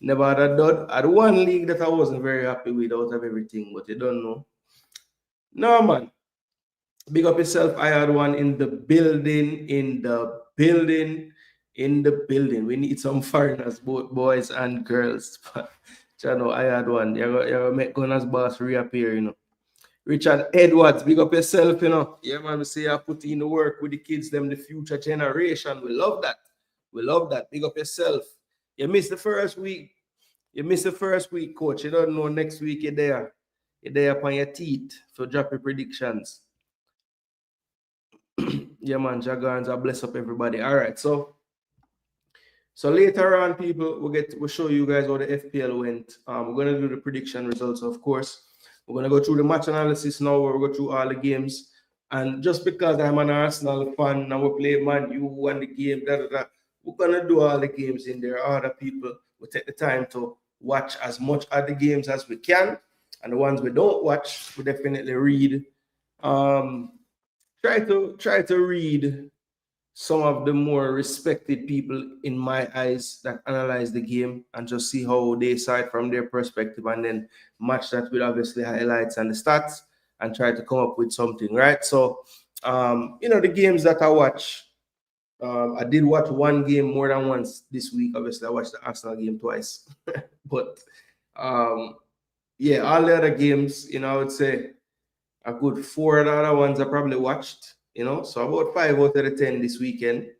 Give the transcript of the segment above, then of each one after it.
Never had a dud. I had one league that I wasn't very happy with out of everything, but you don't know. No, man. Big up yourself. I had one in the building, We need some foreigners, both boys and girls. Chano, I had one. You're make Gunners boss reappear, Richard Edwards, big up yourself, Yeah, man, we say I put in the work with the kids, them, the future generation. We love that. Big up yourself. You missed the first week. Coach. You don't know next week you're there. You're there upon your teeth. So drop your predictions. Yeah, man, Jagans, I bless up everybody. All right, so later on, people, we'll show you guys how the FPL went. We're gonna do the prediction results, of course. We're gonna go through the match analysis now. We'll go through all the games. And just because I'm an Arsenal fan and we play Man U won the game, we're gonna do all the games in there. Other people will take the time to watch as much of the games as we can. And the ones we don't watch, we definitely read. Try to read some of the more respected people in my eyes that analyze the game and just see how they saw it from their perspective, and then match that with obviously highlights and the stats and try to come up with something, right? So, the games that I watch, I did watch one game more than once this week. Obviously, I watched the Arsenal game twice, but yeah, all the other games, I would say a good 4 of the other ones I probably watched, so about 5 out of the 10 this weekend.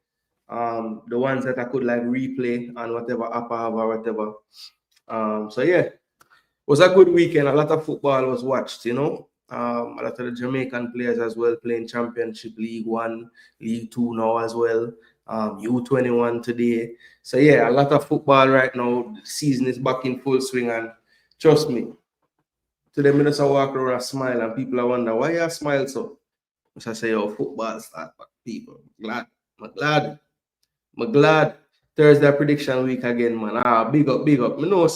The ones that I could like replay on whatever app I have or whatever. So yeah, it was a good weekend. A lot of football was watched, a lot of the Jamaican players as well playing Championship, League 1, League 2 now as well. U21 today. So yeah, a lot of football right now. The season is back in full swing, and trust me, to them, I just walk around and smile, and people wonder why you smile so. So I say, football start back, people. I'm glad. Thursday prediction week again, man. Big up. Me know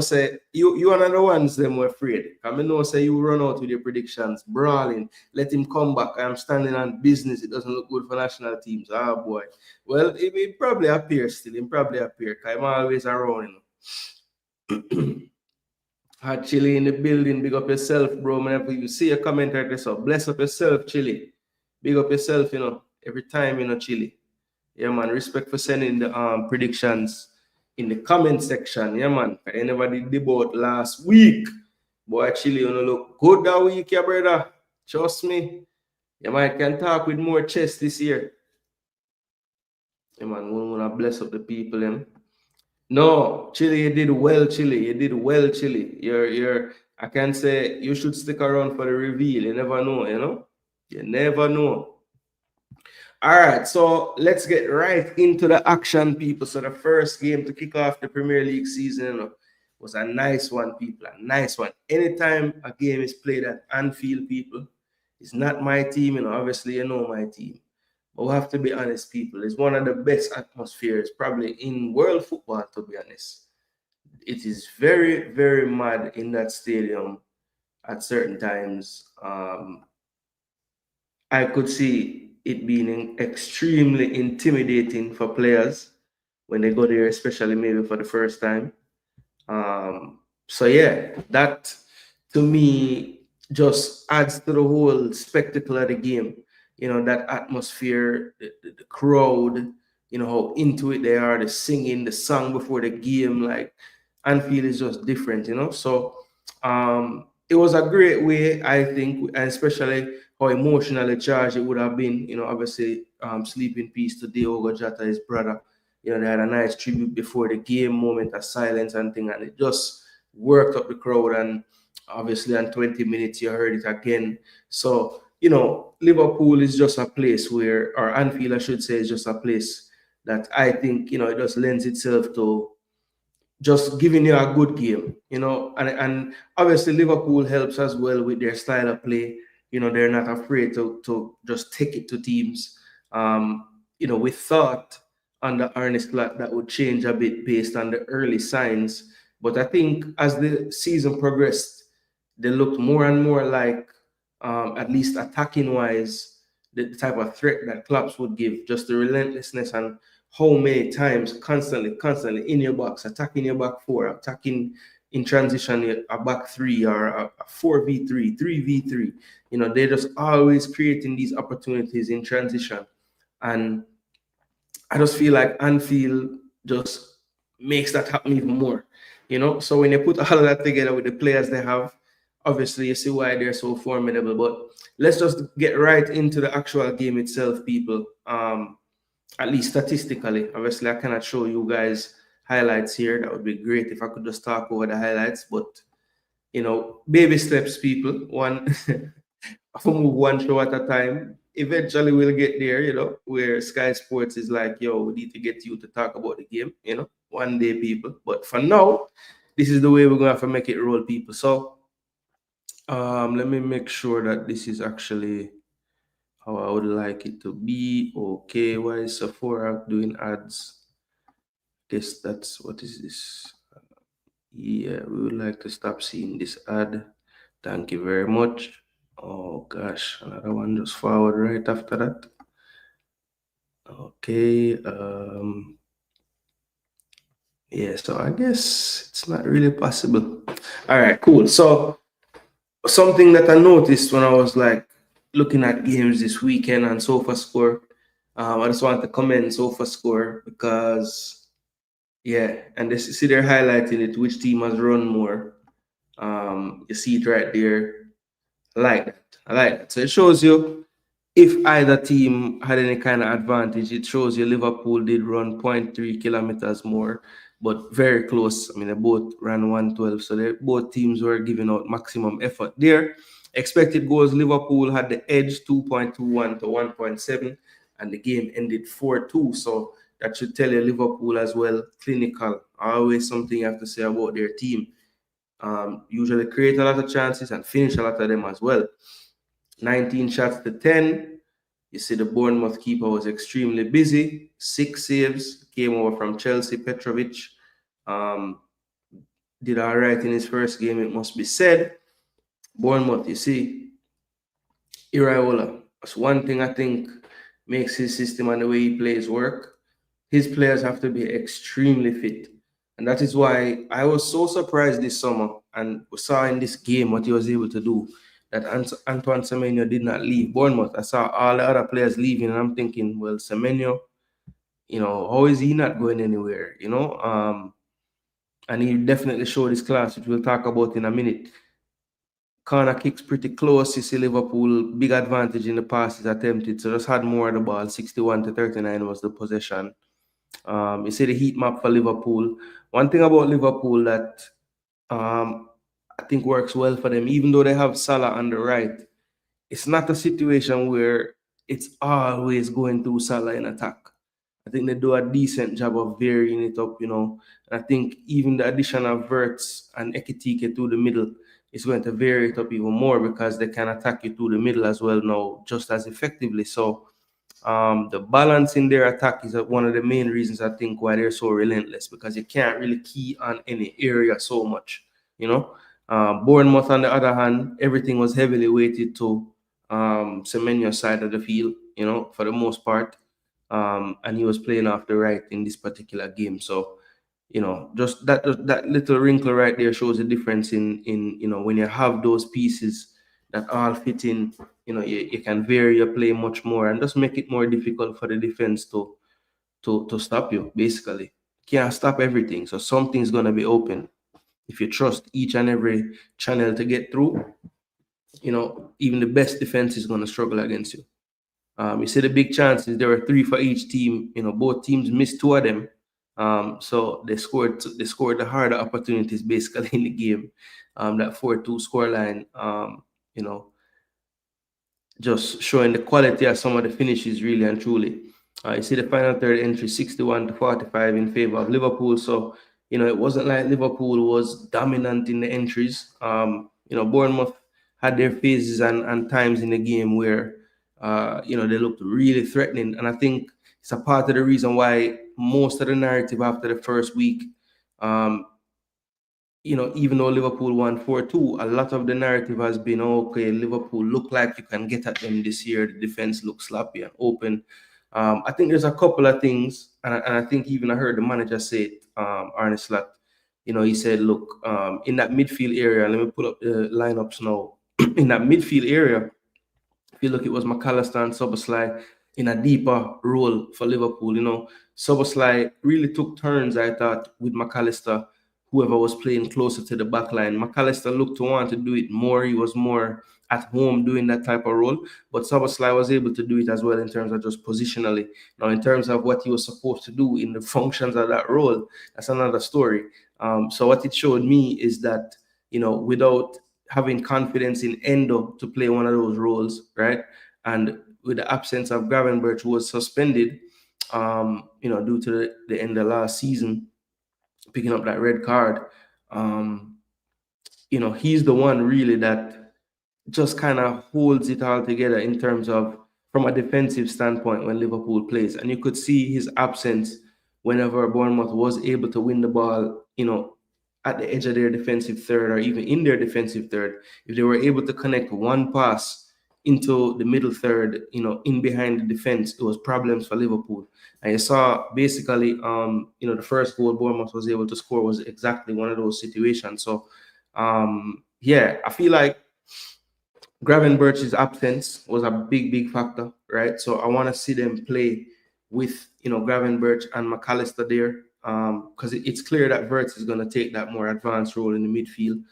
say you one of the ones them were afraid. I know say you run out with your predictions, brawling. Let him come back. I'm standing on business. It doesn't look good for national teams. Boy. Well, it probably appears still. It probably appears. I'm always around, Had Chili in the building. Big up yourself, bro. Whenever you see a comment like this, bless up yourself, Chili. Big up yourself, every time, Chili. Yeah, man. Respect for sending the predictions in the comment section. Yeah, man. I never did the boat last week. Boy, Chili, look good that week, yeah, brother. Trust me. Yeah, man, can talk with more chest this year. Yeah, man. We want to bless up the people, them. No, Chili, you did well, Chili. I can say you should stick around for the reveal. You never know, You never know. All right, so let's get right into the action, people. So the first game to kick off the Premier League season was a nice one, people. A nice one. Anytime a game is played at Anfield, people, it's not my team, obviously you know my team. But we have to be honest, people. It's one of the best atmospheres probably in world football, to be honest. It is very, very mad in that stadium at certain times. I could see it being extremely intimidating for players when they go there, especially maybe for the first time. So yeah, that to me just adds to the whole spectacle of the game. That atmosphere, the crowd, how into it they are, the singing, the song before the game, like Anfield is just different, So it was a great way, I think, and especially how emotionally charged it would have been. Obviously, sleep in peace to Diogo Jota, his brother. They had a nice tribute before the game, moment of silence and thing, and it just worked up the crowd. And obviously, in 20 minutes, you heard it again. So, Liverpool is just a place where, or Anfield, I should say, is just a place that I think, it just lends itself to just giving you a good game, and obviously Liverpool helps as well with their style of play. They're not afraid to just take it to teams. We thought under Arne Slot that would change a bit based on the early signs, but I think as the season progressed, they looked more and more like, at least attacking wise, the type of threat that Klopp would give, just the relentlessness and how many times constantly in your box, attacking your back four, attacking in transition a back three or a 4v3, 3v3. They're just always creating these opportunities in transition. And I just feel like Anfield just makes that happen even more. So when you put all of that together with the players they have, obviously you see why they're so formidable. But let's just get right into the actual game itself, people. At least statistically. Obviously, I cannot show you guys highlights here. That would be great if I could just talk over the highlights. But baby steps, people. One move one show at a time. Eventually we'll get there, where Sky Sports is like, yo, we need to get you to talk about the game, one day, people. But for now, this is the way we're gonna have to make it roll, people. So let me make sure that this is actually how I would like it to be. Okay, why is Sephora doing ads? Guess that's what is this? Yeah, we would like to stop seeing this ad. Thank you very much. Oh gosh, another one just forward right after that. Okay, yeah, so I guess it's not really possible. All right, cool. So something that I noticed when I was like looking at games this weekend on SofaScore, I just want to commend SofaScore because and this see they're highlighting it, which team has run more. You see it right there. I like that. So it shows you if either team had any kind of advantage. It shows you Liverpool did run 0.3 kilometers more, but very close. I mean, they both ran 112, so both teams were giving out maximum effort there. Expected goals, Liverpool had the edge, 2.21 to 1.7, and the game ended 4-2. So that should tell you Liverpool as well, clinical. Always something you have to say about their team. Usually create a lot of chances and finish a lot of them as well. 19 shots to 10. You see the Bournemouth keeper was extremely busy. 6 saves. Came over from Chelsea. Petrovic did all right in his first game, it must be said. Bournemouth, you see, Iraola. That's one thing I think makes his system and the way he plays work. His players have to be extremely fit. And that is why I was so surprised this summer and we saw in this game what he was able to do, that Antoine Semenyo did not leave Bournemouth. I saw all the other players leaving and I'm thinking, well, Semenyo, how is he not going anywhere, and he definitely showed his class, which we'll talk about in a minute. Corner kicks pretty close. You see Liverpool, big advantage in the passes attempted. So just had more of the ball. 61 to 39 was the possession. You see the heat map for Liverpool. One thing about Liverpool that I think works well for them, even though they have Salah on the right, it's not a situation where it's always going through Salah in attack. I think they do a decent job of varying it up, And I think even the addition of Verts and Ekitike through the middle is going to vary it up even more because they can attack you through the middle as well now, just as effectively. So the balance in their attack is one of the main reasons I think why they're so relentless, because you can't really key on any area so much, Bournemouth, on the other hand, everything was heavily weighted to Semenyo's side of the field, for the most part. And he was playing off the right in this particular game. So, just that little wrinkle right there shows the difference in when you have those pieces that all fit in, you can vary your play much more and just make it more difficult for the defense to stop you, basically. Can't stop everything. So something's gonna be open. If you trust each and every channel to get through, even the best defense is gonna struggle against you. You see the big chances, there were 3 for each team. Both teams missed 2 of them. So they scored the harder opportunities basically in the game. That 4-2 scoreline, just showing the quality of some of the finishes really and truly. You see the final third entry, 61 to 45 in favor of Liverpool. So, it wasn't like Liverpool was dominant in the entries. Bournemouth had their phases and times in the game where, they looked really threatening. And I think it's a part of the reason why most of the narrative after the first week, even though Liverpool won 4-2, a lot of the narrative has been, okay, Liverpool look like you can get at them this year. The defense looks sloppy and open. I think there's a couple of things and I think even I heard the manager say it, Arne Slot. He said, look, in that midfield area, let me pull up the lineups now. In that midfield area, if you look, it was McAllister and Soboslai in a deeper role for Liverpool. Soboslai really took turns, I thought, with McAllister, whoever was playing closer to the back line. McAllister looked to want to do it more. He was more at home doing that type of role, but Soboslai was able to do it as well in terms of just positionally. Now, in terms of what he was supposed to do in the functions of that role, that's another story. So what it showed me is that, without having confidence in Endo to play one of those roles, right? And with the absence of Gravenberch, who was suspended, due to the end of last season, picking up that red card, he's the one really that just kind of holds it all together in terms of from a defensive standpoint when Liverpool plays. And you could see his absence whenever Bournemouth was able to win the ball, at the edge of their defensive third or even in their defensive third. If they were able to connect one pass into the middle third, in behind the defense, it was problems for Liverpool. And you saw basically, the first goal Bournemouth was able to score was exactly one of those situations. So, I feel like Gravenberch's absence was a big, big factor, right? So I want to see them play with, Gravenberch and McAllister there, because it's clear that Wirtz is going to take that more advanced role in the midfield.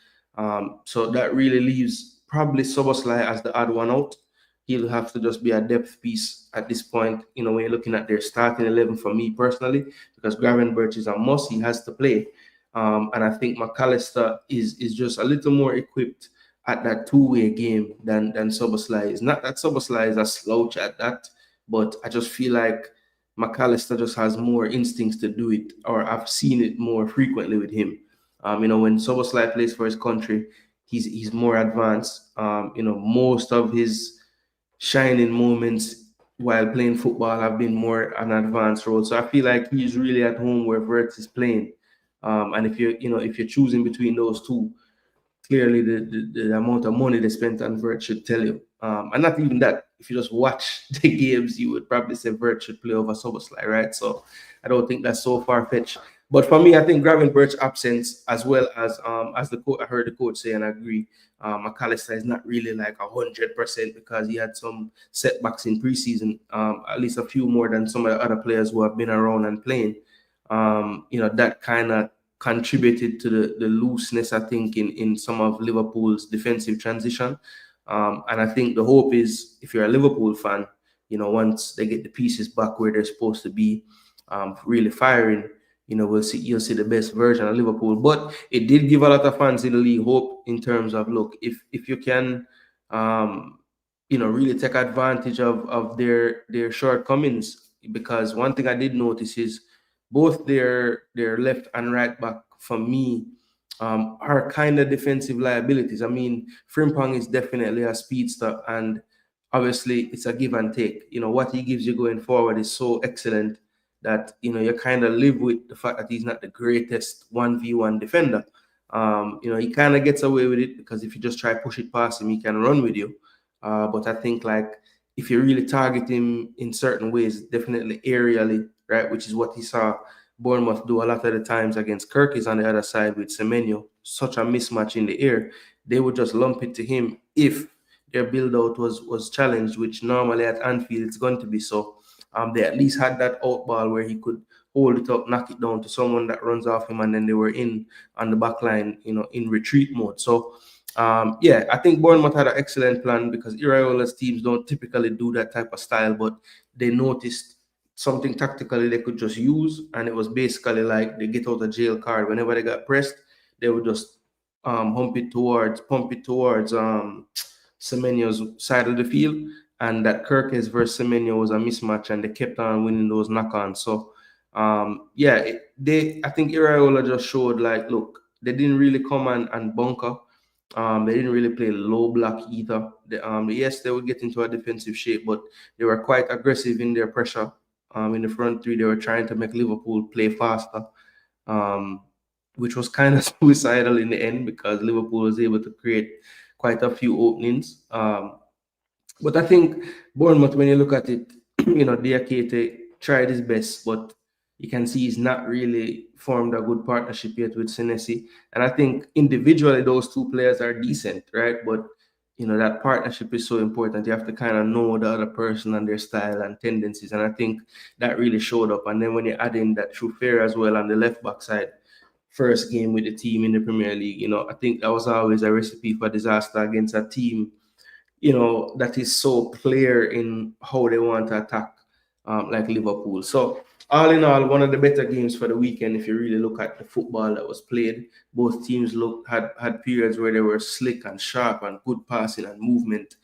So that really leaves probably Soboslai as the odd one out. He'll have to just be a depth piece at this point, when you're looking at their starting 11 for me personally, because Gravenberch is a must. He has to play. And I think McAllister is just a little more equipped at that two-way game than Soboslai is. Not that Soboslai is a slouch at that, but I just feel like McAllister just has more instincts to do it, or I've seen it more frequently with him. When Soboslai plays for his country, he's more advanced. Most of his shining moments while playing football have been more an advanced role. So I feel like he's really at home where Wirtz is playing. And if you're choosing between those two, clearly the amount of money they spent on Vert should tell you. And not even that. If you just watch the games, you would probably say Vert should play over Soboslai, right? So I don't think that's so far-fetched. But for me, I think Gravenberch's absence, as well as I heard the coach say, and I agree, McAllister is not really like 100% because he had some setbacks in preseason, at least a few more than some of the other players who have been around and playing. That kind of contributed to the looseness, I think, in some of Liverpool's defensive transition. And I think the hope is, if you're a Liverpool fan, once they get the pieces back where they're supposed to be, really firing, you'll see the best version of Liverpool. But it did give a lot of fans in the league hope in terms of, look, if you can, really take advantage of their shortcomings, because one thing I did notice is both their left and right back for me are kind of defensive liabilities. I mean, Frimpong is definitely a speedster, and obviously it's a give and take. What he gives you going forward is so excellent that you kind of live with the fact that he's not the greatest 1v1 defender. He kind of gets away with it because if you just try push it past him, he can run with you. But I think, like, if you really target him in certain ways, definitely aerially, right, which is what he saw Bournemouth do a lot of the times against Kirk's on the other side with Semenyo, such a mismatch in the air, they would just lump it to him if their build-out was challenged, which normally at Anfield it's going to be so. They at least had that out ball where he could hold it up, knock it down to someone that runs off him, and then they were in on the back line, in retreat mode. So, I think Bournemouth had an excellent plan because Iraola's teams don't typically do that type of style, but they noticed something tactically they could just use, and it was basically like they get out of jail card. Whenever they got pressed, they would just pump it towards Semenyo's side of the field, and that Kirkes versus Semenyo was a mismatch, and they kept on winning those knock-ons. So, I think Iraola just showed, like, look, they didn't really come and bunker. They didn't really play low block either. Yes, they would get into a defensive shape, but they were quite aggressive in their pressure. In the front three, they were trying to make Liverpool play faster, which was kind of suicidal in the end because Liverpool was able to create quite a few openings. But I think Bournemouth, when you look at it, Diakite tried his best, but you can see he's not really formed a good partnership yet with Senesi. And I think individually those two players are decent, right? But that partnership is so important. You have to kind of know the other person and their style and tendencies. And I think that really showed up. And then when you add in that Truffert as well on the left back side, first game with the team in the Premier League, I think that was always a recipe for disaster against a team that is so clear in how they want to attack, like Liverpool. So, all in all, one of the better games for the weekend. If you really look at the football that was played, both teams had periods where they were slick and sharp and good passing and movement.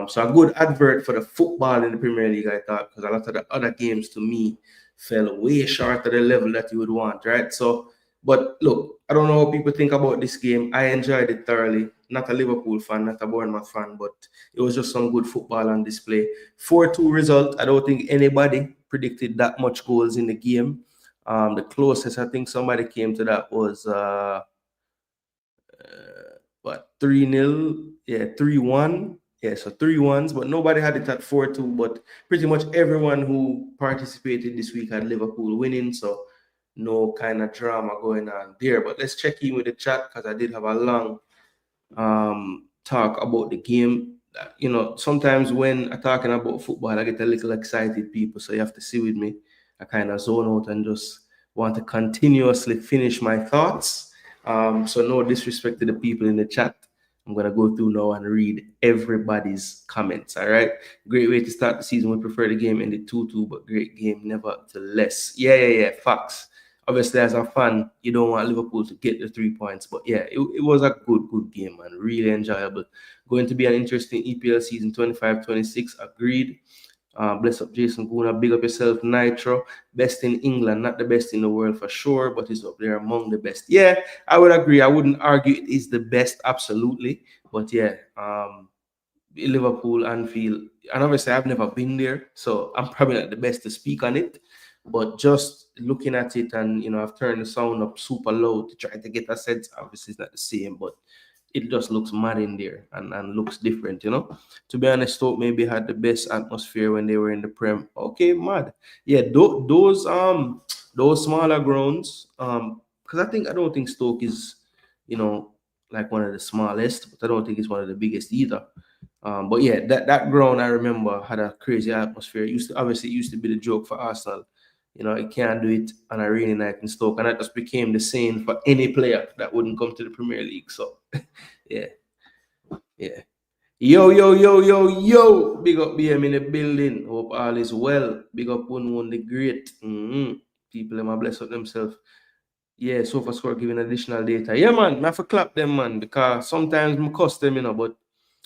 So a good advert for the football in the Premier League, I thought, because a lot of the other games to me fell way short of the level that you would want, right? So, but look, I don't know what people think about this game. I enjoyed it thoroughly. Not a Liverpool fan, not a Bournemouth fan, but it was just some good football on display. 4-2 result. I don't think anybody predicted that much goals in the game. The closest I think somebody came to that was 3-0, yeah, 3-1. Yeah, so 3-1s, but nobody had it at 4-2. But pretty much everyone who participated this week had Liverpool winning, so no kind of drama going on there. But let's check in with the chat because I did have a long talk about the game. Sometimes when I'm talking about football, I get a little excited, people, so you have to see with me. I kind of zone out and just want to continuously finish my thoughts. So no disrespect to the people in the chat. I'm going to go through now and read everybody's comments, all right? Great way to start the season. We prefer the game ended 2-2, but great game nevertheless. Yeah, facts. Obviously, as a fan, you don't want Liverpool to get the 3 points. But yeah, it was a good game, man. Really enjoyable. Going to be an interesting EPL season 25-26. Agreed. Bless up Jason Gooner. Big up yourself, Nitro. Best in England, not the best in the world for sure, but it's up there among the best. Yeah, I would agree. I wouldn't argue it is the best, absolutely. But yeah, Liverpool, Anfield, and obviously I've never been there, so I'm probably not the best to speak on it. But just looking at it, and I've turned the sound up super low to try to get a sense. Obviously, it's not the same, but it just looks mad in there and looks different, To be honest, Stoke maybe had the best atmosphere when they were in the Prem. Okay, mad. Yeah, those smaller grounds, because I don't think Stoke is, like one of the smallest, but I don't think it's one of the biggest either. But yeah, that ground I remember had a crazy atmosphere. It used to be the joke for Arsenal. It can't do it on a rainy night in Stoke, and that just became the saying for any player that wouldn't come to the Premier League. So yeah. Yo. Big up BM in the building. Hope all is well. Big up one the great. People them bless up themselves. Yeah, SofaScore giving additional data. Yeah, man, I have to clap them, man, because sometimes I cost them, but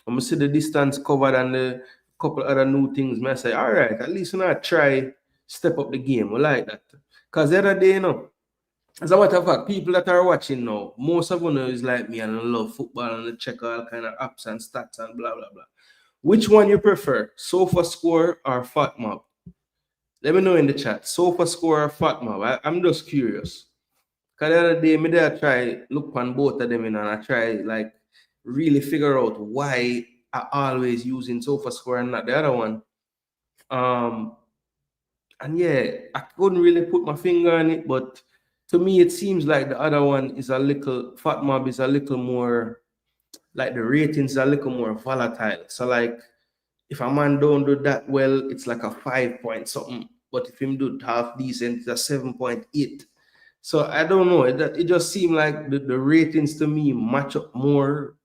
when I see the distance covered and a couple other new things, I say, all right, at least I try step up the game. I like that. Because the other day, as a matter of fact, people that are watching now, most of them is like me and I love football and they check all kind of apps and stats and blah, blah, blah. Which one you prefer, SofaScore or FatMob? Let me know in the chat, SofaScore or FatMob. I'm just curious. Because the other day, I try look on both of them and I try like really figure out why I always using SofaScore and not the other one. And yeah, I couldn't really put my finger on it, but to me, it seems like the other one is FatMob is a little more, like the ratings are a little more volatile. So like, if a man don't do that well, it's like a 5 point something. But if him do half decent, it's a 7.8. So I don't know. It just seemed like the ratings to me match up more.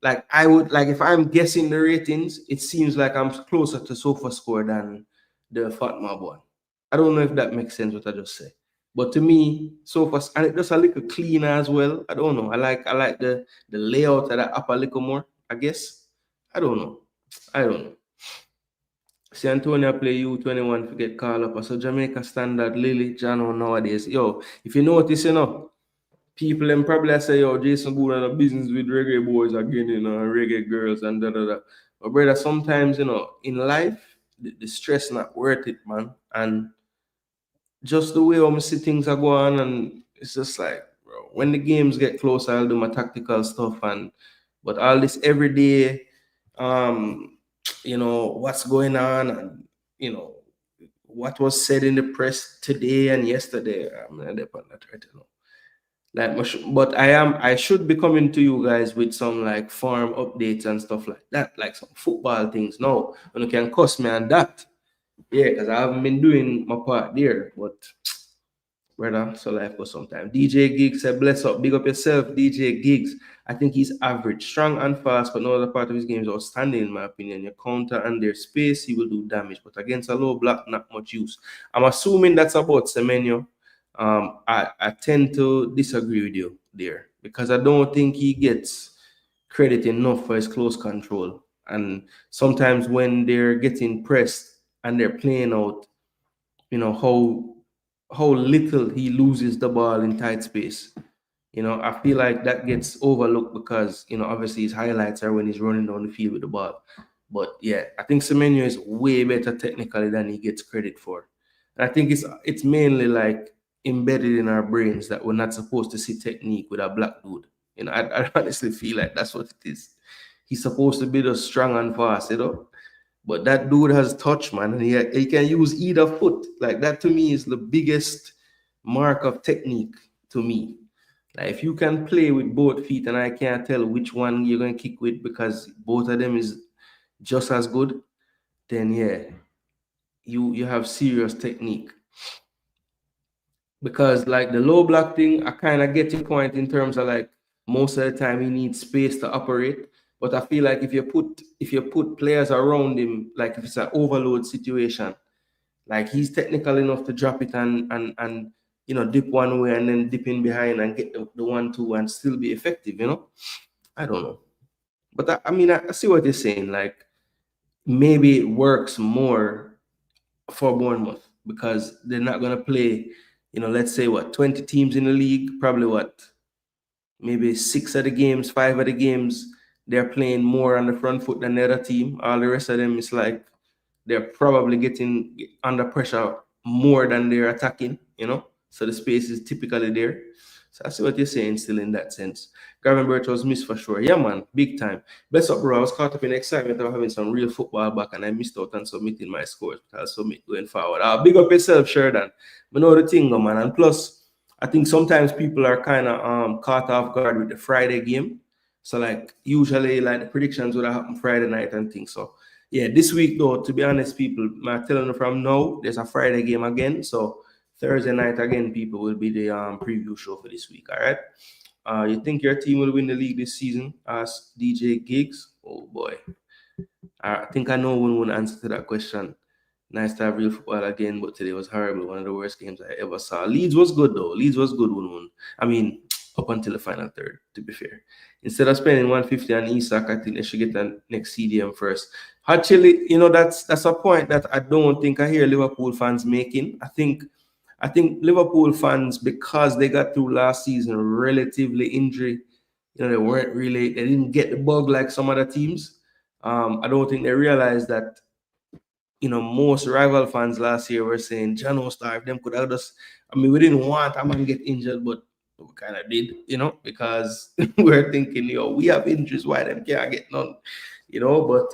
Like I would like if I'm guessing the ratings, it seems like I'm closer to SofaScore than the FatMob one. I don't know if that makes sense what I just said. But to me, SofaScore, and it just a little cleaner as well. I don't know. I like the layout of that app a little more, I guess. I don't know. See Antonio play U21 to get called up. So Jamaica standard Lily Jano nowadays. Yo, if you notice, people them probably say, yo, Jason Gooner a business with reggae boys again, reggae girls and da. But brother, sometimes, in life, the stress not worth it, man. And just the way I see things are going, and it's just like, bro, when the games get closer, I'll do my tactical stuff, but all this everyday, what's going on, and what was said in the press today and yesterday. I'm not depend that right now. Like, but I should be coming to you guys with some like farm updates and stuff like that, like some football things. No, and you can cuss me on that. Yeah, because I haven't been doing my part there, but brother, so life goes sometimes. DJ Giggs said, bless up, big up yourself, DJ Giggs. I think he's average, strong and fast, but no other part of his game is outstanding, in my opinion. Your counter and their space, he will do damage, but against a low block, not much use. I'm assuming that's about Semenyo. I tend to disagree with you there because I don't think he gets credit enough for his close control. And sometimes when they're getting pressed and they're playing out, you know, how little he loses the ball in tight space. You know, I feel like that gets overlooked because, you know, obviously his highlights are when he's running down the field with the ball. But yeah, I think Semenyo is way better technically than he gets credit for. And I think it's mainly like embedded in our brains that we're not supposed to see technique with a black dude. You know, I honestly feel like that's what it is. He's supposed to be just strong and fast, you know. But that dude has touch, man, and he can use either foot. Like that to me is the biggest mark of technique to me. Like if you can play with both feet and I can't tell which one you're gonna kick with because both of them is just as good, then yeah, you have serious technique. Because like the low block thing, I kind of get your point in terms of like most of the time he needs space to operate. But I feel like if you put players around him, like if it's an overload situation, like he's technical enough to drop it and you know dip one way and then dip in behind and get the 1-2 and still be effective, you know. I don't know. But I mean I see what you're saying. Like maybe it works more for Bournemouth because they're not gonna play, you know, let's say what 20 teams in the league, probably what maybe 6 of the games, 5 of the games, they're playing more on the front foot than the other team. All the rest of them is like they're probably getting under pressure more than they're attacking, you know. So the space is typically there. So I see what you're saying still in that sense. Gravenberch was missed for sure. Yeah, man, big time. Bless up, bro. I was caught up in excitement of having some real football back and I missed out on submitting my scores, but I'll submit going forward. Big up yourself, Sheridan. But know the thing, man. And plus, I think sometimes people are kind of caught off guard with the Friday game. So like usually like the predictions would have happened Friday night and things. So yeah, this week though, to be honest, people, I'm telling you from now, there's a Friday game again. So Thursday night again, people will be the preview show for this week. All right. You think your team will win the league this season? Ask DJ Giggs. Oh boy. I think I know one answer to that question. Nice to have real football again, but today was horrible. One of the worst games I ever saw. Leeds was good though. Leeds was good 1-1. I mean, up until the final third, to be fair. Instead of spending 150 on Isak, I think they should get the next CDM first. Actually, you know, that's a point that I don't think I hear Liverpool fans making. I think Liverpool fans, because they got through last season relatively injury, you know, they didn't get the bug like some other teams. I don't think they realized that, you know, most rival fans last year were saying, Jano Star, if them could have just, I mean, we didn't want a man get injured, but we kind of did, you know, because we're thinking, yo, we have injuries, why them can't get none, you know, but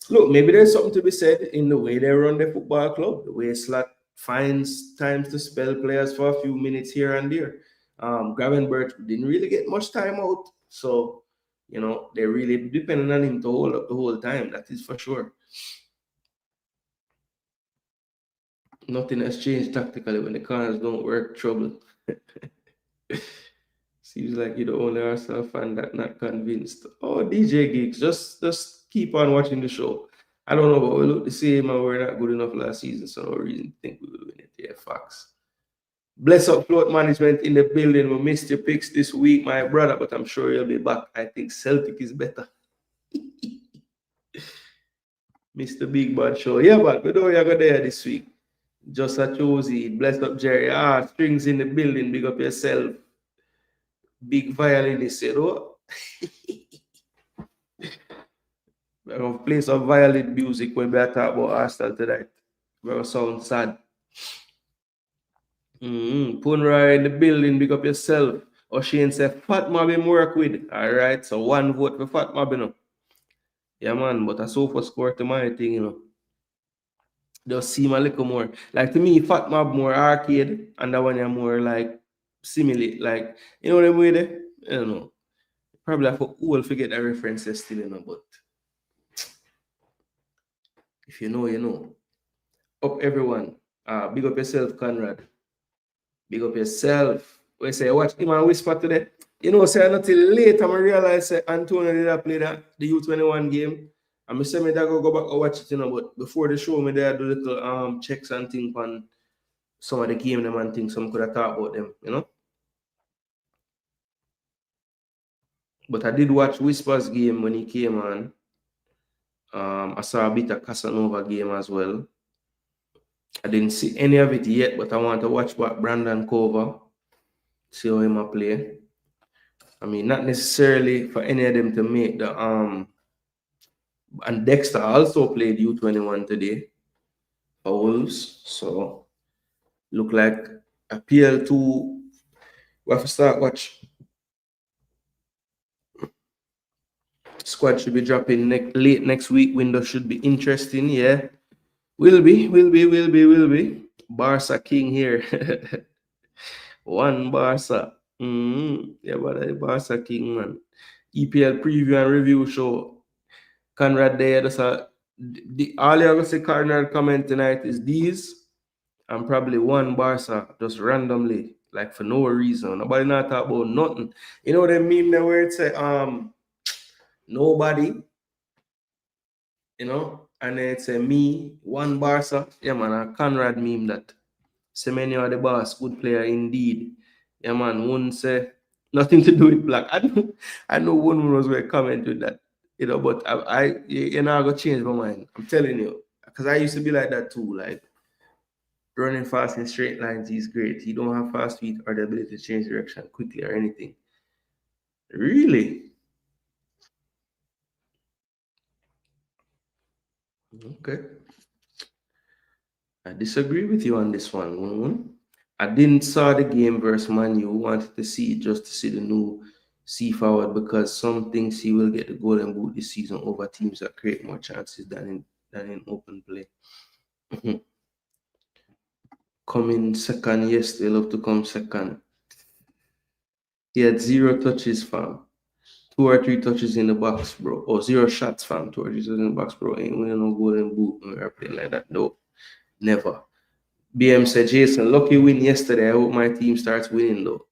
look, maybe there's something to be said in the way they run the football club, the way Slot finds times to spell players for a few minutes here and there. Gravenberch didn't really get much time out, so, you know, they're really depending on him to hold up the whole time, that is for sure. Nothing has changed tactically when the corners don't work. Trouble. Seems like you're the only Arsenal fan that not convinced. Oh, DJ Geeks, just keep on watching the show. I don't know, but we look the same and we're not good enough last season, so no reason to think we will win it. Yeah, facts. Bless up float management in the building. We missed your picks this week, my brother, but I'm sure you'll be back. I think Celtic is better. Mr. Big Bad Show. Yeah, but we know you're going there this week. Just a Josie, blessed up Jerry. Strings in the building, big up yourself. Big violinist, you know. We're going to play some violin music when we talk about Arsenal tonight. We're going to sound sad. Punra in the building, big up yourself. O'Shane said, Fat Mob him work with. All right, so 1 vote for Fat Mob, you know. Yeah, man, but I saw for score to my thing, you know. just seem a little more like to me. Fat Mob more arcade, and that one are more like simulate. Like you know them way there. I don't know. Probably I for all forget the references still, but if you know, you know. Up everyone. Big up yourself, Conrad. Big up yourself. We say watch him and whisper today. You know, say not till late, I realize say Antonio did play the U21 game. And I say me that go back and watch it, but before the show, me there do little checks and things on some of the game them and things, some could have talked about them. But I did watch Whisper's game when he came on. I saw a bit of Casanova game as well. I didn't see any of it yet, but I want to watch what Brandon Cover, see how him play. I mean, not necessarily for any of them to make the and Dexter also played U21 today for Wolves. So look like appeal to we have to start watch. Squad should be dropping late next week. Window should be interesting, yeah. Will be. Barca King here. One Barca. Yeah, but Barca King, man. EPL preview and review show. Conrad there. That's all you're gonna say Conrad comment tonight is these and probably one Barca just randomly, like for no reason. Nobody not talk about nothing. You know the meme there where it say nobody, and then it say me, one Barca. Yeah man, a Conrad meme that. Semenyo the boss, good player indeed. Yeah, man, one say nothing to do with black. I know one was going to comment with that, but I got change my mind. I'm telling you, because I used to be like that too. Like running fast in straight lines, he's great. He don't have fast feet or the ability to change direction quickly or anything. Really? Okay. I disagree with you on this one. I didn't saw the game versus Man U. Wanted to see it just to see the new C forward because some thinks he will get the golden boot this season over teams that create more chances than in open play. Coming second, yes, they love to come second. He had 0 touches, fam. 2 or 3 touches in the box, bro. Or 0 shots, fam. 2 or 3 touches in the box, bro. Ain't winning no golden boot when we are playing like that. No, never. BM said, Jason, lucky win yesterday. I hope my team starts winning, though.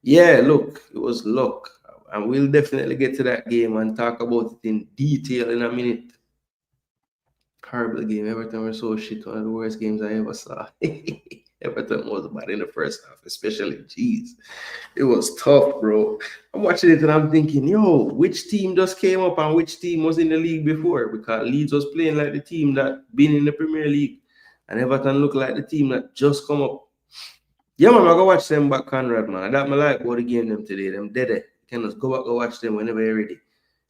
Yeah, look, it was luck. And we'll definitely get to that game and talk about it in detail in a minute. Horrible game. Everton were so shit. One of the worst games I ever saw. Everton was bad in the first half, especially. Jeez. It was tough, bro. I'm watching it and I'm thinking, yo, which team just came up and which team was in the league before? Because Leeds was playing like the team that been in the Premier League. And Everton looked like the team that just come up. Yeah, man, I go watch them back, Conrad, man. That me like about the game them today. Them dead. Can just go back and watch them whenever you're ready.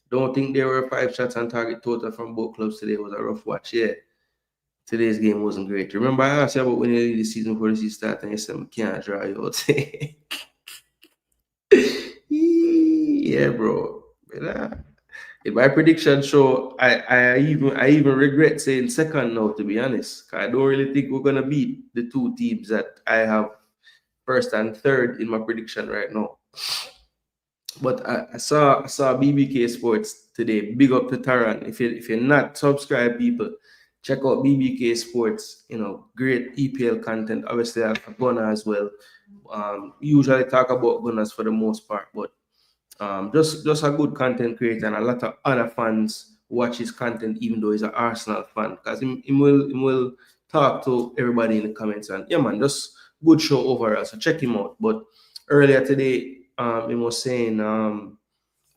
Don't think there were 5 shots on target total from both clubs today. It was a rough watch. Yeah, today's game wasn't great. Remember I asked you about when you lead the season before the season started and you said, I can't draw you out. Yeah, bro. But, in my prediction show, I even regret saying second now, to be honest. I don't really think we're gonna beat the 2 teams that I have first and third in my prediction right now. But I saw BBK Sports today. Big up to Taran. If you're not subscribed, people, check out BBK Sports. Great EPL content. Obviously, I have Gunner as well. Usually talk about Gunners for the most part, but just a good content creator and a lot of other fans watch his content, even though he's an Arsenal fan, because he will talk to everybody in the comments and yeah, man, just good show overall. So check him out. But earlier today, he was saying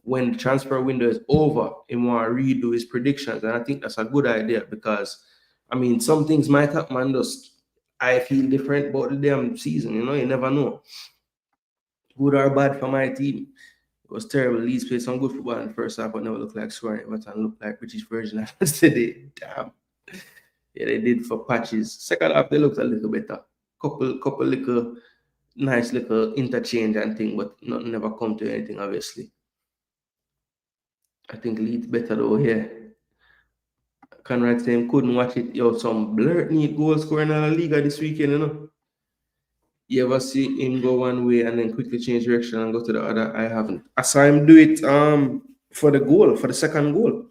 when the transfer window is over, he want to redo his predictions, and I think that's a good idea because I mean some things might happen, man. Just I feel different about the damn season. You never know, good or bad for my team. It was terrible. Leeds played some good football in the first half, but never looked like scoring. Everton looked like British version of today. Damn. Yeah, they did for patches. Second half, they looked a little better. Couple little nice little interchange and thing, but nothing never come to anything, obviously. I think Leeds better though here. Conrad saying couldn't watch it. Yo, some blurt neat goal scoring in La Liga this weekend, you know. You ever see him go one way and then quickly change direction and go to the other? I haven't. I saw him do it for the goal, for the second goal.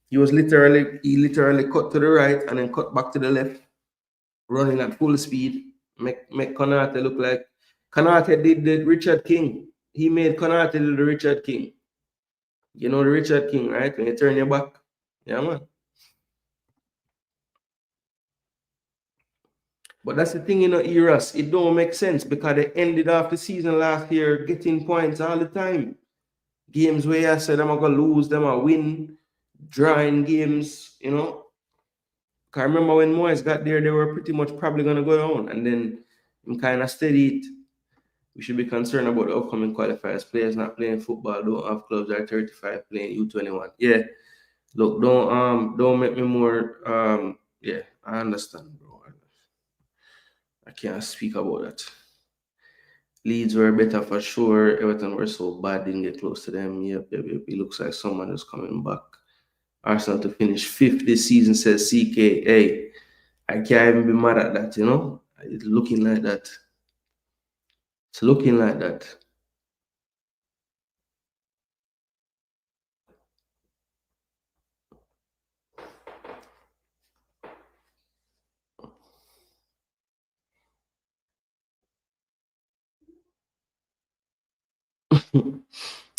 He literally cut to the right and then cut back to the left, running at full speed. Make Konate look like Konate did the Richard King. He made Konate do the Richard King. You know the Richard King, right? When you turn your back. Yeah, man. But that's the thing, you know, Eras. It don't make sense because they ended off the season last year getting points all the time. Games where I said I'm gonna lose, them I win, drawing games, you know. I remember when Moyes got there, they were pretty much probably gonna go down, and then I'm kind of steady it. We should be concerned about the upcoming qualifiers. Players not playing football, don't have clubs that are 35 playing U21. Yeah. Look, don't make me more yeah, I understand, bro. I can't speak about that. Leeds were better for sure. Everton were so bad, didn't get close to them. Yep. It looks like someone is coming back. Arsenal to finish 5th this season, says CK. Hey, I can't even be mad at that, you know? It's looking like that. It's looking like that.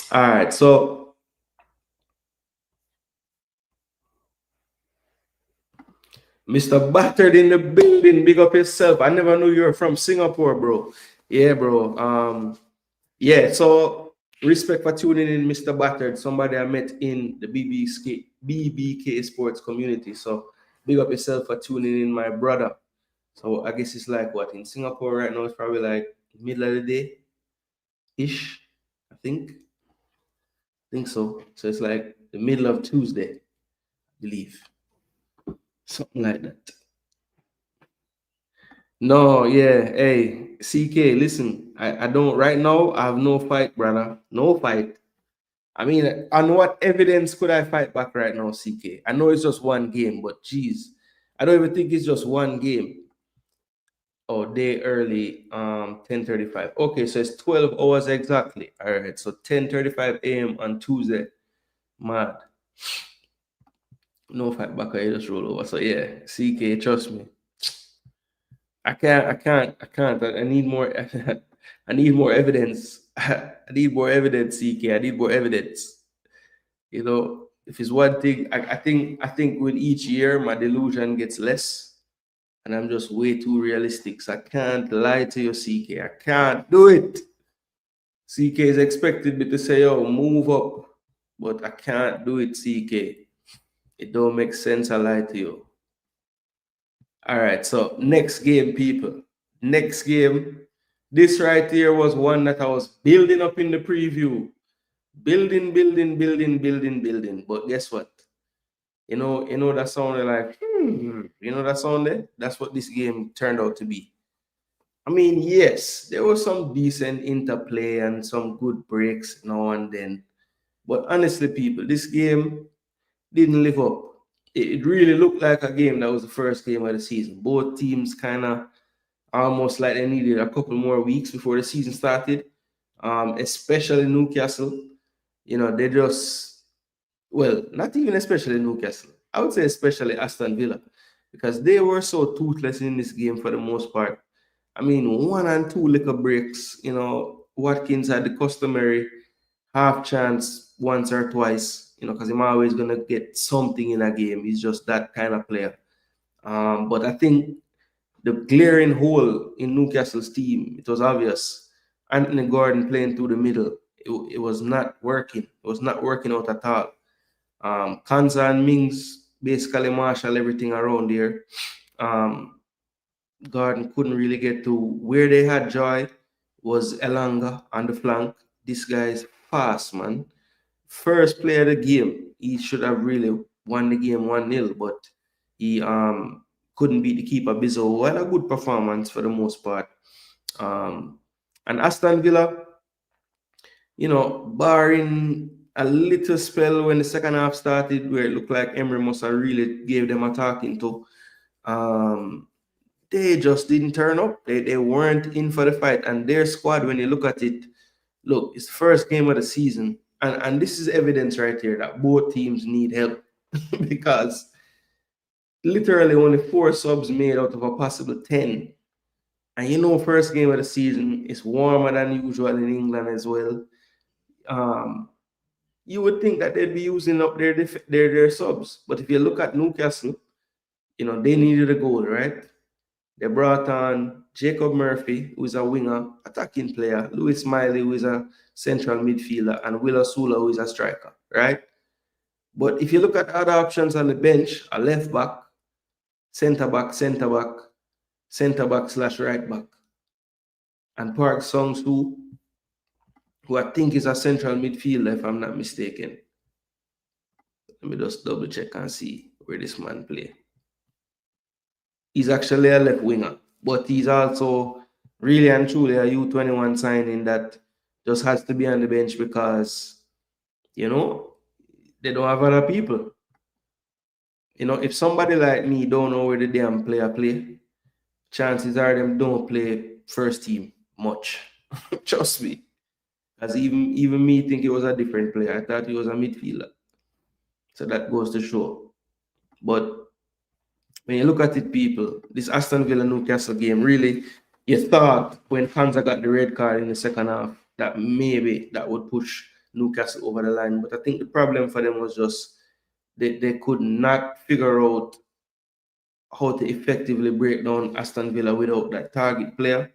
All right, so Mr. Battered in the building, big up yourself. I never knew you were from Singapore, bro. Yeah, bro. Yeah, so respect for tuning in, Mr. Battered. Somebody I met in the BBK sports community. So big up yourself for tuning in, my brother. So I guess it's like what in Singapore right now, it's probably like middle of the day ish, I think. I think so. So it's like the middle of Tuesday, I believe. Something like that. No, yeah. Hey, CK, listen. I don't right now, I have no fight, brother. No fight. I mean, on what evidence could I fight back right now, CK? I know it's just one game, but geez, I don't even think it's just one game. Oh, day early, 10:35. Okay, so it's 12 hours exactly. All right, so 10:35 a.m. on Tuesday. Mad. No fight back, I just roll over. So yeah, CK, trust me. I can't. I need more. I need more evidence. I need more evidence, CK. I need more evidence. You know, if it's one thing, I think with each year my delusion gets less, and I'm just way too realistic. So I can't lie to you, CK. I can't do it. CK is expected me to say, "Oh, move up," but I can't do it, CK. It don't make sense. I lie to you. All right, so next game, people. Next game. This right here was one that I was building up in the preview. Building. But guess what? You know that sounded like, you know that sound there? That's what this game turned out to be. I mean, yes, there was some decent interplay and some good breaks now and then. But honestly, people, this game didn't live up. It really looked like a game that was the first game of the season. Both teams kind of almost like they needed a couple more weeks before the season started. Especially Newcastle. You know, they just, well, not even especially Newcastle. I would say especially Aston Villa, because they were so toothless in this game for the most part. I mean, one and two little breaks. You know, Watkins had the customary half chance once or twice. You know, because he's always gonna get something in a game. He's just that kind of player. But I think the glaring hole in Newcastle's team, it was obvious. Anthony Gordon playing through the middle, it was not working. It was not working out at all. Kanza and Mings basically marshal everything around there. Gordon couldn't really get to where they had joy was Elanga on the flank. This guy is fast, man. First play of the game, he should have really won the game 1-0, but he couldn't beat the keeper Bizzo, who had a good performance for the most part. And Aston Villa, you know, barring a little spell when the second half started where it looked like Emery must have really gave them a talking to. They just didn't turn up. They weren't in for the fight. And their squad, when you look at it, look, it's the first game of the season. And this is evidence right here that both teams need help because literally only 4 subs made out of a possible 10. And you know, first game of the season is warmer than usual in England as well. You would think that they'd be using up their subs. But if you look at Newcastle, you know, they needed a goal, right? They brought on Jacob Murphy, who is a winger, attacking player, Louis Smiley, who is a central midfielder, and Will Osula, who is a striker, right? But if you look at other options on the bench, a left back, centre back, centre back, centre back / right back, and Park Sung-soo, who I think is a central midfielder, if I'm not mistaken. Let me just double check and see where this man plays. He's actually a left winger, but he's also really and truly a U21 signing that just has to be on the bench because, you know, they don't have other people. You know, if somebody like me don't know where the damn player play, chances are them don't play first team much. Trust me. Because even me think it was a different player. I thought he was a midfielder. So that goes to show. But when you look at it, people, this Aston Villa Newcastle game, really, you thought when Kanza got the red card in the second half that maybe that would push Newcastle over the line. But I think the problem for them was just they could not figure out how to effectively break down Aston Villa without that target player.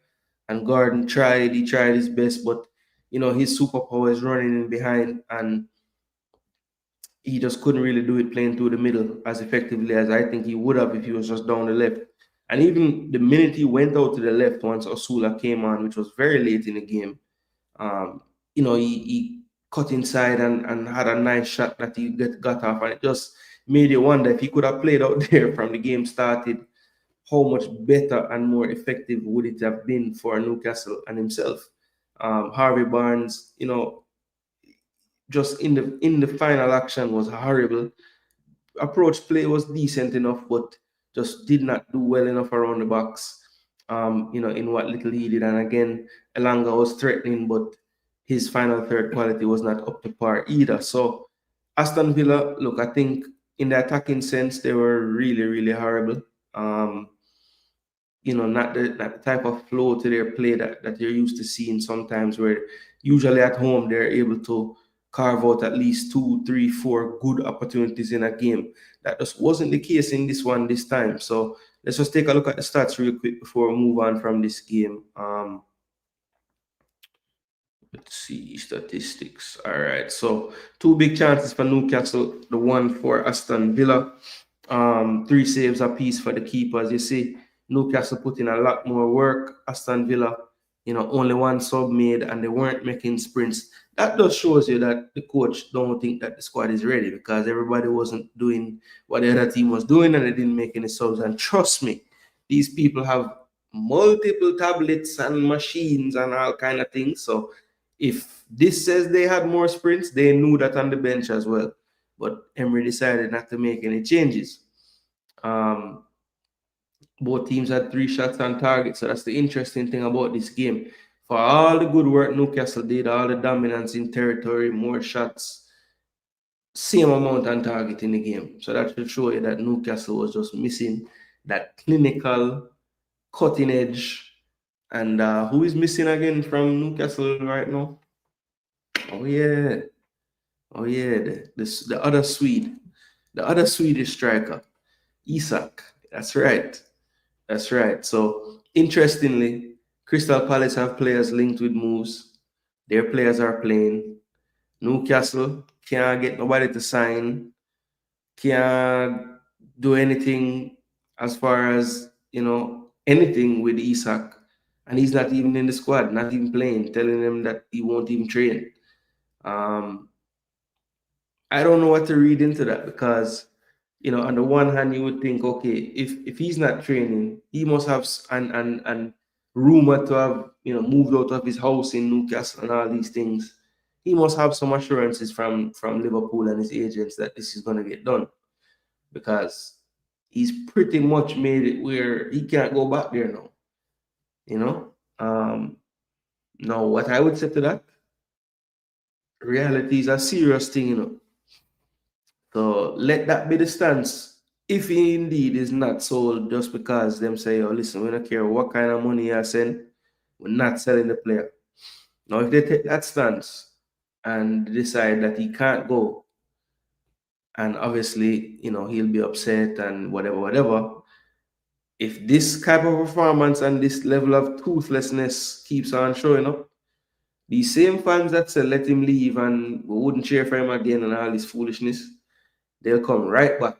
And Gordon tried his best, but you know, his superpower is running in behind, and he just couldn't really do it playing through the middle as effectively as I think he would have if he was just down the left. And even the minute he went out to the left once Osula came on, which was very late in the game, you know, he cut inside and had a nice shot that he got off, and it just made you wonder if he could have played out there from the game started, how much better and more effective would it have been for Newcastle and himself. Harvey Barnes, you know, just in the final action was horrible. Approach play was decent enough, but just did not do well enough around the box. You know, in what little he did. And again, Elanga was threatening, but his final third quality was not up to par either. So Aston Villa, look, I think in the attacking sense, they were really, really horrible. You know, not the type of flow to their play that you're used to seeing sometimes, where usually at home they're able to carve out at least 2, 3, 4 good opportunities in a game. That just wasn't the case in this one this time. So let's just take a look at the stats real quick before we move on from this game. Let's see, statistics. All right, so 2 big chances for Newcastle, the one for Aston Villa. 3 saves apiece for the keepers. You see, Newcastle put in a lot more work. Aston Villa, you know, only 1 sub made, and they weren't making sprints. That just shows you that the coach don't think that the squad is ready, because everybody wasn't doing what the other team was doing, and they didn't make any subs. And trust me, these people have multiple tablets and machines and all kind of things. So if this says they had more sprints, they knew that on the bench as well. But Emery decided not to make any changes. Both teams had 3 shots on target. So that's the interesting thing about this game. For all the good work Newcastle did, all the dominance in territory, more shots, same amount on target in the game. So that should show you that Newcastle was just missing that clinical, cutting edge. And who is missing again from Newcastle right now? Oh yeah, the other Swede, the other Swedish striker, Isak. That's right. So interestingly, Crystal Palace have players linked with moves. Their players are playing. Newcastle can't get nobody to sign. Can't do anything as far as, you know, anything with Isak. And he's not even in the squad, not even playing, telling them that he won't even train. I don't know what to read into that, because, you know, on the one hand, you would think, okay, if he's not training, he must have and rumored to have, you know, moved out of his house in Newcastle and all these things. he must have some assurances from Liverpool and his agents that this is going to get done, because he's pretty much made it where he can't go back there now. You know, now what I would say to that, reality is a serious thing. So let that be the stance. If he indeed is not sold just because them say, oh, listen, we don't care what kind of money you send, we're not selling the player. Now, if they take that stance and decide that he can't go, and obviously, he'll be upset and whatever. If this type of performance and this level of toothlessness keeps on showing up, the same fans that said let him leave and we wouldn't cheer for him again and all this foolishness, they'll come right back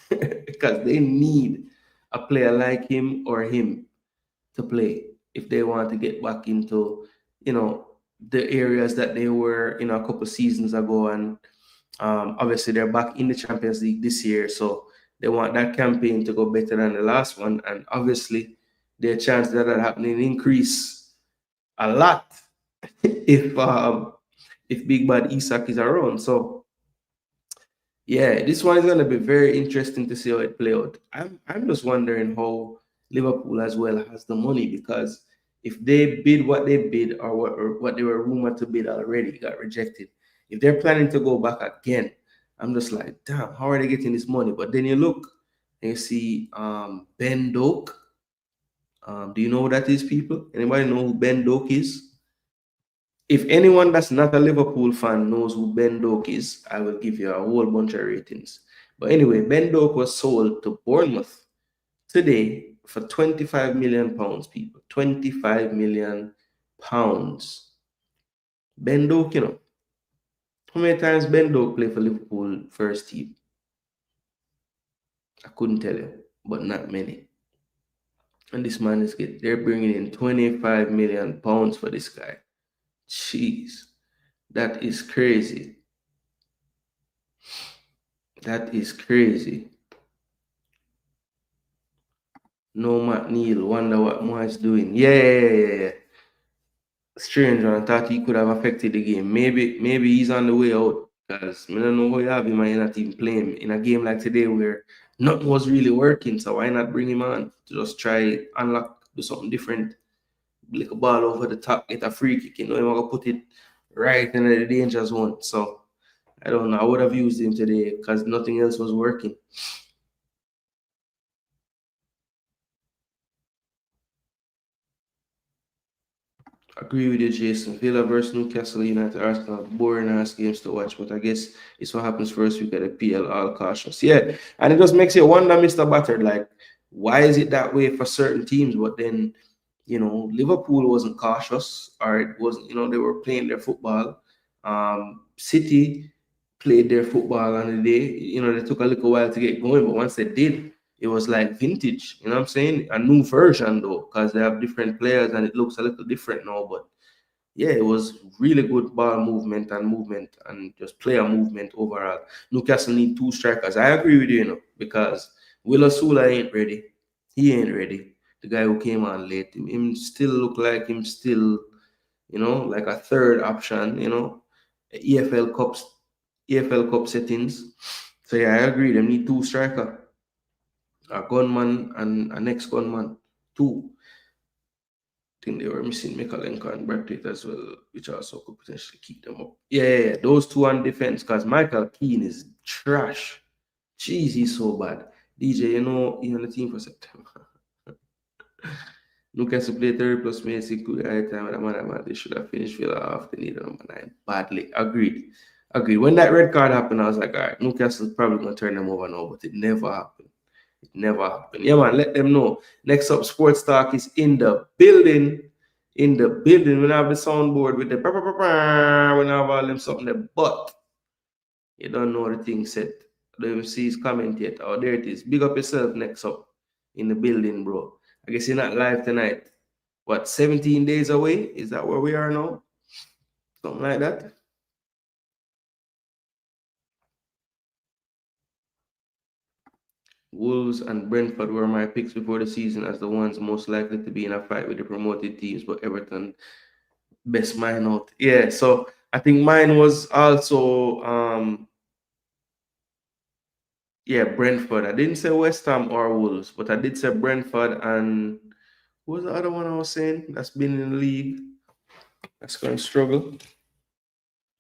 because they need a player like him or him to play if they want to get back into, the areas that they were, a couple seasons ago. And obviously they're back in the Champions League this year, so they want that campaign to go better than the last one. And obviously their chance that happening increase a lot if Big Bad Isak is around. So yeah, this one is going to be very interesting to see how it play out. I'm just wondering how Liverpool as well has the money, because if they bid what they bid, or what they were rumored to bid already got rejected, if they're planning to go back again, I'm just like, damn, how are they getting this money? But then you look and you see Ben Doak. Do you know who that is, people? Anybody know who Ben Doak is? If anyone that's not a Liverpool fan knows who Ben Doak is, I will give you a whole bunch of ratings. But anyway, Ben Doak was sold to Bournemouth today for £25 million, people. £25 million. Ben Doak, how many times Ben Doak played for Liverpool first team? I couldn't tell you, but not many. And this man they're bringing in £25 million for this guy. Jeez, that is crazy. That is crazy. No, Matt Neal, wonder what Moyes doing. Yeah. Strange one. I thought he could have affected the game. Maybe he's on the way out, because I don't know how you have him and not even playing in a game like today where nothing was really working. So why not bring him on to just try unlock, do something different, lick a ball over the top, get a free kick. You're gonna put it right in the danger zone. So I don't know. I would have used him today because nothing else was working. Agree with you, Jason. Villa versus Newcastle United, Arsenal, boring ass games to watch, but I guess it's what happens first week at the PL, all cautious. Yeah, and it just makes you wonder, Mr. Battered, like, why is it that way for certain teams? But then, Liverpool wasn't cautious, or it wasn't, they were playing their football. City played their football on the day. They took a little while to get going, but once they did, it was like vintage. You know what I'm saying? A new version though, because they have different players and it looks a little different now. But yeah, it was really good ball movement and just player movement overall. Newcastle need 2 strikers. I agree with you, because Willa Sula ain't ready. He ain't ready. The guy who came on late, him still look like him still, like a third option, EFL Cup settings. So yeah, I agree. They need 2 striker, a gunman and an ex-gunman. 2. I think they were missing Mikalenko and Brentford as well, which also could potentially keep them up. Yeah, those 2 on defense, because Michael Keane is trash. Jeez, he's so bad. DJ, he's on the team for September. Newcastle played 30 plus minutes, including high time, and they should have finished Villa off. They needed number 9 badly. Agreed. When that red card happened, I was like, all right, Newcastle's probably going to turn them over now, but it never happened. Yeah, man, let them know. Next up, Sports Talk is in the building. We have the soundboard with the we have all them something there, but you don't know the thing set. Don't even see his comment yet. Oh, there it is. Big up yourself next up in the building, bro. I guess you're not live tonight. What, 17 days away? Is that where we are now? Something like that. Wolves and Brentford were my picks before the season as the ones most likely to be in a fight with the promoted teams, but Everton, best mine out. Yeah, so I think mine was also Brentford. I didn't say West Ham or Wolves, but I did say Brentford, and what was the other one I was saying that's been in the league that's going to struggle?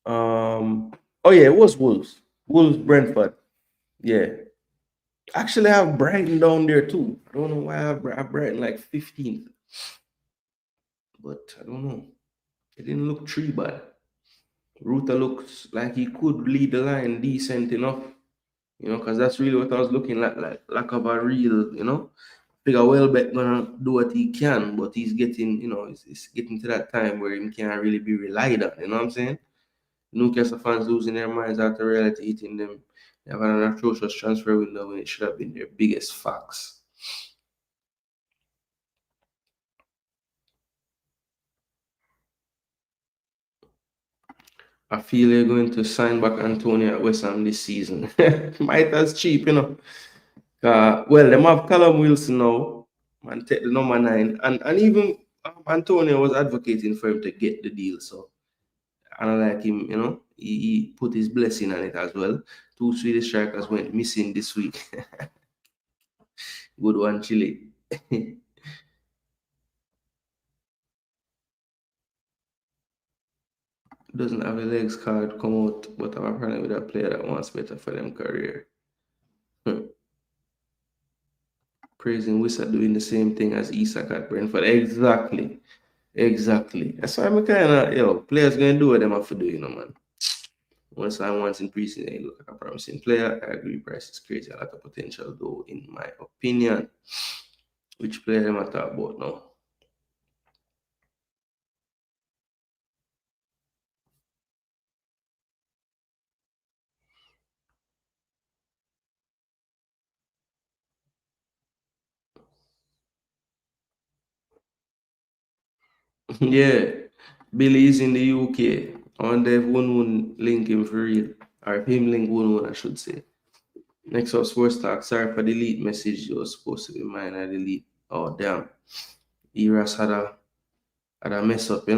It was Wolves. Wolves, Brentford. Yeah. Actually, I have Brighton down there too. I don't know why I have Brighton like 15th, but I don't know. It didn't look too bad. Ruta looks like he could lead the line decent enough, because that's really what I was looking at, like lack of a real, figure Welbeck gonna do what he can, but he's getting, he's getting to that time where he can't really be relied on. You know what I'm saying? Newcastle fans losing their minds after reality hitting them. They have an atrocious transfer window when it should have been their biggest facts. I feel they're going to sign back Antonio at West Ham this season. Might as cheap, well, them have Callum Wilson now, and take the number 9, and even Antonio was advocating for him to get the deal. So I don't like him, he put his blessing on it as well. 2 Swedish strikers went missing this week. Good one, Chile. Doesn't have a legs card come out, but I'm apparently with a player that wants better for them career. Praising Wissa doing the same thing as Isak at Brentford. Exactly. That's why I'm kind of, players going to do what they have to do, man. Once I once in preseason, he look like a promising player. I agree, Price is crazy. A lot of potential, though, in my opinion. Which player am I talking about now? Yeah, Billy's in the UK. I wonder if one link him for real. Or if him link one, I should say. Next up, Sports Talk. Sorry for delete message. It was supposed to be mine. I delete. Oh, damn. Eras had a mess up,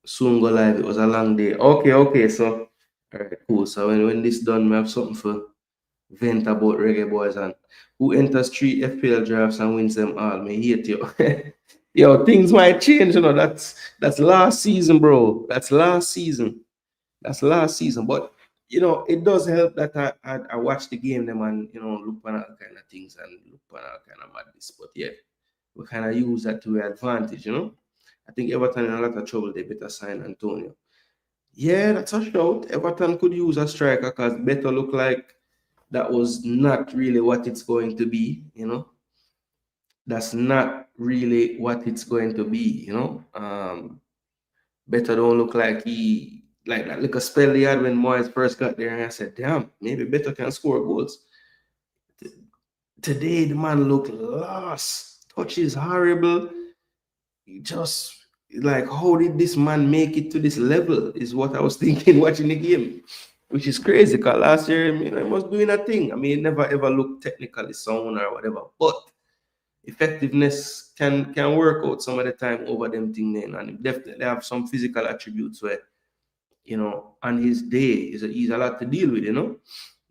Soon go live. It was a long day. Okay. So, all right, cool. So when this done, we have something for vent about reggae boys and who enters 3 FPL drafts and wins them all. May hate you. Yo, things might change, That's last season, bro. That's last season. But it does help that I watch the game them and look at all kind of things and look at all kind of madness. But yeah, we kind of use that to our advantage, I think Everton in a lot of trouble. They better sign Antonio. Yeah, that's a shout. Everton could use a striker because better look like that was not really what it's going to be, That's not really what it's going to be, Better don't look like he like that little spell he had when Moyes first got there, and I said, damn, maybe Better can score goals. Today the man looked lost. Touch is horrible. He just like, how did this man make it to this level? Is what I was thinking watching the game. Which is crazy because last year, he was doing a thing. I mean, he never ever looked technically sound or whatever. But effectiveness can work out some of the time over them thing then, and definitely have some physical attributes where on his day he's a lot to deal with,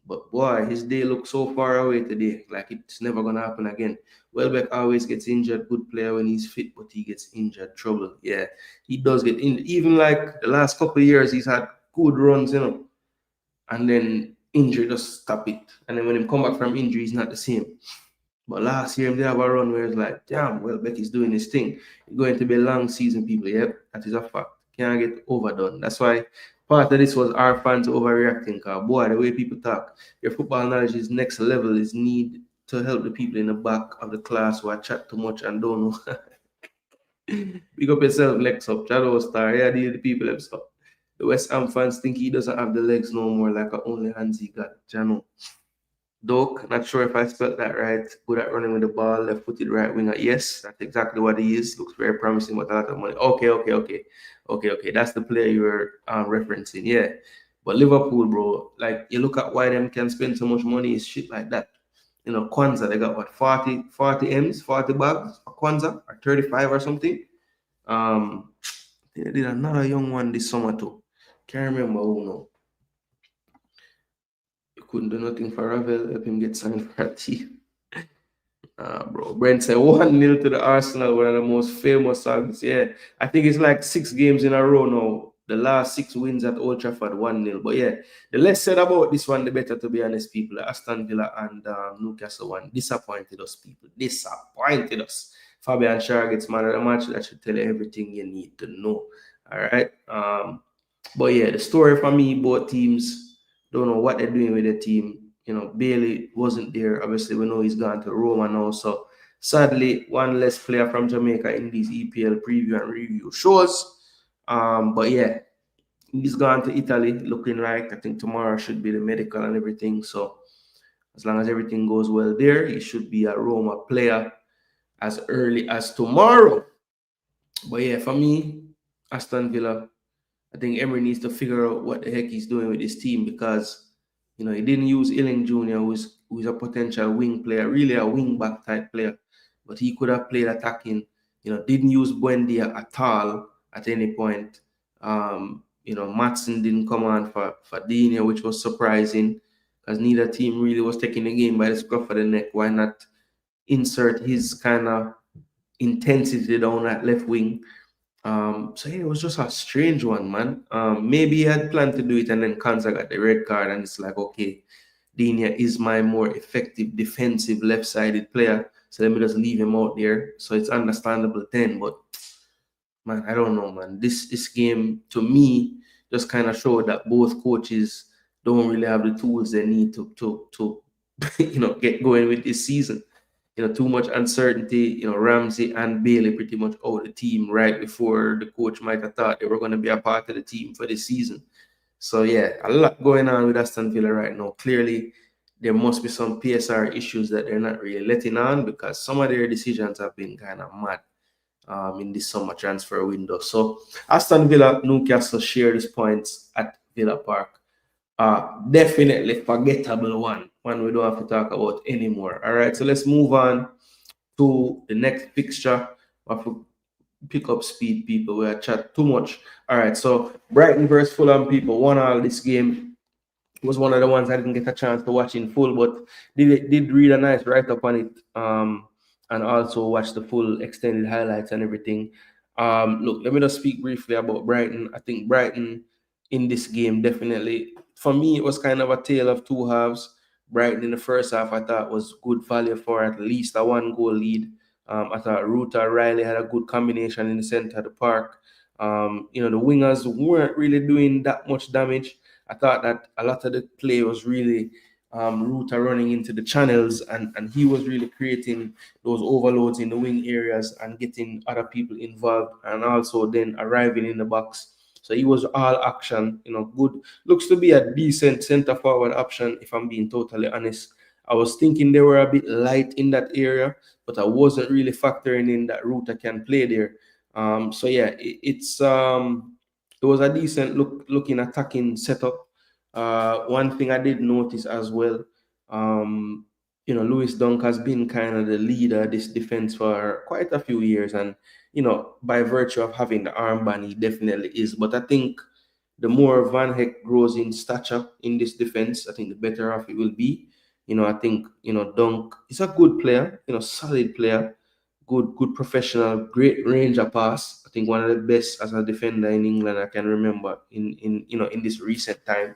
But boy, his day looks so far away today, like it's never gonna happen again. Welbeck always gets injured, good player when he's fit, but he gets injured, trouble. Yeah, he does get injured. Even like the last couple of years, he's had good runs, and then injury just stop it. And then when he come back from injury, he's not the same. But last year, they have a run where it's like, damn, Welbeck is doing his thing. It's going to be a long season, people. Yep, that is a fact. Can't get overdone. That's why part of this was our fans overreacting. Because, boy, the way people talk, your football knowledge is next level, is need to help the people in the back of the class who are chat too much and don't know. Pick up yourself, legs up. Shadow Star, yeah, the people have stuff. The West Ham fans think he doesn't have the legs no more, like only hands he got. Jano. Doak, not sure if I spelled that right. Good at running with the ball, left footed right winger. Yes, that's exactly what he is. Looks very promising with a lot of money. Okay. That's the player you were referencing. Yeah. But Liverpool, bro, like you look at why them can spend so much money is shit like that. Kwanzaa, they got what, 40 M's, 40 bags for Kwanzaa, or 35 or something. They did another young one this summer too. Can't remember who now. You couldn't do nothing for Ravel, help him get signed for a team. Bro. Brent said 1-0 to the Arsenal, one of the most famous songs. Yeah, I think it's like 6 games in a row now. The last 6 wins at Old Trafford, 1-0. But yeah, the less said about this one, the better, to be honest, people. Aston Villa and Newcastle one disappointed us, people. Disappointed us. Fabian Schär gets man of the match. That should tell you everything you need to know. All right. But yeah, the story for me, both teams don't know what they're doing with the team. Bailey wasn't there. Obviously, we know he's gone to Roma now. So sadly, one less player from Jamaica in these EPL preview and review shows. But yeah, he's gone to Italy, looking like, I think tomorrow should be the medical and everything. So as long as everything goes well there, he should be a Roma player as early as tomorrow. But yeah, for me, Aston Villa, I think Emery needs to figure out what the heck he's doing with his team, because he didn't use Illing Jr., who's a potential wing player, really a wing back type player, but he could have played attacking. Didn't use Buendia at all at any point. Matson didn't come on for Digne, which was surprising, because neither team really was taking the game by the scruff of the neck. Why not insert his kind of intensity down that left wing? So yeah, it was just a strange one, man. Maybe he had planned to do it, and then Kanza got the red card, and it's like, okay, Digne is my more effective defensive left-sided player, so let me just leave him out there. So it's understandable then, but man, I don't know, man. This game to me just kind of showed that both coaches don't really have the tools they need to get going with this season. Too much uncertainty. Ramsey and Bailey pretty much out of the team right before the coach might have thought they were going to be a part of the team for this season. So yeah, a lot going on with Aston Villa right now. Clearly, there must be some PSR issues that they're not really letting on, because some of their decisions have been kind of mad in this summer transfer window. So Aston Villa, Newcastle share these points at Villa Park. Definitely forgettable one we don't have to talk about anymore. All right, so let's move on to the next fixture. We have to pick up speed, people. We are chat too much. All right, so Brighton versus Fulham, people. 1-1 this game. It was one of the ones I didn't get a chance to watch in full, but did read a nice write up on it, and also watch the full extended highlights and everything. Look, let me just speak briefly about Brighton. I think Brighton in this game, definitely, for me, it was kind of a tale of two halves. Brighton in the first half, I thought, was good value for at least a 1-goal lead. I thought Ruta Riley had a good combination in the center of the park. The wingers weren't really doing that much damage. I thought that a lot of the play was really Ruta running into the channels, and he was really creating those overloads in the wing areas and getting other people involved, and also then arriving in the box. So he was all action, good. Looks to be a decent center forward option, if I'm being totally honest. I was thinking they were a bit light in that area, but I wasn't really factoring in that Ruta can play there. So yeah, it was a decent looking attacking setup. One thing I did notice as well, Lewis Dunk has been kind of the leader of this defense for quite a few years, and by virtue of having the armband, he definitely is. But I think the more Van Heck grows in stature in this defense, I think the better off it will be. I think Dunk is a good player, solid player, good professional, great range of pass. I think one of the best as a defender in England I can remember in this recent time.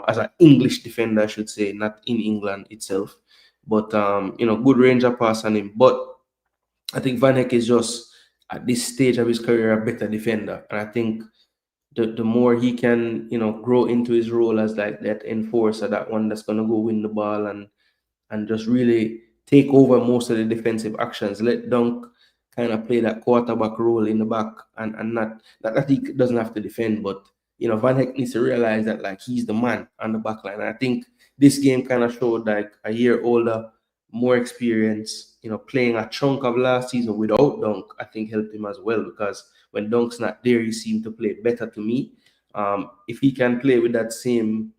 As an English defender, I should say, not in England itself. But good range of pass on him. But I think Van Heck is just at this stage of his career a better defender, and I think the more he can grow into his role as like that enforcer, that one that's gonna go win the ball and just really take over most of the defensive actions. Let Dunk kind of play that quarterback role in the back, and not that he doesn't have to defend, but Van Heck needs to realize that like he's the man on the back line. And I think this game kind of showed like a year older, more experience, playing a chunk of last season without Dunk, I think helped him as well, because when Dunk's not there, he seemed to play better to me. If he can play with that same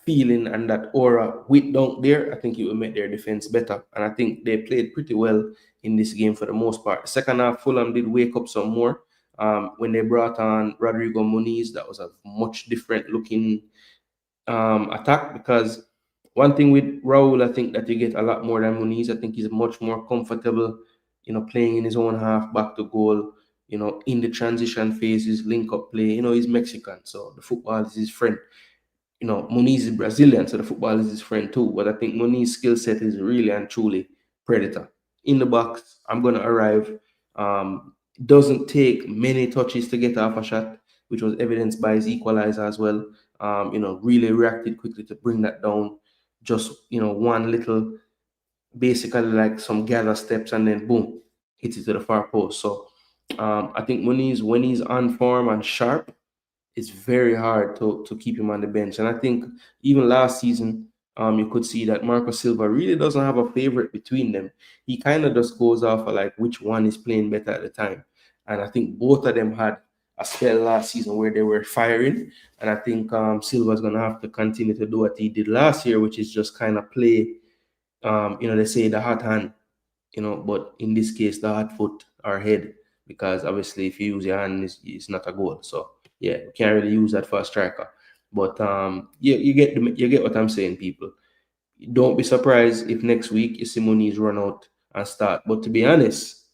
feeling and that aura with Dunk there, I think it will make their defense better. And I think they played pretty well in this game for the most part. The second half, Fulham did wake up some more. When they brought on Rodrigo Muniz, that was a much different looking attack, because one thing with Raul, I think that you get a lot more than Muniz. I think he's much more comfortable, playing in his own half back to goal, in the transition phases, link up play. He's Mexican, so the football is his friend. Muniz is Brazilian, so the football is his friend too. But I think Muniz's skill set is really and truly predator. In the box, I'm going to arrive. Doesn't take many touches to get off a shot, which was evidenced by his equalizer as well. Really reacted quickly to bring that down. Just, one little, basically like some gather steps, and then boom, hits it to the far post. So I think Muniz, when he's on form and sharp, it's very hard to keep him on the bench. And I think even last season, you could see that Marco Silva really doesn't have a favorite between them. He kind of just goes off of like which one is playing better at the time. And I think both of them had a spell last season where they were firing. And I think Silva's going to have to continue to do what he did last year, which is just kind of play, they say the hot hand, but in this case, the hot foot or head, because obviously if you use your hand, it's not a goal. So yeah, you can't really use that for a striker. But you get what I'm saying, people. Don't be surprised if next week you see Muniz run out and start. But to be honest,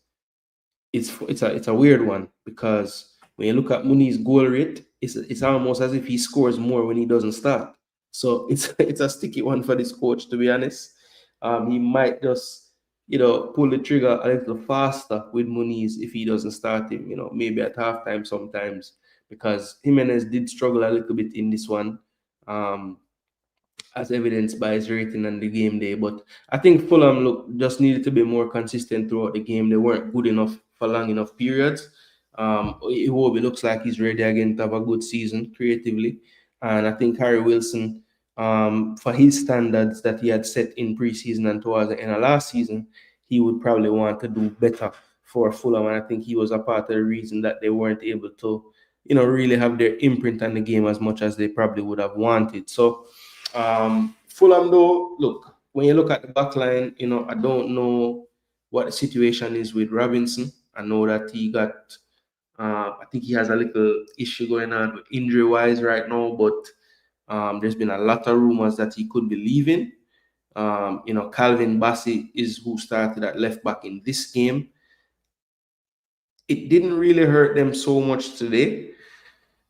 it's a weird one, because when you look at Muni's goal rate, it's almost as if he scores more when he doesn't start. So it's a sticky one for this coach, to be honest. He might just pull the trigger a little faster with Muniz if he doesn't start him. Maybe at halftime sometimes, because Jimenez did struggle a little bit in this one. As evidenced by his rating on the game day. But I think Fulham just needed to be more consistent throughout the game. They weren't good enough for long enough periods. Iwobi looks like he's ready again to have a good season creatively. And I think Harry Wilson, for his standards that he had set in preseason and towards the end of last season, he would probably want to do better for Fulham. And I think he was a part of the reason that they weren't able to, really have their imprint on the game as much as they probably would have wanted. So, Fulham, though, look, when you look at the back line, I don't know what the situation is with Robinson. I know that he got, I think he has a little issue going on with injury wise right now, but there's been a lot of rumors that he could be leaving. Calvin Bassey is who started at left back in this game. It didn't really hurt them so much today,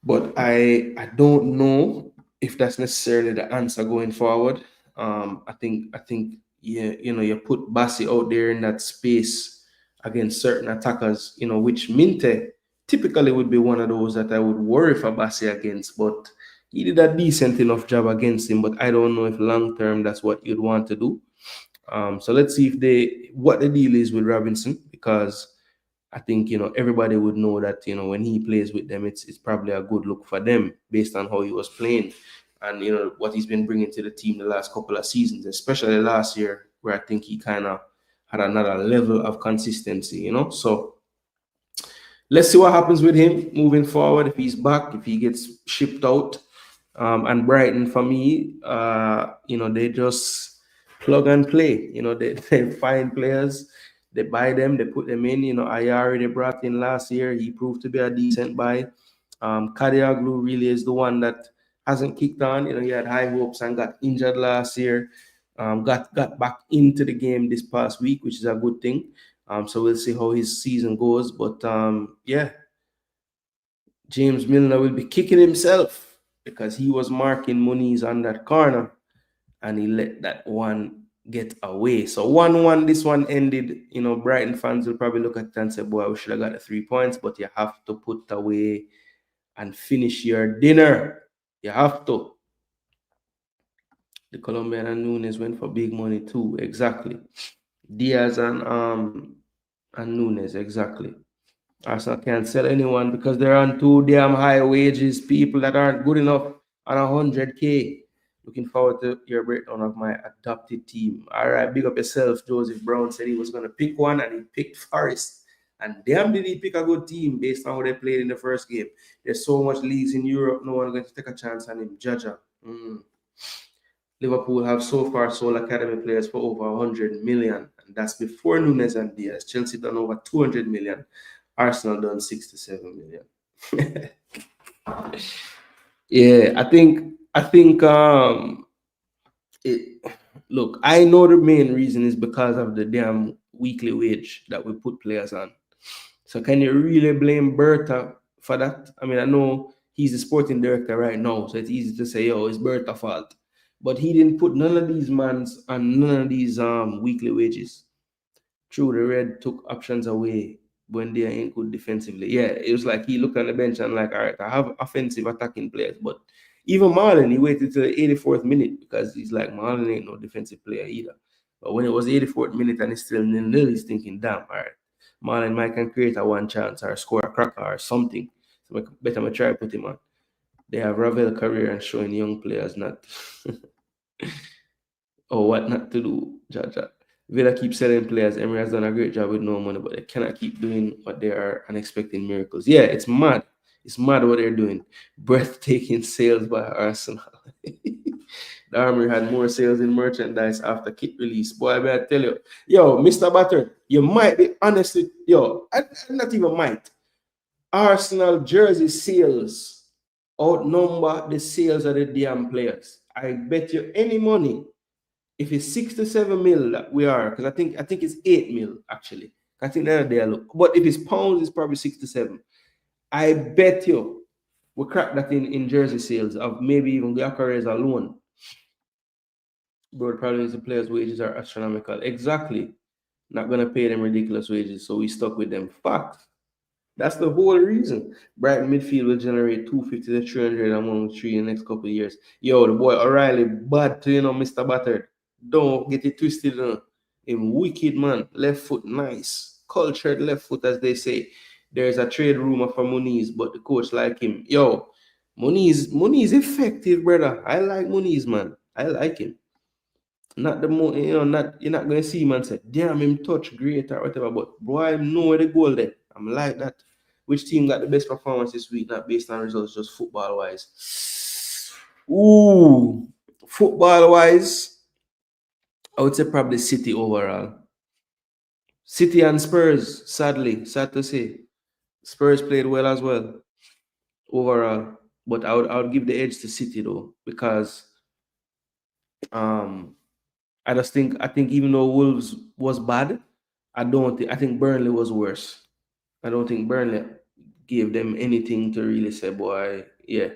but I don't know if that's necessarily the answer going forward. I think yeah, you put Bassi out there in that space against certain attackers, which Minte typically would be one of those that I would worry for Bassi against, but he did a decent enough job against him. But I don't know if long term that's what you'd want to do. So let's see what the deal is with Robinson, because I think everybody would know that when he plays with them, it's probably a good look for them based on how he was playing and what he's been bringing to the team the last couple of seasons, especially last year, where I think he kind of had another level of consistency. So let's see what happens with him moving forward. If he's back, if he gets shipped out, and Brighton, for me, they just plug and play. They find players, they buy them, they put them in. Ayari they brought in last year. He proved to be a decent buy. Kadioglu really is the one that hasn't kicked on. He had high hopes and got injured last year. Got back into the game this past week, which is a good thing. So we'll see how his season goes. But yeah, James Milner will be kicking himself because he was marking Muniz on that corner and he let that one get away. So 1-1, this one ended. Brighton fans will probably look at it and say, boy, we should have got the 3 points, but you have to put away and finish your dinner. You have to. The Colombian and Nunes went for big money too. Exactly. Diaz and Nunes, exactly. Arsenal can't sell anyone because they're on too damn high wages. People that aren't good enough on 100K. Looking forward to your breakdown of my adopted team. All right, big up yourself. Joseph Brown said he was going to pick one and he picked Forest. And damn, did he pick a good team based on how they played in the first game. There's so much leagues in Europe, no one's going to take a chance on him. Jaja. Liverpool have so far sold academy players for over 100 million. And that's before Nunes and Diaz. Chelsea done over 200 million. Arsenal done 67 million. Yeah, I think it, look, I know the main reason is because of the damn weekly wage that we put players on. So can you really blame Berta for that? I mean, I know he's the sporting director right now, so it's easy to say, "Oh, it's Berta's fault," but he didn't put none of these mans on none of these weekly wages. True, the Red took options away when they ain't good defensively. Yeah, it was like he looked on the bench and like, all right, I have offensive attacking players, but even Marlon, he waited till the 84th minute because he's like, Marlon ain't no defensive player either. But when it was 84th minute and it's still nil, he's thinking, damn, all right, Marlon might can create a one chance or score a cracker or something. So better try to put him on. They have Ravel career and showing young players not or what not to do, Jaja. Villa keep selling players. Emery has done a great job with no money, but they cannot keep doing what they are and expecting miracles. Yeah, it's mad. It's mad what they're doing. Breathtaking sales by Arsenal. The Armory had more sales in merchandise after kit release. Boy, I better tell you. Yo, Mr. Butter, you might be honestly, yo, I not even might. Arsenal jersey sales outnumber the sales of the damn players. I bet you any money if it's 67 mil that we are, because I think it's 8 mil actually. I think they're there. Look, but if it's pounds, it's probably 67. I bet you we crack that in jersey sales of maybe even Gyökeres alone. But the problem is the players' wages are astronomical. Exactly. Not gonna pay them ridiculous wages, so we stuck with them. Fact. That's the whole reason. Brighton midfield will generate 250 to 300 among three in the next couple of years. Yo, the boy O'Reilly, bad to Mr. Battered. Don't get it twisted. Him wicked man, left foot nice, cultured left foot as they say. There's a trade rumor for Muniz, but the coach like him. Yo, Muniz effective, brother. I like Muniz, man. I like him. Not the more, not you're not gonna see man say, damn him touch great or whatever, but boy, I know where the goal there. I'm like that. Which team got the best performance this week, not based on results, just football wise? Ooh, football wise, I would say probably City overall. City and Spurs, sadly, sad to say. Spurs played well as well overall. But I would give the edge to City though, because um I think even though Wolves was bad, I think Burnley was worse. I don't think Burnley gave them anything to really say, boy, yeah.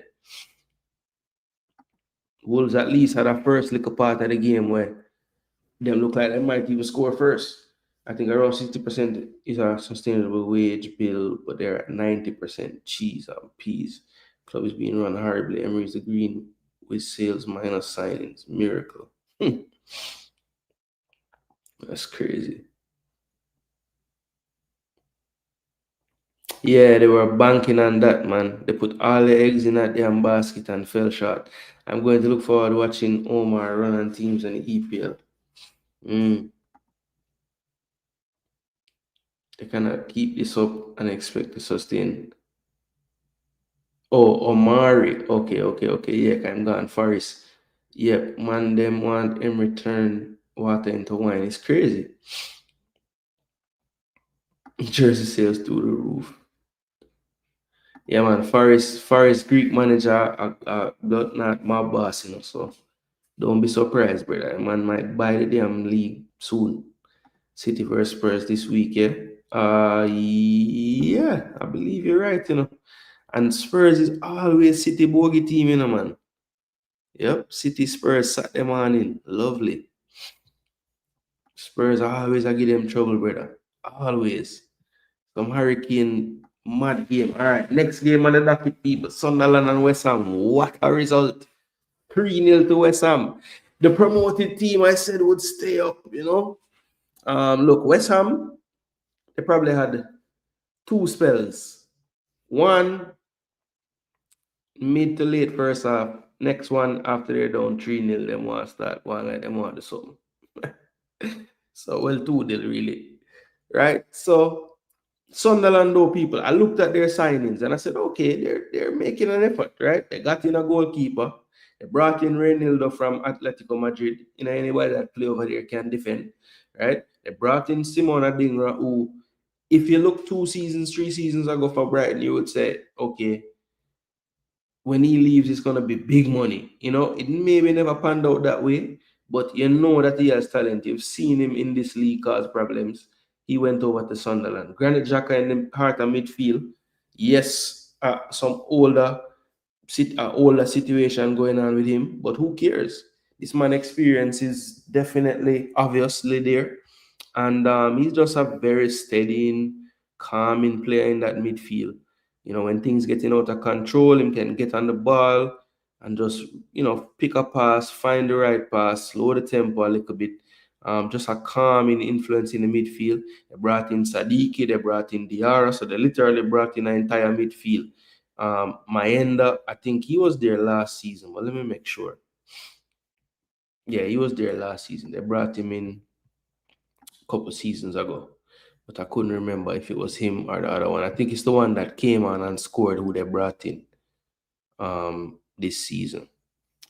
Wolves at least had a first little part of the game where them look like they might even score first. I think around 60% is a sustainable wage bill, but they're at 90% cheese and peas. Club is being run horribly. Emery's agreeing with sales minus signings. Miracle. That's crazy. Yeah, they were banking on that, man. They put all the eggs in that damn basket and fell short. I'm going to look forward to watching Omar run on teams in the EPL. They cannot keep this up and expect to sustain. Oh, Omari. Okay. Yeah, I'm gone. Forest. Yep, man, them want him return water into wine. It's crazy. Jersey sales through the roof. Yeah, man. Forest Greek manager, not my boss, so don't be surprised, brother. Man might buy the damn league soon. City versus Spurs this week, yeah. Yeah, I believe you're right. And Spurs is always City bogey team, man. Yep, City Spurs Saturday morning. Lovely. Spurs always I give them trouble, brother. Always. Some hurricane mad game. All right, next game on the docket, people. Sunderland and West Ham. What a result. 3-0 to West Ham. The promoted team I said would stay up. Look, West Ham, they probably had two spells. One mid to late first half. Next one after they're down 3-0, them want to start one like them want to do something. So well two did really. Right? So Sunderland though people, I looked at their signings and I said, okay, they're making an effort, right? They got in a goalkeeper. They brought in Reynildo from Atletico Madrid. Anybody that play over there can defend, right? They brought in Simona Dingra, who if you look 2 seasons, 3 seasons ago for Brighton, you would say, okay, when he leaves, it's gonna be big money. It maybe never panned out that way, but you know that he has talent. You've seen him in this league cause problems. He went over to Sunderland. Granit Xhaka in the heart of midfield. Yes, some older situation going on with him, but who cares? This man experience is definitely obviously there, and he's just a very steady, calming player in that midfield. When things getting out of control, him can get on the ball and just pick a pass, find the right pass, slow the tempo a little bit. Just a calming influence in the midfield. They brought in Sadiki, they brought in Diarra, so they literally brought in an entire midfield. Maenda, I think he was there last season, but let me make sure. Yeah, he was there last season. They brought him in a couple seasons ago, but I couldn't remember if it was him or the other one. I think it's the one that came on and scored who they brought in this season.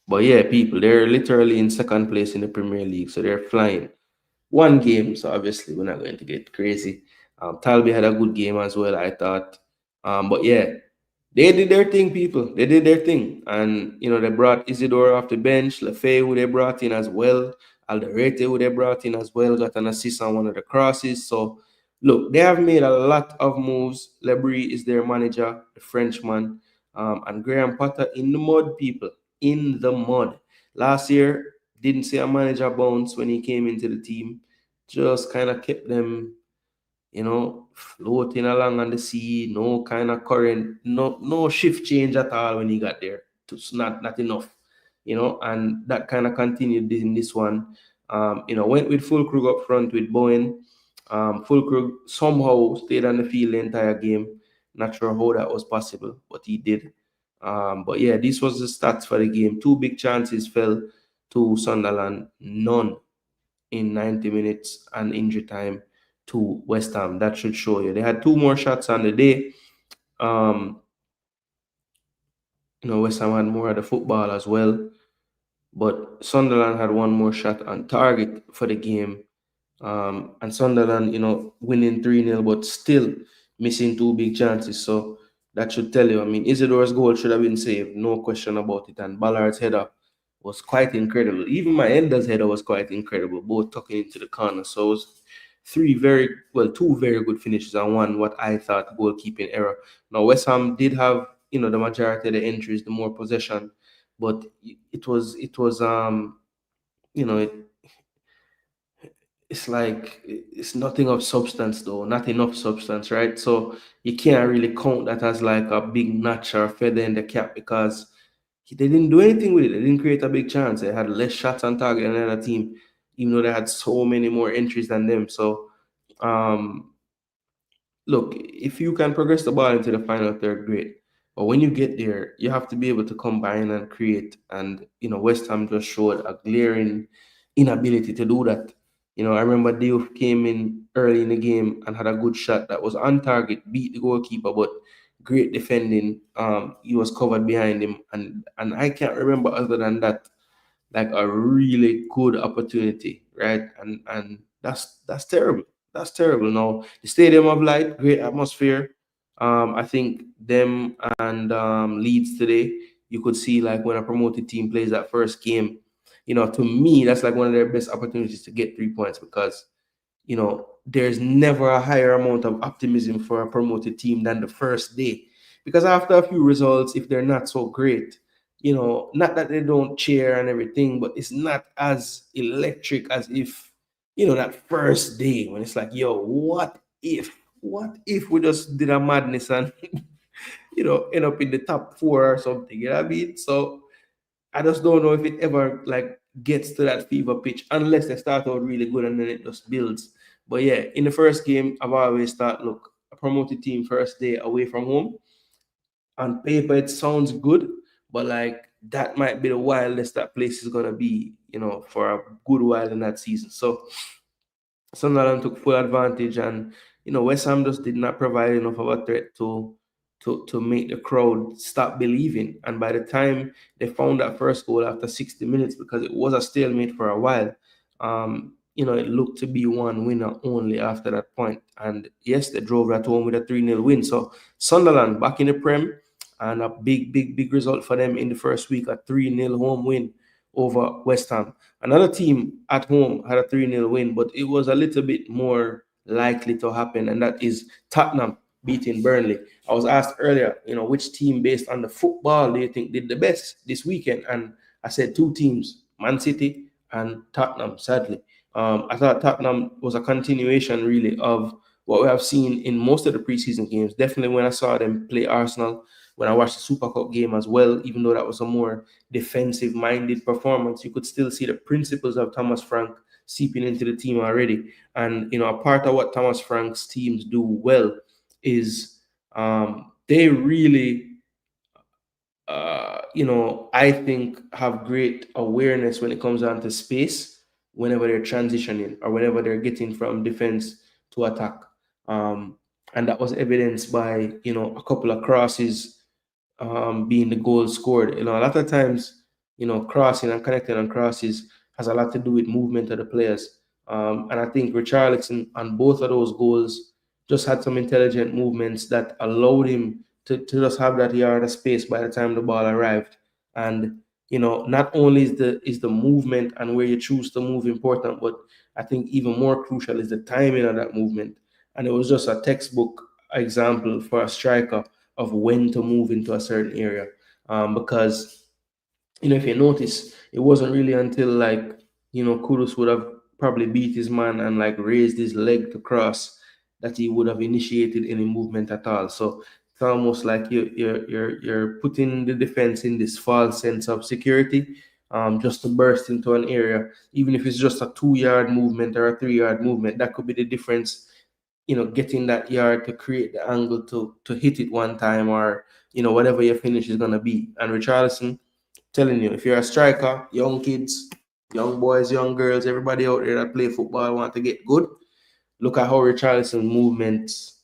But yeah, people, they're literally in second place in the Premier League, so they're flying. One game, so obviously we're not going to get crazy. Talby had a good game as well, I thought. But yeah, they did their thing, people. They did their thing. And, they brought Isidore off the bench, Lefay, who they brought in as well, Alderete, who they brought in as well, got an assist on one of the crosses. So, look, they have made a lot of moves. Lebris is their manager, the Frenchman, and Graham Potter in the mud, people, in the mud. Last year, didn't see a manager bounce when he came into the team. Just kind of kept them floating along on the sea, no kind of current, no shift change at all when he got there. It's not enough, and that kind of continued in this one. Went with Fulkrug up front with Bowen. Fulkrug somehow stayed on the field the entire game. Not sure how that was possible, but he did. But yeah, this was the stats for the game. 2 big chances fell to Sunderland, none in 90 minutes and injury time to West Ham. That should show you. They had 2 more shots on the day. West Ham had more of the football as well. But Sunderland had 1 more shot on target for the game. And Sunderland, winning 3-0, but still missing 2 big chances. So that should tell you. I mean, Isidore's goal should have been saved, no question about it. And Ballard's header was quite incredible. Even my Ender's header was quite incredible, both tucking into the corner. So it was 2 very good finishes and 1 what I thought goalkeeping error. Now West Ham did have the majority of the entries, the more possession, but it was it's like it's nothing of substance though, not enough substance, right? So you can't really count that as like a big notch or feather in the cap because they didn't do anything with it. They didn't create a big chance. They had less shots on target than another team, even though they had so many more entries than them. So look, if you can progress the ball into the final third, great. But when you get there, you have to be able to combine and create. And West Ham just showed a glaring inability to do that. I remember Diouf came in early in the game and had a good shot that was on target, beat the goalkeeper, but great defending. He was covered behind him, and I can't remember other than that, like a really good opportunity, right? And that's terrible. That's terrible. Now the Stadium of Light, great atmosphere. I think them and Leeds today, you could see like when a promoted team plays that first game, to me that's like one of their best opportunities to get 3 points because there's never a higher amount of optimism for a promoted team than the first day. Because after a few results, if they're not so great, not that they don't cheer and everything, but it's not as electric as if, that first day when it's like, yo, what if we just did a madness and, end up in the top 4 or something, you know what I mean? So I just don't know if it ever like gets to that fever pitch unless they start out really good and then it just builds. But yeah, in the first game, I've always thought, look, a promoted team first day away from home. On paper, it sounds good, but like that might be the wildest that place is gonna be, for a good while in that season. So Sunderland took full advantage, and West Ham just did not provide enough of a threat to make the crowd stop believing. And by the time they found that first goal after 60 minutes, because it was a stalemate for a while, it looked to be one winner only after that point. And yes, they drove that home with a 3-0 win. So Sunderland back in the Prem, and a big result for them in the first week, a 3-0 home win over West Ham. Another team at home had a 3-0 win, but it was a little bit more likely to happen, and that is Tottenham beating Burnley. I was asked earlier, which team based on the football do you think did the best this weekend? And I said two teams, Man City and Tottenham, sadly. I thought Tottenham was a continuation, really, of what we have seen in most of the preseason games. Definitely when I saw them play Arsenal, when I watched the Super Cup game as well, even though that was a more defensive-minded performance, you could still see the principles of Thomas Frank seeping into the team already. And, a part of what Thomas Frank's teams do well is they really I think have great awareness when it comes down to space whenever they're transitioning or whenever they're getting from defense to attack. And that was evidenced by, a couple of crosses being the goal scored. A lot of times, crossing and connecting on crosses has a lot to do with movement of the players. And I think Richarlison on both of those goals just had some intelligent movements that allowed him to just have that yard of space by the time the ball arrived. And not only is the movement and where you choose to move important, but I think even more crucial is the timing of that movement. And it was just a textbook example for a striker of when to move into a certain area. Because if you notice, it wasn't really until Kudus would have probably beat his man and raised his leg to cross that he would have initiated any movement at all. So it's almost like you're putting the defense in this false sense of security, just to burst into an area, even if it's just a 2-yard movement or a 3-yard movement. That could be the difference. Getting that yard to create the angle to hit it one time, or whatever your finish is gonna be. And Richarlison, telling you, if you're a striker, young kids, young boys, young girls, everybody out there that play football want to get good, look at how Richarlison's movements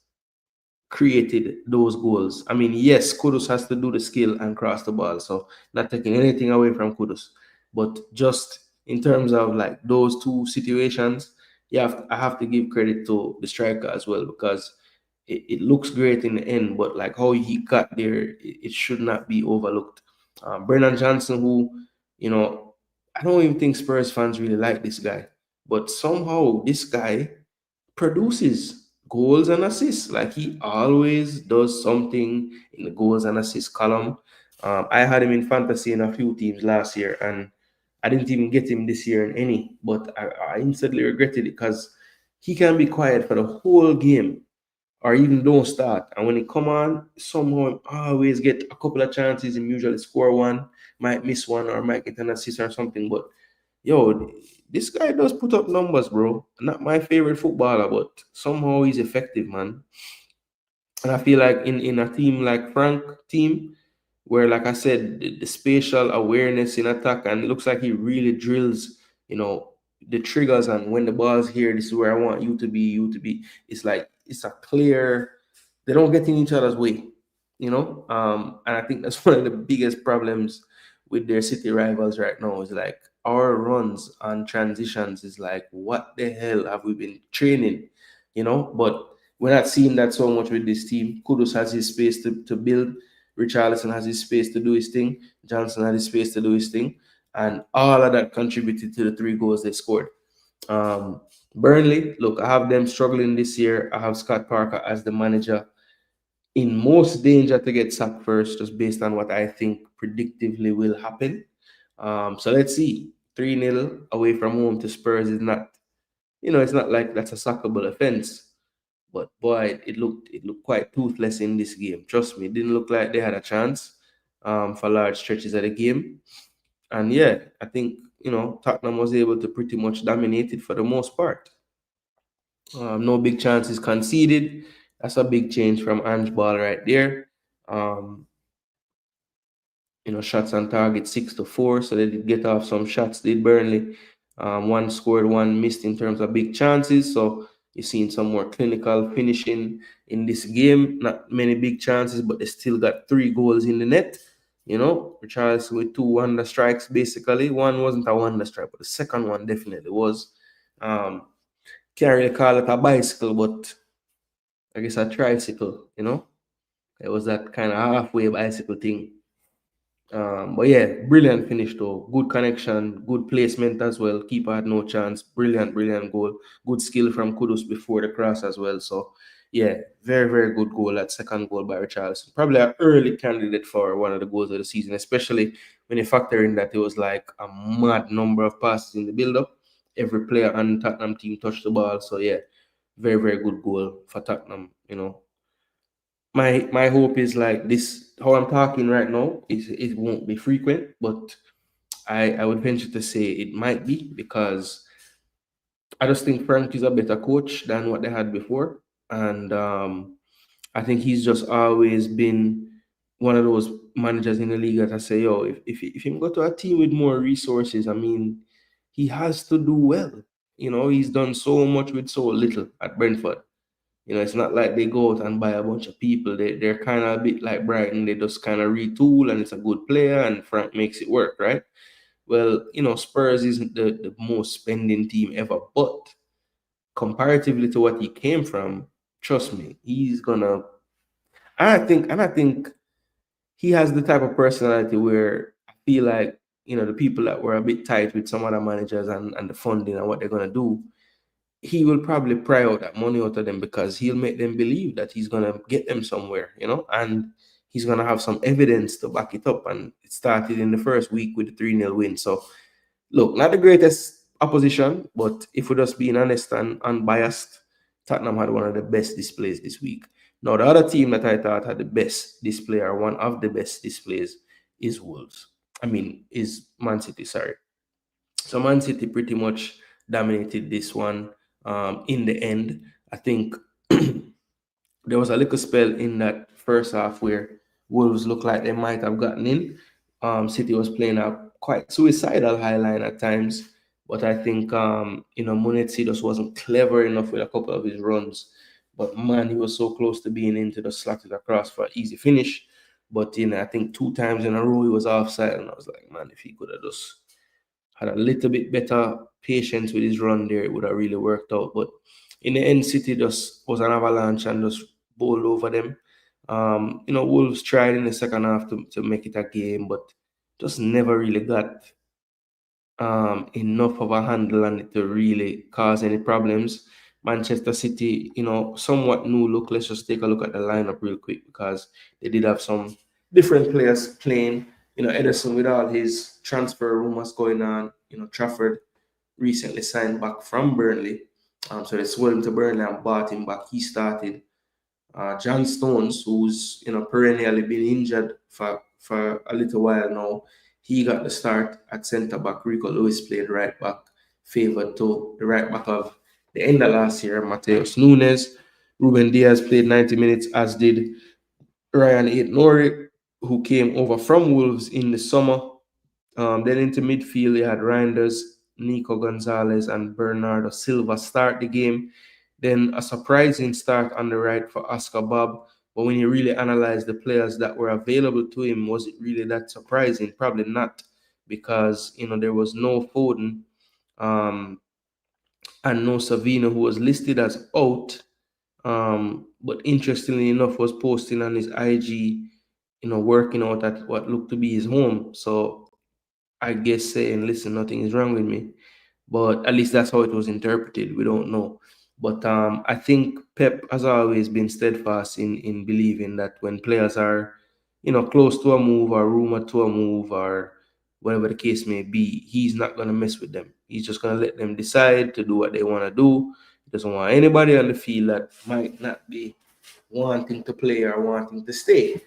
created those goals. I mean, yes, Kudus has to do the skill and cross the ball, so not taking anything away from Kudus, but just in terms of those two situations, I have to give credit to the striker as well, because it looks great in the end, but how he got there, it should not be overlooked. Brennan Johnson, who, I don't even think Spurs fans really like this guy, but somehow this guy produces goals and assists. He always does something in the goals and assists column. I had him in fantasy in a few teams last year, and I didn't even get him this year in any, but I instantly regretted it because he can be quiet for the whole game or even don't start. And when he come on, somehow always get a couple of chances and usually score one, might miss one or might get an assist or something. But yo, this guy does put up numbers, bro. Not my favorite footballer, but somehow he's effective, man. And I feel like in a team like Frank team, where like I said, the spatial awareness in attack, and it looks like he really drills, the triggers, and when the ball's here, this is where I want you to be, It's it's a clear, they don't get in each other's way, and I think that's one of the biggest problems with their city rivals right now is our runs on transitions is what the hell have we been training, but we're not seeing that so much with this team. Kudus has his space to build. Richarlison has his space to do his thing. Johnson had his space to do his thing. And all of that contributed to the 3 goals they scored. Burnley, look, I have them struggling this year. I have Scott Parker as the manager in most danger to get sacked first, just based on what I think predictively will happen. So let's see. 3-0 away from home to Spurs is not, it's not like that's a sackable offense. But boy, it looked quite toothless in this game. Trust me, it didn't look like they had a chance for large stretches of the game. And yeah, I think, Tottenham was able to pretty much dominate it for the most part. No big chances conceded. That's a big change from Ange Ball right there. Shots on target 6-4, so they did get off some shots. Did Burnley. One scored, one missed in terms of big chances. So you've seen some more clinical finishing in this game. Not many big chances, but they still got 3 goals in the net. Richarlison with 2 wonder strikes, basically. One wasn't a wonder strike, but the second one definitely was. Can't really call it a bicycle, but I guess a tricycle, you know? It was that kind of halfway bicycle thing. But yeah, brilliant finish though. Good connection, good placement as well. Keeper had no chance. Brilliant, brilliant goal. Good skill from Kudus before the cross as well. So yeah, very, very good goal. That second goal by Richarlison. Probably an early candidate for one of the goals of the season, especially when you factor in that it was like a mad number of passes in the build-up. Every player on Tottenham team touched the ball. So yeah, very, very good goal for Tottenham, you know. My hope is like this, how I'm talking right now is it won't be frequent, but I would venture to say it might be, because I just think Frank is a better coach than what they had before. And I think he's just always been one of those managers in the league that I say, yo, if him go to a team with more resources, I mean, he has to do well. You know, he's done so much with so little at Brentford. You know, it's not like they go out and buy a bunch of people. They're kind of a bit like Brighton. They just kind of retool, and it's a good player, and Frank makes it work, right? Well, you know, Spurs isn't the most spending team ever, but comparatively to what he came from, trust me, he's gonna. And I think he has the type of personality where I feel like, you know, the people that were a bit tight with some other managers and the funding and what they're gonna do, he will probably pry out that money out of them, because he'll make them believe that he's gonna get them somewhere, you know, and he's gonna have some evidence to back it up. And it started in the first week with the 3-0 win. So look, not the greatest opposition, but if we're just being honest and unbiased, Tottenham had one of the best displays this week. Now, the other team that I thought had the best display, or one of the best displays, is Wolves. Is Man City, sorry. So Man City pretty much dominated this one. In the end, I think there was a little spell in that first half where Wolves looked like they might have gotten in. City was playing a quite suicidal high line at times, but I think Munetsi just wasn't clever enough with a couple of his runs. But man, he was so close to being into the slotted across for an easy finish. But I think 2 times in a row he was offside, and I was like, man, if he could have just had a little bit better patience with his run there, it would have really worked out. But in the end, City just was an avalanche and just bowled over them. Wolves tried in the second half to make it a game, but just never really got enough of a handle on it to really cause any problems. Manchester City, somewhat new look. Let's just take a look at the lineup real quick, because they did have some different players playing. Ederson, with all his transfer rumors going on, Trafford recently signed back from Burnley. So they sold him to Burnley and bought him back. He started. John Stones, who's perennially been injured for a little while now, he got the start at centre back. Rico Lewis played right back, favoured to the right back of the end of last year, Mateus Nunes. Ruben Diaz played 90 minutes, as did Ryan Aitnori, who came over from Wolves in the summer. Then into midfield, you had Reinders, Nico Gonzalez, and Bernardo Silva start the game. Then a surprising start on the right for Oscar Bob. But when you really analyze the players that were available to him, was it really that surprising? Probably not, because there was no Foden and no Savino, who was listed as out. But interestingly enough, was posting on his IG, working out at what looked to be his home. So I guess saying, listen, nothing is wrong with me. But at least that's how it was interpreted. We don't know. But I think Pep has always been steadfast in believing that when players are, close to a move or rumored to a move or whatever the case may be, he's not going to mess with them. He's just going to let them decide to do what they want to do. He doesn't want anybody on the field that might not be wanting to play or wanting to stay.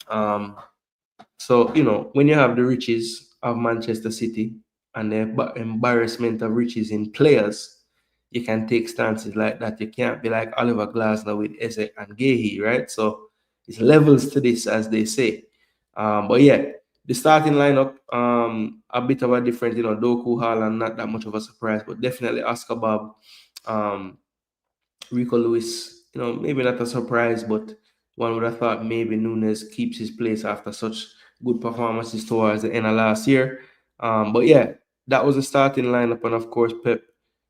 So, when you have the riches of Manchester City and the embarrassment of riches in players, you can take stances like that. You can't be like Oliver Glasner with Eze and Gehi, right? So it's levels to this, as they say. But yeah, the starting lineup, a bit of a different, Doku Haaland, not that much of a surprise, but definitely Oscar Bob, Rico Lewis, maybe not a surprise, but one would have thought maybe Nunes keeps his place after such good performances towards the end of last year. But yeah, that was the starting lineup, and of course Pep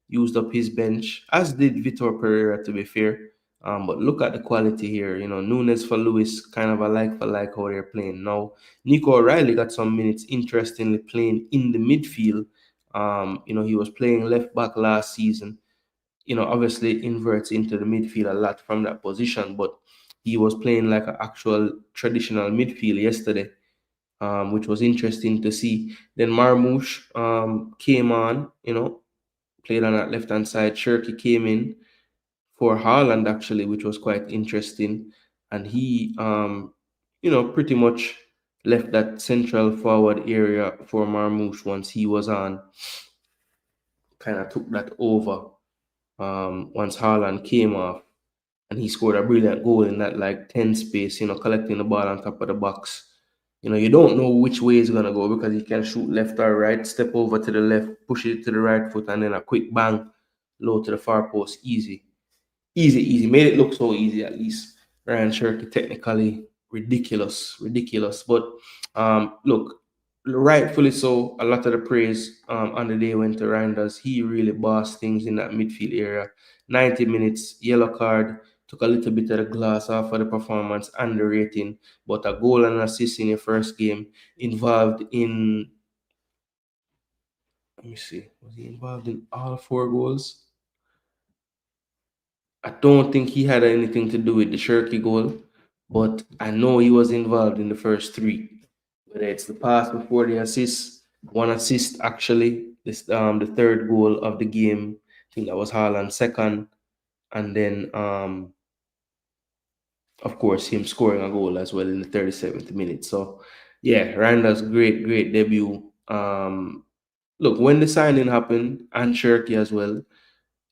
used up his bench, as did Vitor Pereira, to be fair. But look at the quality here. Nunes for Lewis, kind of a like for like how they're playing now. Nico O'Reilly got some minutes, interestingly playing in the midfield. He was playing left back last season. Obviously inverts into the midfield a lot from that position, but he was playing like an actual traditional midfield yesterday, which was interesting to see. Then Marmoush came on, played on that left hand side. Shirky came in for Haaland actually, which was quite interesting, and he, pretty much left that central forward area for Marmoush once he was on. Kind of took that over once Haaland came off, and he scored a brilliant goal in that like 10 space, collecting the ball on top of the box. You don't know which way he's gonna go because he can shoot left or right, step over to the left, push it to the right foot, and then a quick bang low to the far post. Easy. Easy. Made it look so easy at least. Ryan Shirky technically ridiculous. But look, rightfully so, a lot of the praise on the day went to Reinders. He really bossed things in that midfield area. 90 minutes, yellow card, took a little bit of the glass off of the performance and the rating, but a goal and an assist in your first game, involved in, let me see, was he involved in all 4 goals? I don't think he had anything to do with the Shirky goal, but I know he was involved in the first 3. Whether it's the pass before the assist, 1 assist actually, this the 3rd goal of the game. I think that was Haaland's 2nd, and then of course him scoring a goal as well in the 37th minute. So yeah, Randa's great debut. Look, when the signing happened, and Shirky as well,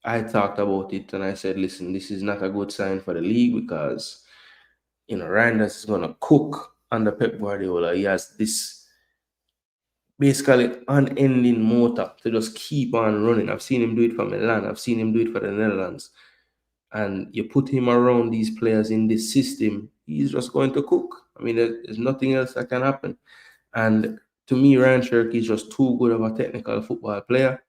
I talked about it and I said, listen, this is not a good sign for the league because, Reinders is going to cook under Pep Guardiola. He has this basically unending motor to just keep on running. I've seen him do it for Milan. I've seen him do it for the Netherlands. And you put him around these players in this system, he's just going to cook. I mean, there's nothing else that can happen. And to me, Ryan Shirky is just too good of a technical football player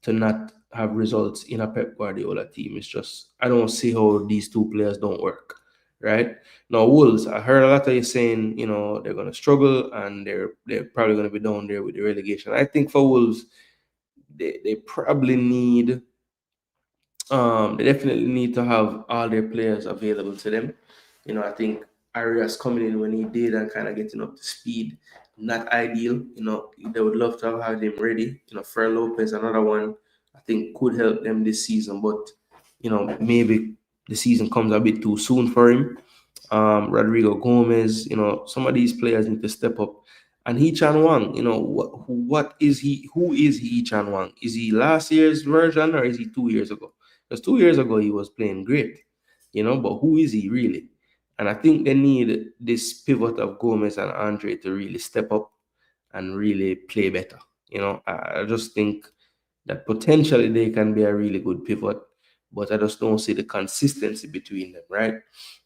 to not have results in a Pep Guardiola team. It's just, I don't see how these 2 players don't work, right? Now, Wolves, I heard a lot of you saying, they're going to struggle and they're probably going to be down there with the relegation. I think for Wolves, they probably need, they definitely need to have all their players available to them. I think Arias coming in when he did and kind of getting up to speed, not ideal. They would love to have had him ready. Fer Lopez, another one, I think could help them this season, but maybe the season comes a bit too soon for him. Rodrigo Gomez, some of these players need to step up. And Hee-Chan Wang, what is he? Who is Hee-Chan Wang? Is he last year's version or is he 2 years ago? Because 2 years ago he was playing great, but who is he really? And I think they need this pivot of Gomez and Andre to really step up and really play better. I just think that potentially they can be a really good pivot, but I just don't see the consistency between them, right?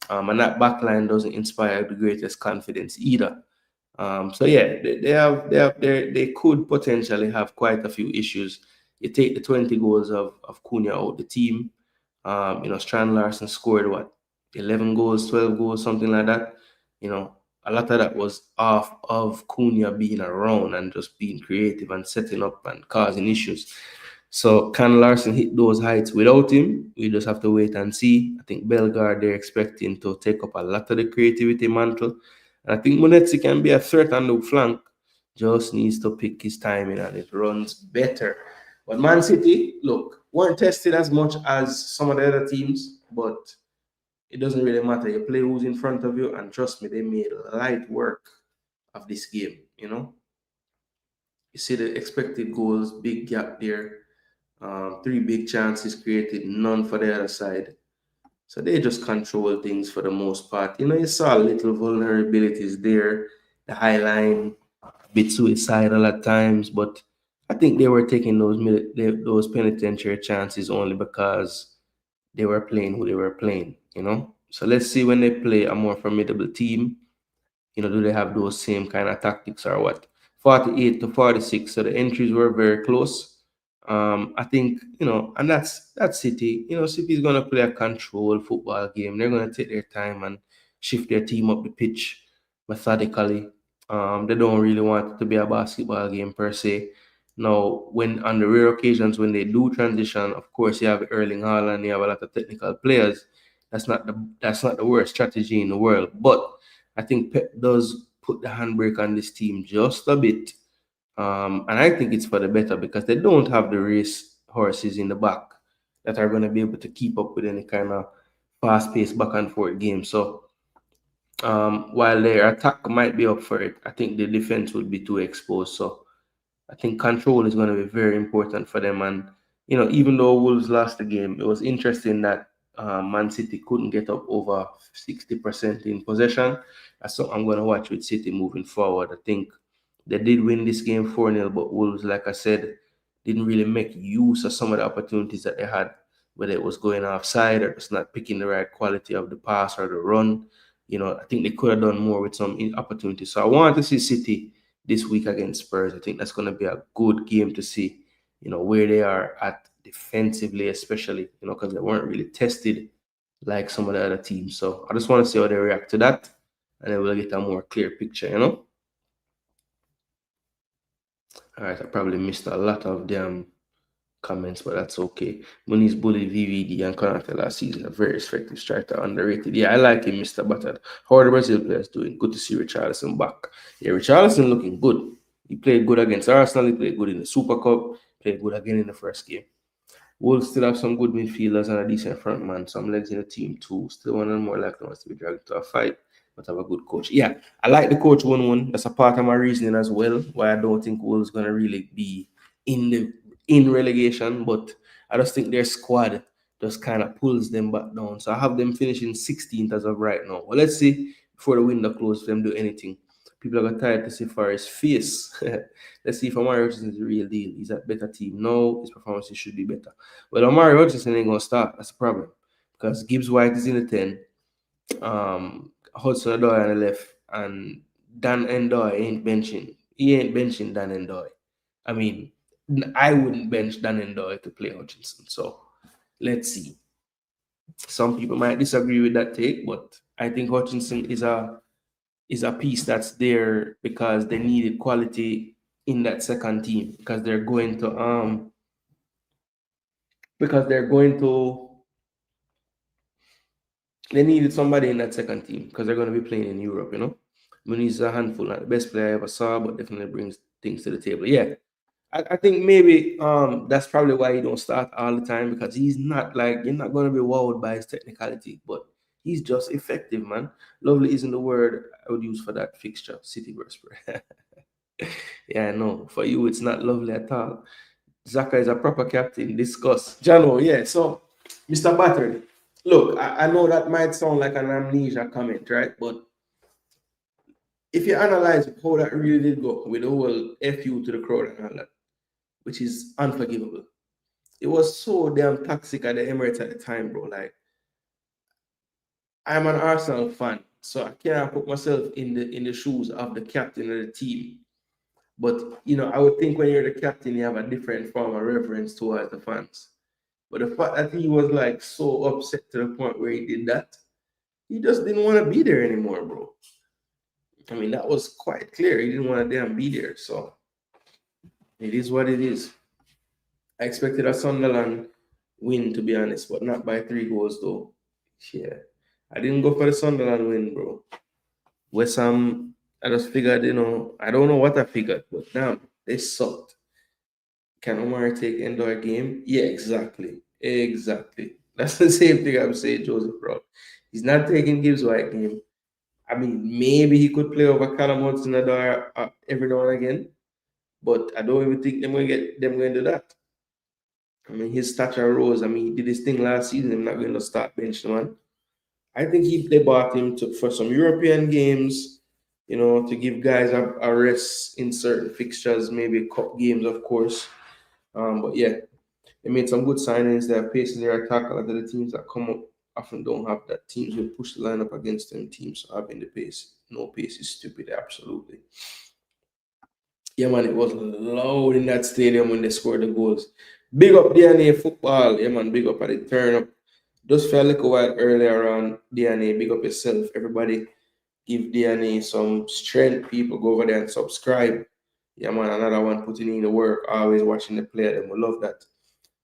And that backline doesn't inspire the greatest confidence either. So yeah, they could potentially have quite a few issues. You take the 20 goals of Cunha out the team. Strand Larson scored what, 11 goals, 12 goals, something like that. A lot of that was off of Cunha being around and just being creative and setting up and causing issues. So can Larson hit those heights without him? We just have to wait and see. I think Bellegarde, they're expecting to take up a lot of the creativity mantle. And I think Munetsi can be a threat on the flank. Just needs to pick his timing and it runs better. But Man City, look, weren't tested as much as some of the other teams, but it doesn't really matter. You play who's in front of you, and trust me, they made light work of this game, You see the expected goals, big gap there. 3 big chances created, none for the other side. So they just control things for the most part. You saw little vulnerabilities there, the high line, a bit suicidal at times, but I think they were taking those penitentiary chances only because they were playing who they were playing, So let's see when they play a more formidable team, do they have those same kind of tactics or what? 48 to 46, so the entries were very close. I think, and that's City. City's gonna play a controlled football game. They're gonna take their time and shift their team up the pitch methodically. They don't really want it to be a basketball game per se. Now, when on the rare occasions when they do transition, of course you have Erling Haaland, you have a lot of technical players. That's not the worst strategy in the world. But I think Pep does put the handbrake on this team just a bit. And I think it's for the better because they don't have the race horses in the back that are going to be able to keep up with any kind of fast-paced back and forth game. So while their attack might be up for it, I think the defense would be too exposed. So I think control is going to be very important for them. And, even though Wolves lost the game, it was interesting that Man City couldn't get up over 60% in possession. That's something I'm going to watch with City moving forward. I think they did win this game 4-0, but Wolves, like I said, didn't really make use of some of the opportunities that they had, whether it was going offside or just not picking the right quality of the pass or the run. I think they could have done more with some opportunities. So I wanted to see City this week against Spurs. I think that's going to be a good game to see, where they are at defensively, especially, because they weren't really tested like some of the other teams. So I just want to see how they react to that, and then we'll get a more clear picture. All right, I probably missed a lot of them comments, but that's okay. Muniz bullied VVD and Konate last season. A very effective striker, underrated. Yeah, I like him, Mr. Battered. How are the Brazil players doing? Good to see Richarlison back. Yeah, Richarlison looking good. He played good against Arsenal. He played good in the Super Cup. Played good again in the first game. Wolves still have some good midfielders and a decent front man. Some legs in the team too. Still one and more likely wants to be dragged to a fight, but have a good coach. Yeah, I like the coach 1-1. That's a part of my reasoning as well. Why I don't think Wolves gonna really be in relegation, but I just think their squad just kind of pulls them back down. So I have them finishing 16th as of right now. Well, let's see before the window closes, them do anything. People are tired to see for his face. Let's see if Amari Hutchinson is the real deal. He's at better team. No, his performances should be better. Well, Amari Hutchinson ain't gonna start. That's the problem. Because Gibbs White is in the 10. Hudson Odoi on the left, and Dan Endoy ain't benching. He ain't benching Dan Endoy. I mean, I wouldn't bench Dan Endoy to play Hutchinson. So let's see. Some people might disagree with that take, but I think Hutchinson is a piece that's there because they needed quality in that second team because they're going to they needed somebody in that second team because they're going to be playing in Europe. Muniz a handful, not the best player I ever saw, but definitely brings things to the table. Yeah, I think maybe that's probably why he don't start all the time because he's not you're not going to be wowed by his technicality, but he's just effective, man. Lovely isn't the word I would use for that fixture, City versus Spurs. Yeah, I know. For you, it's not lovely at all. Zaka is a proper captain. Discuss. Jano, yeah. So, Mr. Battery, look, I know that might sound like an amnesia comment, right? But if you analyze how that really did go with the whole FU to the crowd and all that, which is unforgivable. It was so damn toxic at the Emirates at the time, bro. Like, I'm an Arsenal fan, so I cannot put myself in the shoes of the captain of the team. But I would think when you're the captain, you have a different form of reverence towards the fans. But the fact that he was so upset to the point where he did that, he just didn't want to be there anymore, bro. I mean, that was quite clear. He didn't want to damn be there. So it is what it is. I expected a Sunderland win, to be honest, but not by 3 goals, though. Yeah. I didn't go for the Sunderland win, bro. West Ham, I just figured, I don't know what I figured, but damn, they sucked. Can Omar take indoor game? Yeah, exactly. Exactly. That's the same thing I would say, Joseph, bro. He's not taking Gibbs White game. I mean, maybe he could play over Callum Hudson every now and again, but I don't even think going to do that. I mean, his stature rose. I mean, he did his thing last season. I'm not going to start benching man. I think they bought him for some European games, to give guys a rest in certain fixtures, maybe cup games, of course. But yeah, they made some good signings. They have pace in their attack. A lot of the teams that come up often don't have that. Teams will push the line up against them teams. So having the pace, no pace is stupid, absolutely. Yeah, man, it was loud in that stadium when they scored the goals. Big up DNA football. Yeah, man, big up at the turn up. Just felt like a while earlier on, DNA, big up yourself. Everybody give DNA some strength. People go over there and subscribe. Yeah, man, another one putting in the work, always watching the player. Them we love that.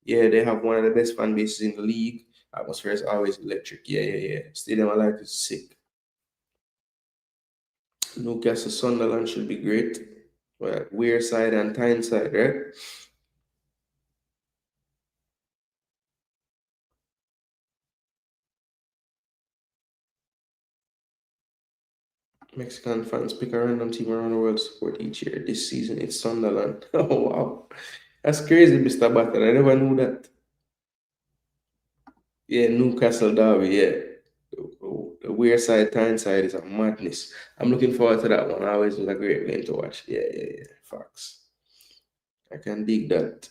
Yeah, they have one of the best fan bases in the league. Atmosphere is always electric. Yeah. Stadium I like is sick. Newcastle Sunderland should be great. Well, weird side and time side, right? Mexican fans pick a random team around the world to support each year. This season it's Sunderland. Oh wow. That's crazy, Mr. Battle. I never knew that. Yeah, Newcastle Derby, yeah. The weird side, time side is a madness. I'm looking forward to that one. Always was a great game to watch. Yeah. Facts. I can dig that.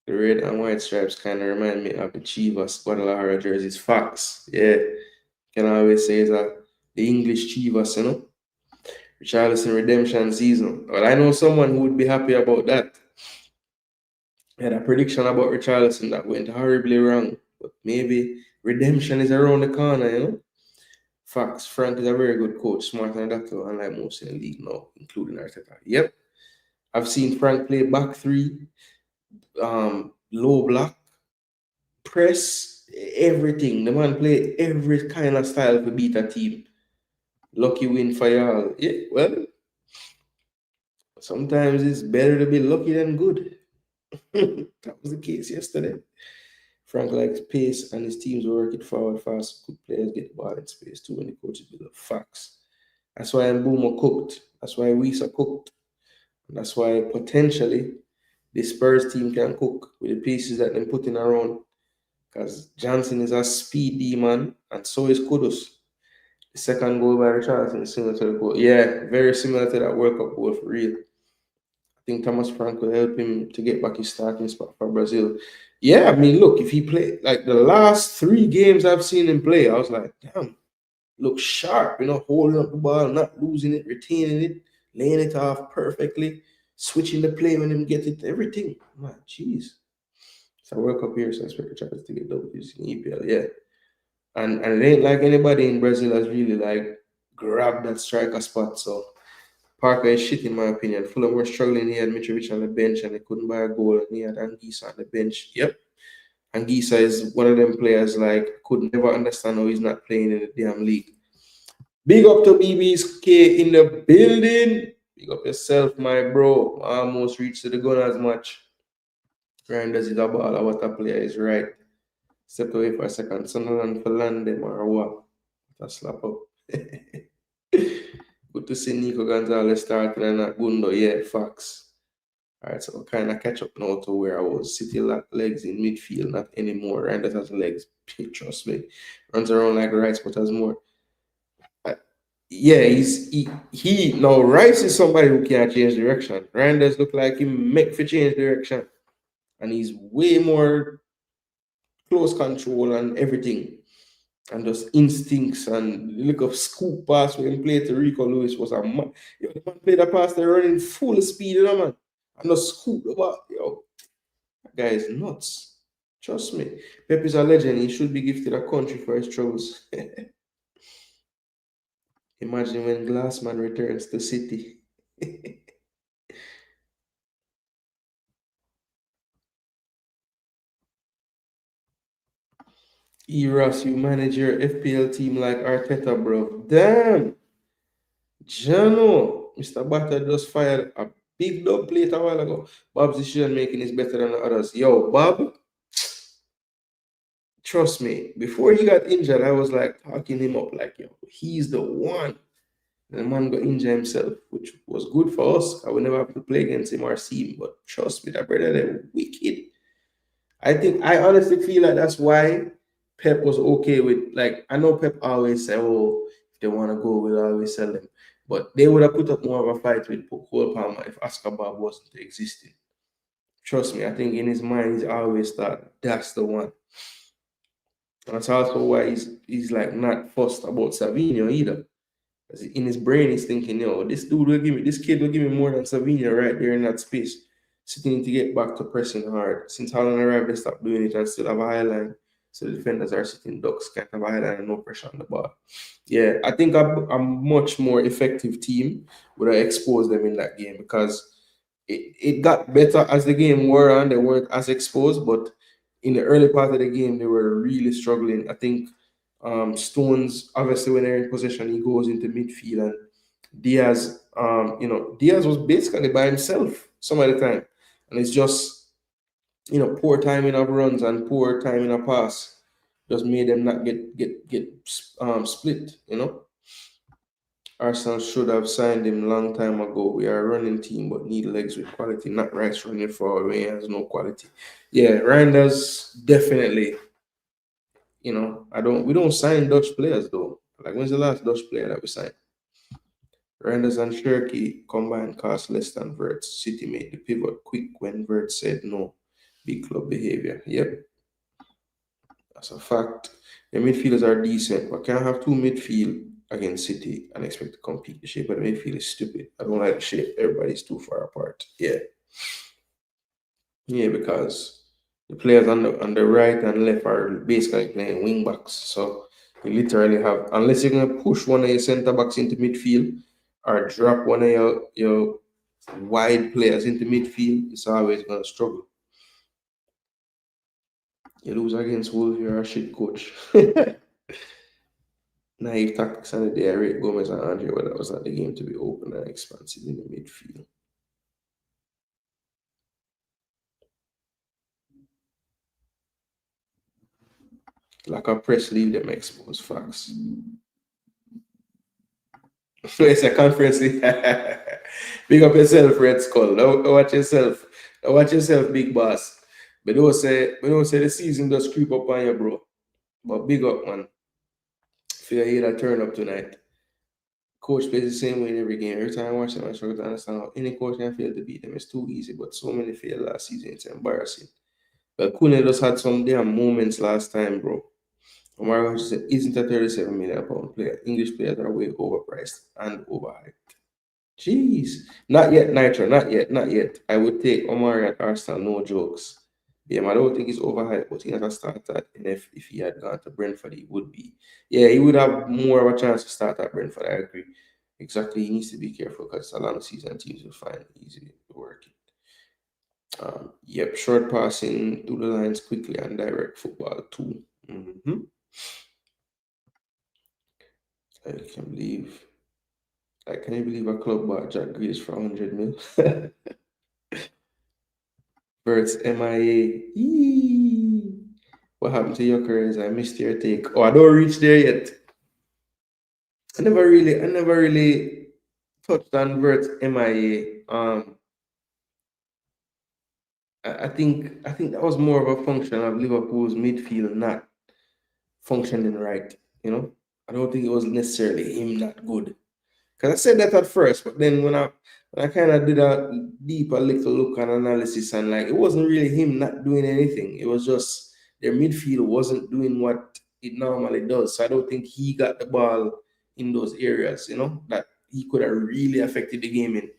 The red and white stripes kind of remind me of the Chivas Guadalajara jerseys. Facts. Yeah. Can always say that the English Chivas, you know? Richarlison redemption season. Well, I know someone who would be happy about that. I had a prediction about Richarlison that went horribly wrong. But maybe redemption is around the corner, you know? Facts. Frank is a very good coach, smarter than Doctor, unlike most in the league now, including Arteta. Yep. I've seen Frank play back three, low block, press, everything. The man play every kind of style to beat a team. Lucky win for y'all. Yeah, well, sometimes it's better to be lucky than good. That was the case yesterday. Frank likes pace and his teams work it forward fast. Good players get the ball in space too when the coaches build up facts. That's why Mbuma cooked. That's why Wisa cooked. And that's why potentially the Spurs team can cook with the pieces that they're putting around. Because Johnson is a speed demon and so is Kudus. The second goal by Richardson is similar to the goal. Yeah, very similar to that World Cup goal for real. I think Thomas Frank will help him to get back his starting spot for Brazil. Yeah, I mean, look, if he played like the last 3 games I've seen him play, I was like, damn, look sharp, you know, holding up the ball, not losing it, retaining it, laying it off perfectly, switching the play when him get it, everything. I'm like, jeez. It's a World Cup here, so I expect the Champions to get W's in EPL, yeah. And it ain't like anybody in Brazil has really like grabbed that striker spot. So Parker is shit in my opinion. Fulham were struggling. He had Mitrovic on the bench and they couldn't buy a goal. And he had Anguissa on the bench. Yep. Anguissa is one of them players like could never understand how he's not playing in the damn league. Big up to BB's K in the building. Big up yourself, my bro. Almost reached to the Gunners match. Grinders is a baller. What a player is right. Stepped away for a second. Sunderland for land them or what? That slap up. Good to see Nico Gonzalez starting and not Gundo. Yeah, facts. All right, so kind of catch up now to where I was. City legs in midfield, not anymore. Randers has legs. Trust me. Runs around like Rice, but has more. Yeah, he now Rice is somebody who can't change direction. Randers look like he make for change direction. And he's way more close control and everything. And just instincts and the look of scoop pass when he played to Rico Lewis was a man. Yo, the man played a pass there running full speed, you know, man. And just scoop the ball. Yo, that guy is nuts. Trust me. Pep is a legend. He should be gifted a country for his troubles. Imagine when Glassman returns to City. Ross, you manage your FPL team like Arteta, bro. Damn. Jano, Mr. Butter just fired a big dub plate a while ago. Bob's decision making is better than the others. Yo, Bob, trust me, before he got injured, I was like talking him up like, yo, he's the one. And the man got injured himself, which was good for us. I would never have to play against him or see him. But trust me, that brother, they're wicked. I honestly feel like that's why Pep was okay with, like, I know Pep always say, oh, if they want to go, we'll always sell them. But they would have put up more of a fight with Cole Palmer if Oscar Bob wasn't existing. Trust me, I think in his mind, he's always thought that's the one. And that's also why he's like not fussed about Savinho either. In his brain, he's thinking, this kid will give me more than Savinho right there in that space. Sitting to get back to pressing hard. Since Holland arrived, they stopped doing it and still have a high line. So the defenders are sitting ducks, kind of a high line and no pressure on the ball. Yeah, I think a much more effective team would have exposed them in that game because it got better as the game wore on. They weren't as exposed, but in the early part of the game, they were really struggling. I think Stones, obviously, when they're in possession, he goes into midfield, and Diaz, Diaz was basically by himself some of the time, and it's just poor timing of runs and poor timing of pass just made them not get split. Arsenal should have signed him long time ago. We are a running team, but need legs with quality, not Rice running forward when he has no quality. Yeah, Ryan does definitely. We don't sign Dutch players though. Like, when's the last Dutch player that we signed? Reinders and Shirky combined cost less than Verts. City made the pivot quick when Verts said no. Big club behavior. Yep, that's a fact. The midfielders are decent, but can't have two midfield against City and expect to compete. The shape of the midfield is stupid. I don't like the shape. Everybody's too far apart. Yeah. Yeah, because the players on the right and left are basically playing wing backs. So you literally have, unless you're gonna push one of your centre backs into midfield or drop one of your wide players into midfield, it's always gonna struggle. You lose against Wolves, you're a shit coach. Naive tactics on the day. I rate Gomez and Andre, but that was not the game to be open and expansive in the midfield. Like a press leave them exposed facts. So it's a conference. Big up yourself, Red Skull. Watch yourself. Watch yourself, big boss. But don't say the season does creep up on you, bro. But big up, man. Feel you that turn up tonight. Coach plays the same way in every game. Every time I watch them, I struggle to understand how any coach can fail to beat them. It's too easy, but so many failed last season. It's embarrassing. But Kune just had some damn moments last time, bro. Omar isn't a 37 million pound player. English players are way overpriced and overhyped. Jeez. Not yet, Nitro. Not yet. Not yet. I would take Omar at Arsenal, no jokes. Yeah, I don't think he's overhyped, but he has a start at NF. If he had gone to Brentford, he would be. Yeah, he would have more of a chance to start at Brentford. I agree. Exactly. He needs to be careful because it's a long season. Teams will find it easy to work it. Yep, short passing through the lines quickly and direct football too. I can believe. Can you believe a club bought Jack Grealish for 100 mil? Verts MIA. Eee. What happened to your careers? I missed your take. Oh, I don't reach there yet. I never really touched on Verts MIA. I think that was more of a function of Liverpool's midfield not functioning right. I don't think it was necessarily him not good. Because I said that at first, but then when I kind of did a deeper little look and analysis, and it wasn't really him not doing anything. It was just their midfield wasn't doing what it normally does. So I don't think he got the ball in those areas, that he could have really affected the game in.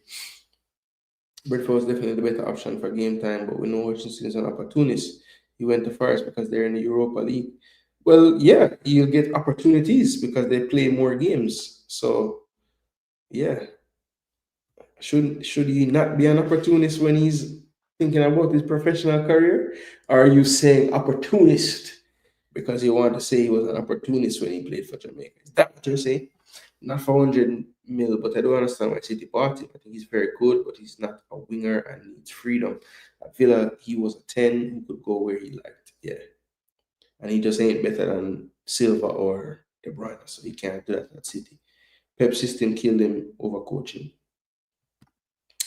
Brentford was definitely the better option for game time, but we know Hutchinson is an opportunist. He went to Forest because they're in the Europa League. Well, yeah, you'll get opportunities because they play more games. So, yeah. Should he not be an opportunist when he's thinking about his professional career? Or are you saying opportunist because you want to say he was an opportunist when he played for Jamaica? Is that what you're saying? Not for 100 mil, but I don't understand why City bought him. I think he's very good, but he's not a winger and needs freedom. I feel like he was a 10 who could go where he liked. Yeah. And he just ain't better than Silva or De Bruyne, so he can't do that at City. Pep system killed him over coaching.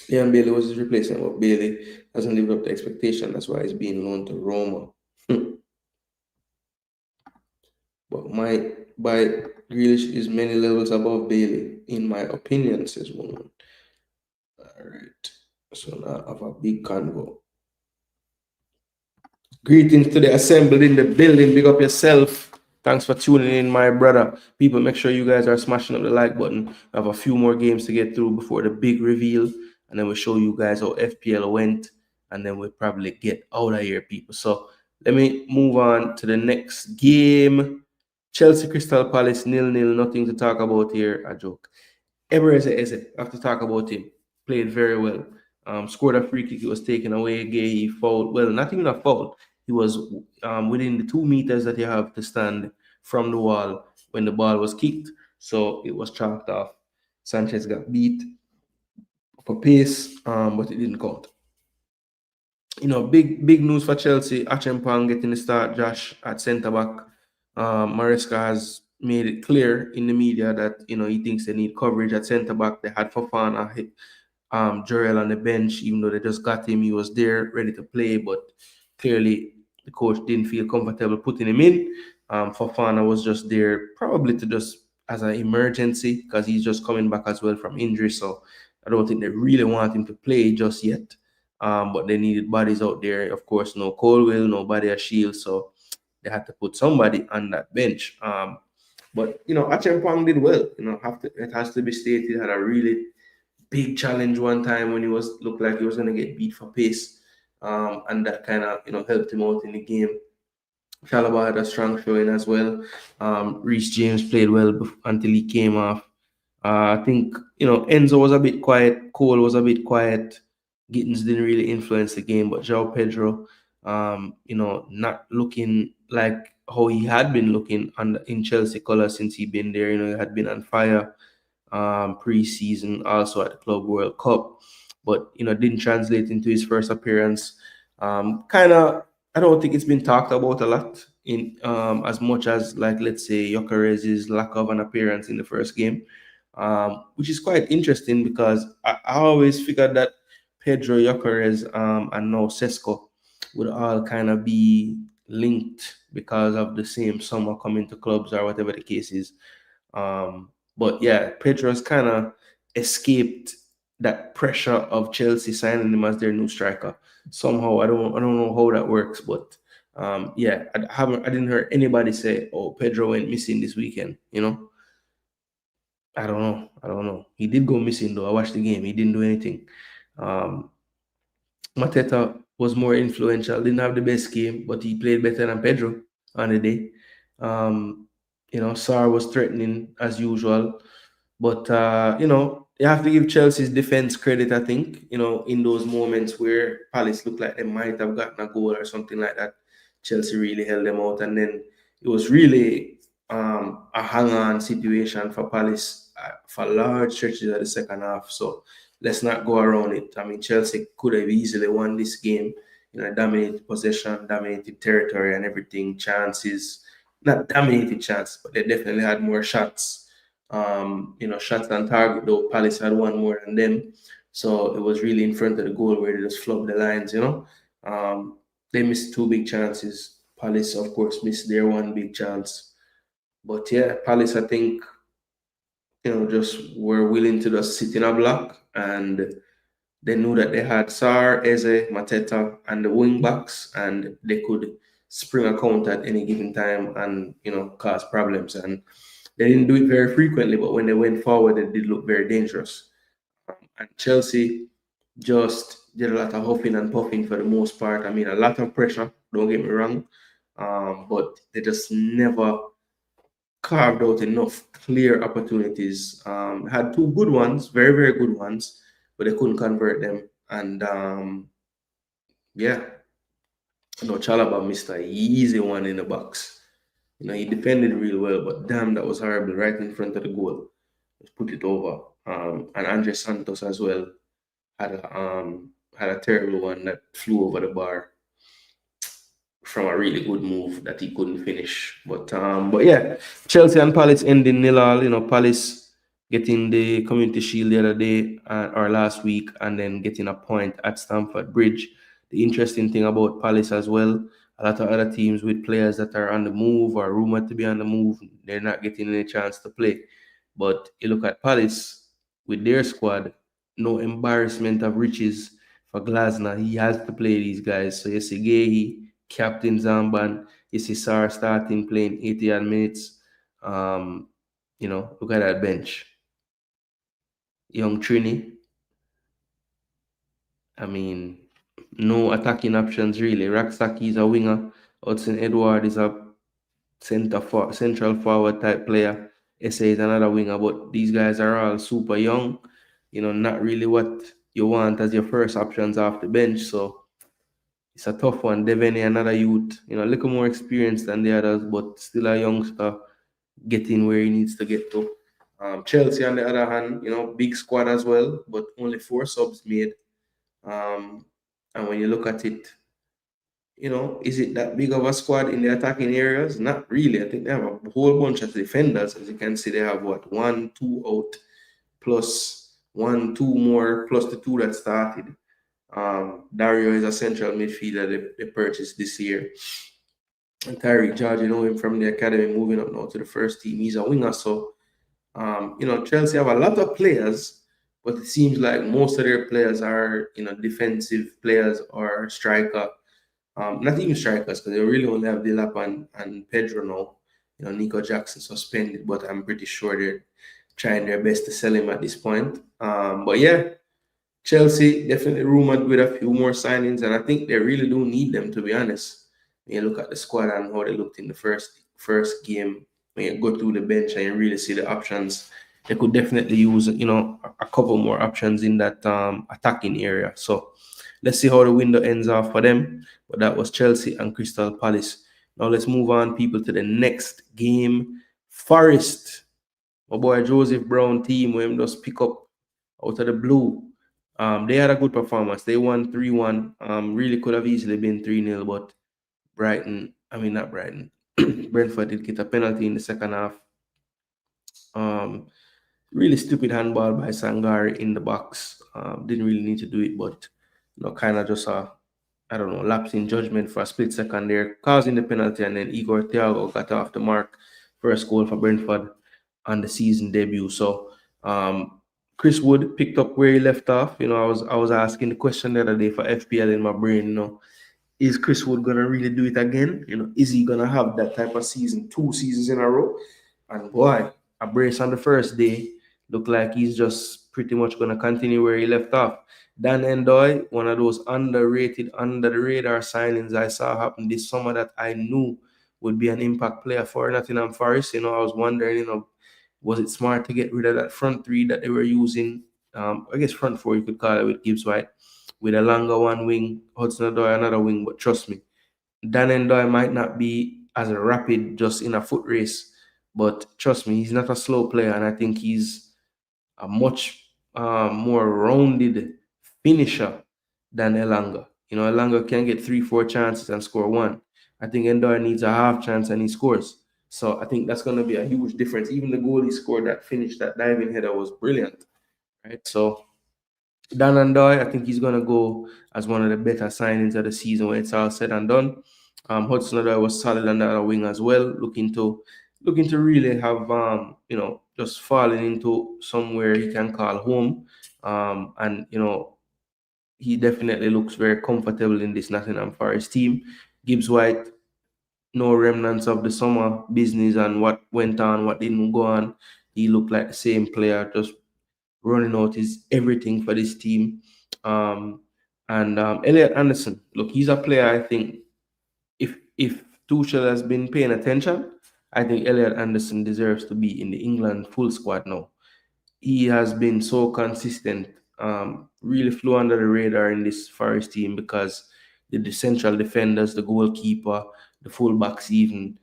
Leon Bailey was his replacement, but Bailey hasn't lived up to expectation. That's why he's being loaned to Roma. But by Grealish is many levels above Bailey, in my opinion, says one. All right. So now I have a big convo. Greetings to the assembled in the building. Big up yourself. Thanks for tuning in, my brother. People, make sure you guys are smashing up the like button. I have a few more games to get through before the big reveal, and then we'll show you guys how FPL went, and then we'll probably get out of here, people. So let me move on to the next game. Chelsea Crystal Palace 0-0. Nothing to talk about here. A joke. Eze, I have to talk about him. Played very well. Scored a free kick. It was taken away. Gay, he fouled. Well, not even a foul. He was within the 2 meters that you have to stand from the wall when the ball was kicked. So it was chalked off. Sanchez got beat for pace, but it didn't count. Big news for Chelsea. Acheampong getting the start. Josh at centre back. Maresca has made it clear in the media that he thinks they need coverage at centre back. They had Fofana, Jurel on the bench, even though they just got him. He was there, ready to play, but clearly the coach didn't feel comfortable putting him in. Fofana was just there, probably to just as an emergency because he's just coming back as well from injury. So I don't think they really want him to play just yet. But they needed bodies out there. Of course, no Colwell, nobody a Shield, so they had to put somebody on that bench. But Acheampong did well. It has to be stated, had a really big challenge one time when he looked like he was gonna get beat for pace. And that kind of helped him out in the game. Chalobah had a strong showing as well. Reece James played well until he came off. I think Enzo was a bit quiet, Cole was a bit quiet. Gittins didn't really influence the game, but João Pedro, not looking like how he had been looking in Chelsea colours since he'd been there. He had been on fire pre-season, also at the Club World Cup, but didn't translate into his first appearance. I don't think it's been talked about a lot in as much as, like, let's say Gyökeres's lack of an appearance in the first game, which is quite interesting because I always figured that Pedro, Gyökeres, and now Sesko would all kind of be linked because of the same summer coming to clubs or whatever the case is. But yeah, Pedro's kind of escaped that pressure of Chelsea signing him as their new striker. Somehow, I don't know how that works, but yeah, I didn't hear anybody say, "Oh, Pedro went missing this weekend." I don't know. He did go missing though. I watched the game. He didn't do anything. Mateta was more influential. Didn't have the best game, but he played better than Pedro on the day. Sarr was threatening as usual. But, you have to give Chelsea's defense credit, I think, in those moments where Palace looked like they might have gotten a goal or something like that. Chelsea really held them out. And then it was really a hang-on situation for Palace for large stretches of the second half. So let's not go around it. I mean, Chelsea could have easily won this game. Dominated possession, dominated territory and everything, chances. Not dominated chances, but they definitely had more shots. Shots on target, though Palace had one more than them. So it was really in front of the goal where they just flubbed the lines, They missed two big chances. Palace, of course, missed their one big chance. But yeah, Palace, I think, just were willing to just sit in a block, and they knew that they had Sarr, Eze, Mateta, and the wing backs, and they could spring a counter at any given time and, cause problems. And they didn't do it very frequently, but when they went forward, it did look very dangerous. And Chelsea just did a lot of huffing and puffing for the most part. I mean, a lot of pressure, don't get me wrong, but they just never carved out enough clear opportunities. Had two good ones, very, very good ones, but they couldn't convert them. And yeah, Chalobah missed an easy one in the box. He defended real well, but damn, that was horrible right in front of the goal. Just put it over. And Andre Santos as well had a terrible one that flew over the bar from a really good move that he couldn't finish. But yeah, Chelsea and Palace ending 0-0. Palace getting the Community Shield the other day or last week, and then getting a point at Stamford Bridge. The interesting thing about Palace as well, a lot of other teams with players that are on the move or rumored to be on the move, they're not getting any chance to play. But you look at Palace with their squad, no embarrassment of riches for Glasner. He has to play these guys. So you see Gay, Captain Zamban, Isisar starting playing 80 odd minutes. Look at that bench. Young Trini. I mean, no attacking options really. Raksaki is a winger. Hudson Edward is a central forward type player. SA is another winger, but these guys are all super young. Not really what you want as your first options off the bench. So it's a tough one. Deveni, another youth, a little more experienced than the others, but still a youngster getting where he needs to get to. Chelsea, on the other hand, big squad as well, but only 4 subs made. And when you look at it, is it that big of a squad in the attacking areas? Not really. I think they have a whole bunch of defenders. As you can see, they have 1, 2 out, plus 1, 2 more, plus the 2 that started. Dario is a central midfielder they purchased this year. And Tyreek George, him from the academy, moving up now to the first team. He's a winger. So, Chelsea have a lot of players, but it seems like most of their players are, defensive players or striker. Not even strikers, because they really only have Delap and Pedro now. Nico Jackson suspended, but I'm pretty sure they're trying their best to sell him at this point. But yeah, Chelsea definitely rumored with a few more signings, and I think they really do need them, to be honest. When you look at the squad and how they looked in the first game, when you go through the bench and you really see the options, they could definitely use, a couple more options in that attacking area. So let's see how the window ends off for them. But that was Chelsea and Crystal Palace. Now let's move on, people, to the next game. Forest, my boy Joseph Brown team, where him just pick up out of the blue. They had a good performance. They won 3-1. Really could have easily been 3-0, but not Brighton. Brentford did get a penalty in the second half. Really stupid handball by Sangari in the box. Didn't really need to do it, but kind of just lapse in judgment for a split second there, causing the penalty, and then Igor Thiago got off the mark. First goal for Brentford on the season debut. So Chris Wood picked up where he left off. I was asking the question the other day for FPL in my brain, is Chris Wood gonna really do it again? Is he gonna have that type of season, 2 seasons in a row? And boy, a brace on the first day, look like he's just pretty much gonna continue where he left off. Dan Endoy, one of those underrated, under the radar signings I saw happen this summer that I knew would be an impact player for Nottingham Forest. I was wondering, was it smart to get rid of that front 3 that they were using? I guess front 4 you could call it, with Gibbs White, with a longer one wing, Hudson Odoi another wing. But trust me, Dan Endoy might not be as rapid just in a foot race, but trust me, he's not a slow player, and I think he's a much more rounded finisher than Elanga. Elanga can get 3-4 chances and score 1. I think Endoy needs a half chance and he scores. So I think that's going to be a huge difference. Even the goal he scored that finish, that diving header, was brilliant, right? So Dan Endoy, I think he's going to go as one of the better signings of the season when it's all said and done. Hudson Odoi was solid on the other wing as well, looking to really have just falling into somewhere he can call home. And he definitely looks very comfortable in this Nottingham Forest team. Gibbs White, no remnants of the summer business and what went on, what didn't go on. He looked like the same player, just running out his everything for this team. And Elliot Anderson, look, he's a player. I think if Tuchel has been paying attention, I think Elliot Anderson deserves to be in the England full squad now. He has been so consistent, really flew under the radar in this Forest team because the central defenders, the goalkeeper, the fullbacks, even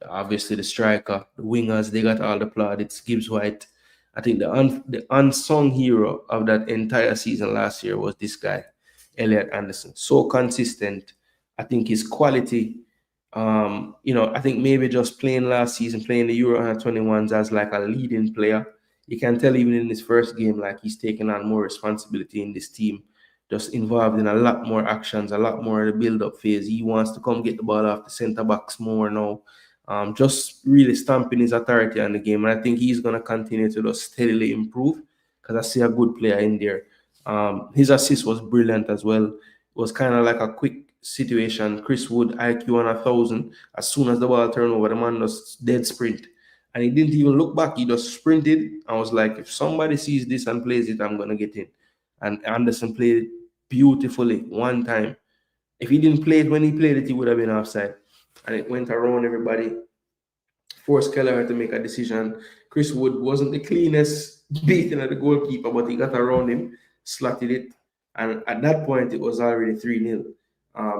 obviously the striker, the wingers, they got all the plaudits. Gibbs White. I think the unsung hero of that entire season last year was this guy, Elliot Anderson. So consistent. I think his quality, I think maybe just playing last season, playing the Euro Under-21s as like a leading player, you can tell even in his first game, like he's taking on more responsibility in this team, just involved in a lot more actions, a lot more of the build-up phase. He wants to come get the ball off the centre-backs more now. Just really stamping his authority on the game. And I think he's going to continue to just steadily improve because I see a good player in there. His assist was brilliant as well. It was kind of like a quick situation. Chris Wood, IQ on 1,000. As soon as the ball turned over, the man was dead sprint. And he didn't even look back. He just sprinted. I was like, if somebody sees this and plays it, I'm going to get in. And Anderson played it beautifully one time. If he didn't play it when he played it, he would have been offside. And it went around everybody. Forced Kelleher to make a decision. Chris Wood wasn't the cleanest beating at the goalkeeper, but he got around him, slotted it. And at that point, it was already 3-0.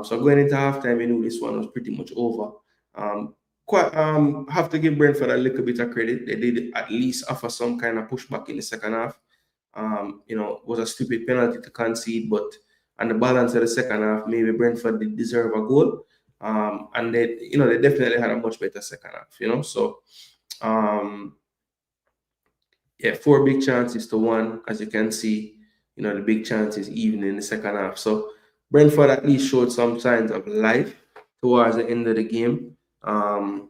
So going into halftime, we knew this one was pretty much over. Have to give Brentford a little bit of credit. They did at least offer some kind of pushback in the second half. It was a stupid penalty to concede, but on the balance of the second half, maybe Brentford did deserve a goal. And they definitely had a much better second half, So, 4 big chances to 1, as you can see, the big chances even in the second half. So, Brentford at least showed some signs of life towards the end of the game. I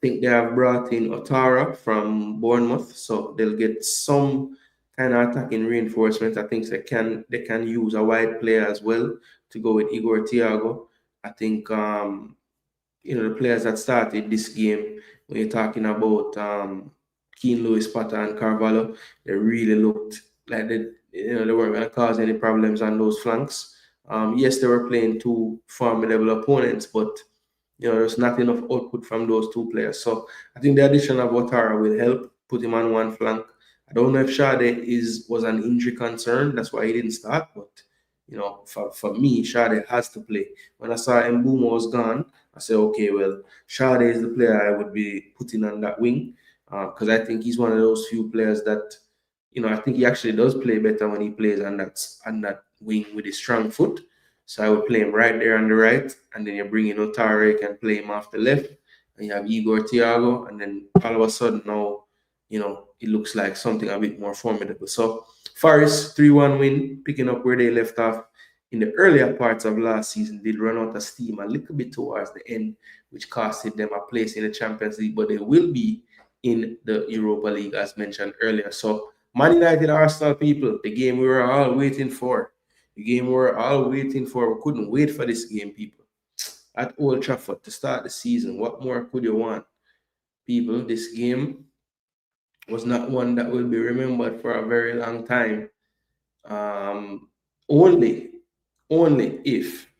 think they have brought in Otara from Bournemouth, so they'll get some kind of attacking reinforcement. I think they can use a wide player as well to go with Igor Thiago. I think the players that started this game, when you're talking about Keane, Lewis, Potter, and Carvalho, they really looked like they weren't going to cause any problems on those flanks. Yes, they were playing 2 formidable opponents, but there's not enough output from those 2 players. So I think the addition of Ouattara will help put him on one flank. I don't know if Sade was an injury concern, that's why he didn't start, but for me, Sade has to play. When I saw Mbeumo was gone, I said, okay, well, Sade is the player I would be putting on that wing, because I think he's one of those few players that, I think he actually does play better when he plays on that wing with his strong foot. So I would play him right there on the right, and then you bring in Otara, you can play him off the left, and you have Igor Thiago, and then all of a sudden now, it looks like something a bit more formidable. So Forest 3-1 win, picking up where they left off in the earlier parts of last season. Did run out of steam a little bit towards the end, which costed them a place in the Champions League, but they will be in the Europa League as mentioned earlier. So Man United, Arsenal, people, the game we were all waiting for. The game we were all waiting for. We couldn't wait for this game, people. At Old Trafford to start the season. What more could you want? People, this game was not one that will be remembered for a very long time. Only if,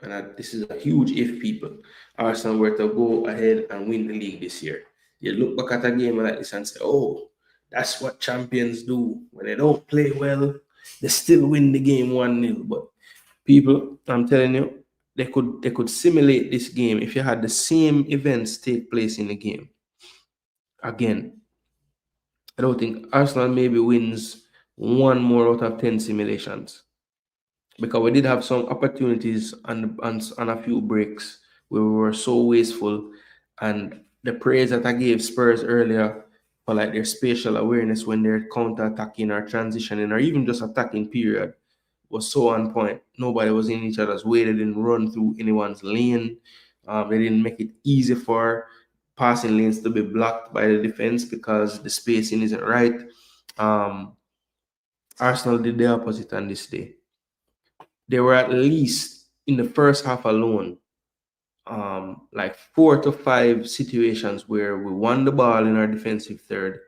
and this is a huge if, people, Arsenal were to go ahead and win the league this year. You look back at a game like this and say, oh, that's what champions do. When they don't play well, they still win the game 1-0. But people, I'm telling you, they could simulate this game if you had the same events take place in the game. Again, I don't think Arsenal maybe wins 1 more out of 10 simulations, because we did have some opportunities and a few breaks where we were so wasteful. And the praise that I gave Spurs earlier for like their spatial awareness when they're counter-attacking or transitioning or even just attacking period was so on point. Nobody was in each other's way. They didn't run through anyone's lane. They didn't make it easy for passing lanes to be blocked by the defense because the spacing isn't right. Arsenal did the opposite on this day. There were at least in the first half alone, like 4 to 5 situations where we won the ball in our defensive third,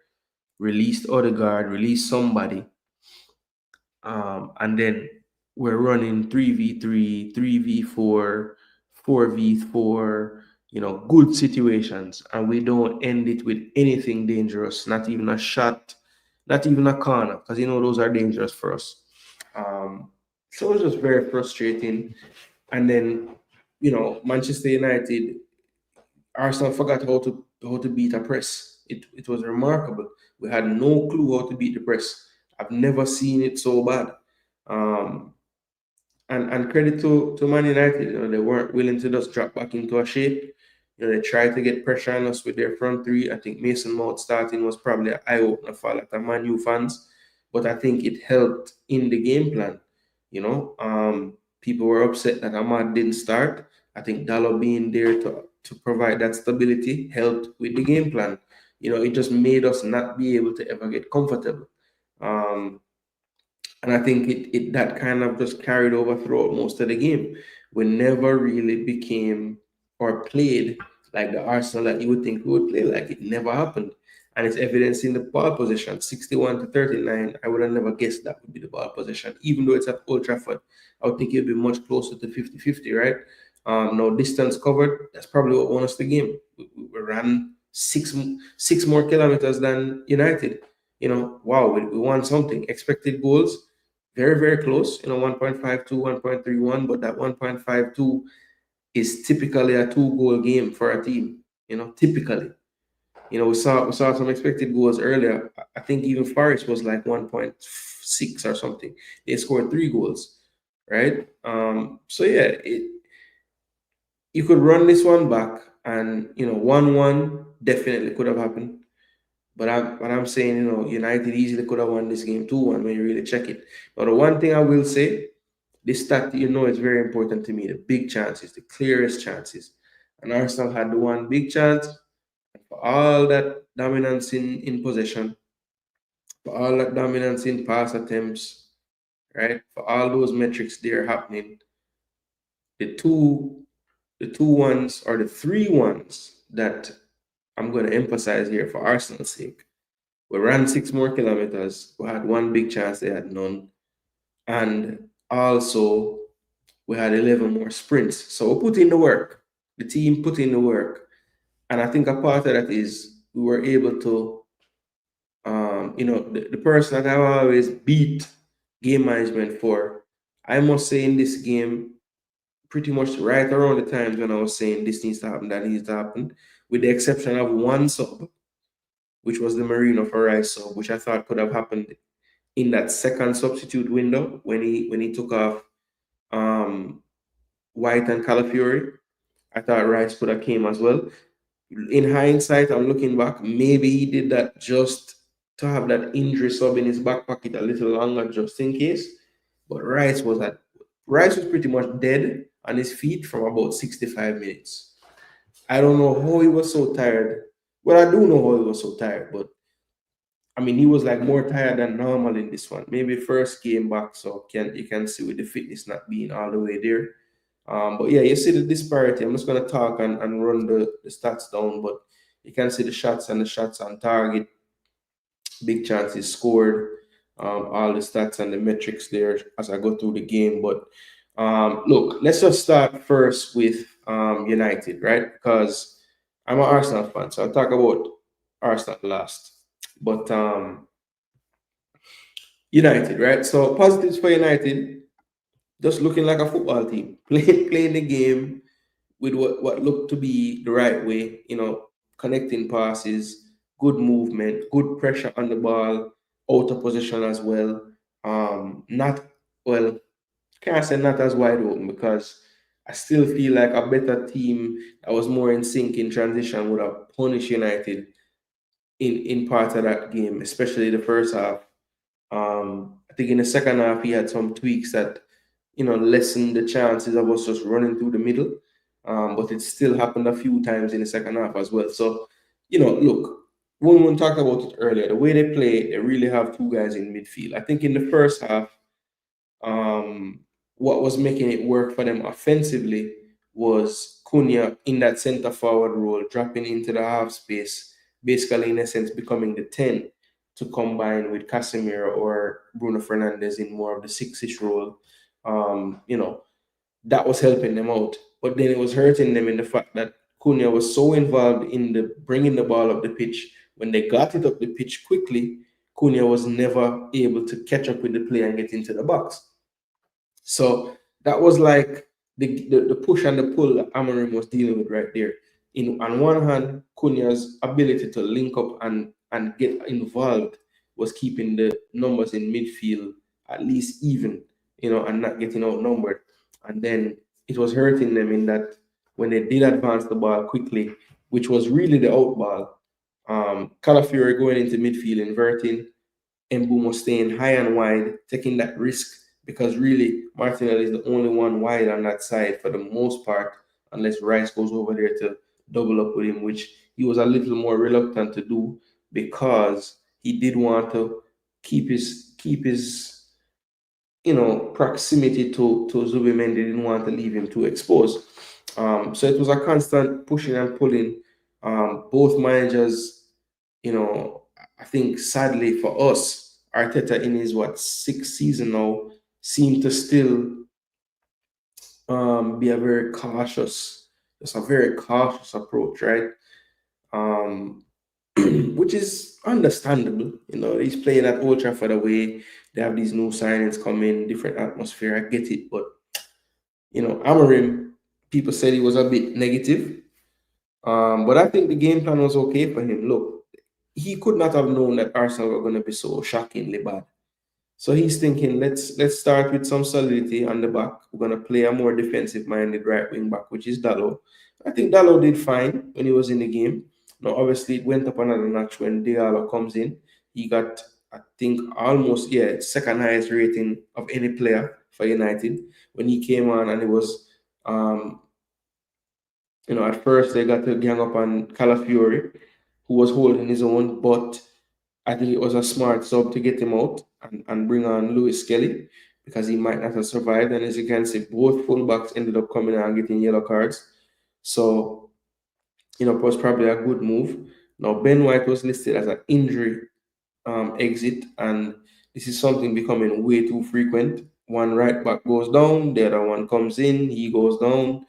released Odegaard, released somebody, and then we're running 3v3, 3v4, 4v4, good situations, and we don't end it with anything dangerous, not even a shot, not even a corner, because those are dangerous for us. So it was just very frustrating. And then, Manchester United, Arsenal forgot how to beat a press. It was remarkable. We had no clue how to beat the press. I've never seen it so bad. And credit to Man United, they weren't willing to just drop back into a shape. They tried to get pressure on us with their front three. I think Mason Mount starting was probably an eye-opener for a lot of Man U fans, but I think it helped in the game plan. People were upset that Ahmad didn't start. I think Dallo being there to provide that stability helped with the game plan. It just made us not be able to ever get comfortable. And I think it that kind of just carried over throughout most of the game. we never really became or played like the Arsenal that you would think we would play like. It never happened. And it's evidenced in the ball possession, 61 to 39. I would have never guessed that would be the ball possession. Even though it's at Old Trafford, I would think it would be much closer to 50-50, right? No distance covered, that's probably what won us the game. We ran six more kilometers than United. Wow, we won something. Expected goals, very, very close, 1.52, 1.31, but that 1.52 is typically a two-goal game for a team, typically. We saw some expected goals earlier. I think even Forest was like 1.6 or something. They scored 3 goals, right? So yeah, you could run this one back, and 1-1 definitely could have happened. But I'm saying, United easily could have won this game 2-1 when you really check it. But the one thing I will say, this stat is very important to me. The big chances, the clearest chances. And Arsenal had the one big chance. For all that dominance in possession, for all that dominance in pass attempts, right? For all those metrics there happening, the two ones or the 3 ones that I'm going to emphasize here for Arsenal's sake. We ran 6 more kilometers. We had one big chance, they had none. And also, we had 11 more sprints. So we put in the work. The team put in the work. And I think a part of that is we were able to, the person that I always beat game management for, I must say in this game, pretty much right around the times when I was saying this needs to happen, that needs to happen, with the exception of one sub, which was the Marino for Rice sub, which I thought could have happened in that second substitute window when he took off White and Calafiori. I thought Rice could have came as well. In hindsight, I'm looking back, maybe he did that just to have that injury sub in his back pocket a little longer just in case. But Rice was pretty much dead on his feet from about 65 minutes. I don't know how he was so tired. Well, I do know how he was so tired, but I mean, he was like more tired than normal in this one. Maybe first game back, so you can see with the fitness not being all the way there. But yeah, you see the disparity. I'm just gonna talk and run the stats down, but you can see the shots on target, big chances scored, all the stats and the metrics there as I go through the game. But look, let's just start first with United, right? Because I'm an Arsenal fan, so I'll talk about Arsenal last. But United, right? So positives for United, just looking like a football team, playing the game with what looked to be the right way, connecting passes, good movement, good pressure on the ball, out of position as well. Not well, can't say not as wide open because I still feel like a better team that was more in sync in transition would have punished United in part of that game, especially the first half. I think in the second half he had some tweaks that lessened the chances of us just running through the middle. But it still happened a few times in the second half as well. So, look, when talked about it earlier, the way they play, they really have two guys in midfield. I think in the first half, what was making it work for them offensively was Cunha in that center forward role, dropping into the half space, basically in essence becoming the 10 to combine with Casemiro or Bruno Fernandes in more of the 6-ish role. That was helping them out. But then it was hurting them in the fact that Cunha was so involved in the bringing the ball up the pitch. When they got it up the pitch quickly, Cunha was never able to catch up with the play and get into the box. So that was like the push and the pull that Amorim was dealing with right there. On one hand, Cunha's ability to link up and get involved was keeping the numbers in midfield at least even, and not getting outnumbered. And then it was hurting them in that when they did advance the ball quickly, which was really the out ball, Calafiori going into midfield, inverting, Mbumo staying high and wide, taking that risk because really Martinelli is the only one wide on that side for the most part, unless Rice goes over there to double up with him, which he was a little more reluctant to do because he did want to keep his proximity to Zubimendi, didn't want to leave him too exposed. So it was a constant pushing and pulling. Both managers, I think sadly for us, Arteta in his sixth season now, seem to still be just a very cautious approach, right? Which is understandable. He's playing at Old Trafford away. They have these new signings coming, different atmosphere. I get it, but Amorim, people said he was a bit negative. But I think the game plan was okay for him. Look, he could not have known that Arsenal were going to be so shockingly bad. So he's thinking, let's start with some solidity on the back. We're going to play a more defensive-minded right wing back, which is Dalot. I think Dalot did fine when he was in the game. Now, obviously, it went up another notch when Diallo comes in. He got, I think, almost, second highest rating of any player for United when he came on, and it was, at first they got to gang up on Calafiori, who was holding his own, but I think it was a smart sub to get him out and bring on Lewis Kelly because he might not have survived. And as you can see, both fullbacks ended up coming out and getting yellow cards. So, it was probably a good move. Now, Ben White was listed as an injury exit, and this is something becoming way too frequent. One right back goes down, the other one comes in, he goes down.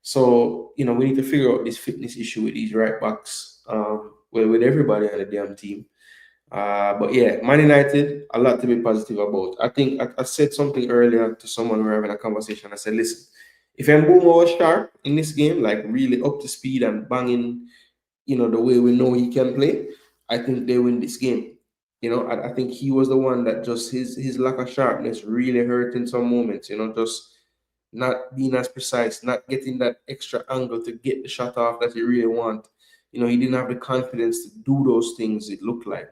So, we need to figure out this fitness issue with these right backs, with everybody on the damn team. But yeah, Man United, a lot to be positive about. I think I said something earlier to someone we were having a conversation. I said, listen, if Mbuma was sharp in this game, like really up to speed and banging, the way we know he can play, I think they win this game. I think he was the one that just his lack of sharpness really hurt in some moments, just not being as precise, not getting that extra angle to get the shot off that you really want. He didn't have the confidence to do those things, it looked like.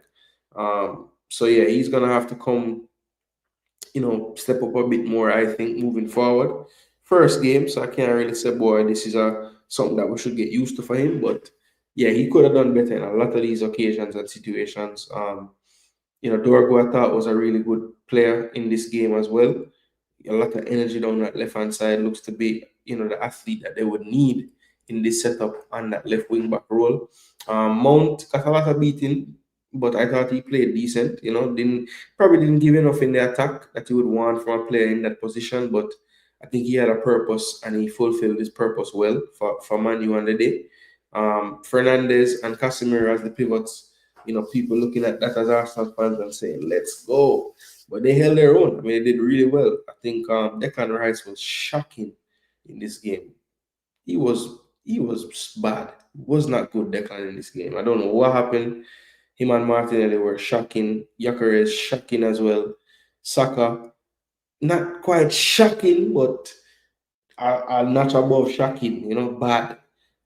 So yeah, he's gonna have to come, step up a bit more, I think, moving forward. First game, so I can't really say, boy, this is something that we should get used to for him. But yeah, he could have done better in a lot of these occasions and situations. Dorgo, I thought, was a really good player in this game as well. A lot of energy down that left-hand side, looks to be, the athlete that they would need in this setup on that left wing back role. Mount got a lot of beating, but I thought he played decent. Probably didn't give enough in the attack that you would want from a player in that position, but I think he had a purpose and he fulfilled his purpose well for Man U on the day. Fernandes and Casemiro as the pivots, people looking at that as Arsenal fans and saying, let's go. But they held their own. I mean, they did really well. I think Declan Rice was shocking in this game. He was bad. It was not good, Declan, in this game. I don't know what happened. Him and Martinelli were shocking. Gyökeres shocking as well. Saka, not quite shocking, but a notch above shocking, bad.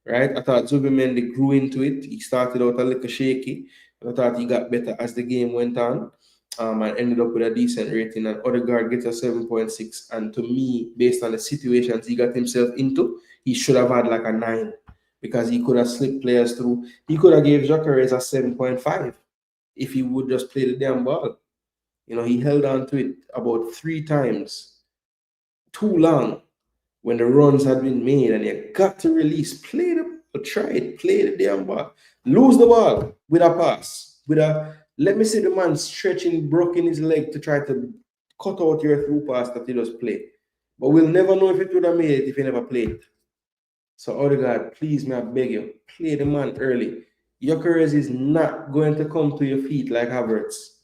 Right? I thought Zubimendi grew into it. He started out a little shaky. I thought he got better as the game went on. And ended up with a decent rating. And Odegaard gets a 7.6. And to me, based on the situations he got himself into, he should have had like a 9 because he could have slipped players through. He could have gave Gyökeres a 7.5 if he would just play the damn ball. He held on to it about 3 times too long when the runs had been made, and you got to release. Play the damn ball. Lose the ball with a pass. Let me see the man stretching, broken his leg to try to cut out your through pass that he just played. But we'll never know if it would have made it if he never played it. So Odegaard, please, may I beg you, play the man early. Gyökeres is not going to come to your feet like Havertz.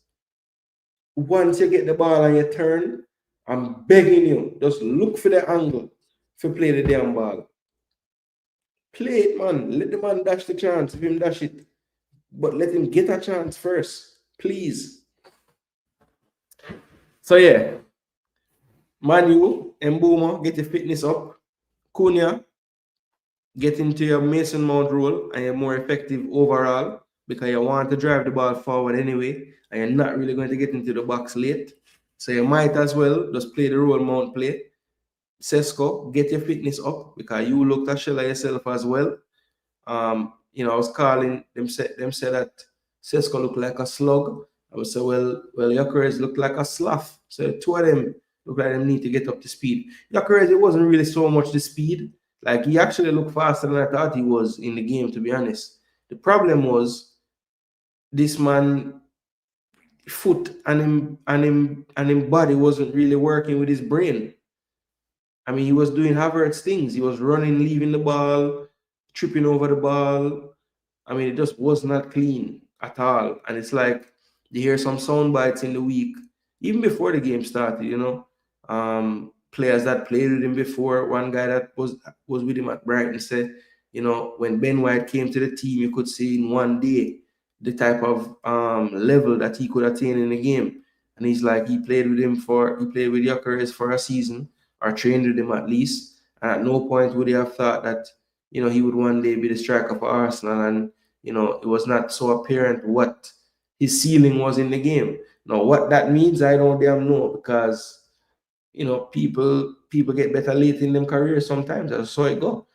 Once you get the ball and you turn, I'm begging you, just look for the angle to play the damn ball. Play it, man. Let the man dash the chance if him dash it. But let him get a chance first, please. So yeah, Manu, Mbuma, get your fitness up. Cunha, get into your Mason Mount role and you're more effective overall because you want to drive the ball forward anyway and you're not really going to get into the box late. So you might as well just play the role Mount play. Sesko, get your fitness up because you looked at shell yourself as well. I was calling them said that Sesko looked like a slug. I would say, well, Gyökeres looked like a sloth. So 2 of them look like they need to get up to speed. Gyökeres, it wasn't really so much the speed. Like, he actually looked faster than I thought he was in the game, to be honest. The problem was this man foot and him body wasn't really working with his brain. I mean, he was doing Havertz things. He was running, leaving the ball, tripping over the ball. I mean, it just was not clean at all. And it's like you hear some sound bites in the week, even before the game started, players that played with him before. One guy that was with him at Brighton said, when Ben White came to the team, you could see in one day the type of level that he could attain in the game. And he's like, he played with Gyökeres for a season, or trained with him at least. And at no point would he have thought that, he would one day be the striker for Arsenal. And, it was not so apparent what his ceiling was in the game. Now, what that means, I don't damn know, because, people get better late in their careers sometimes. That's how it go.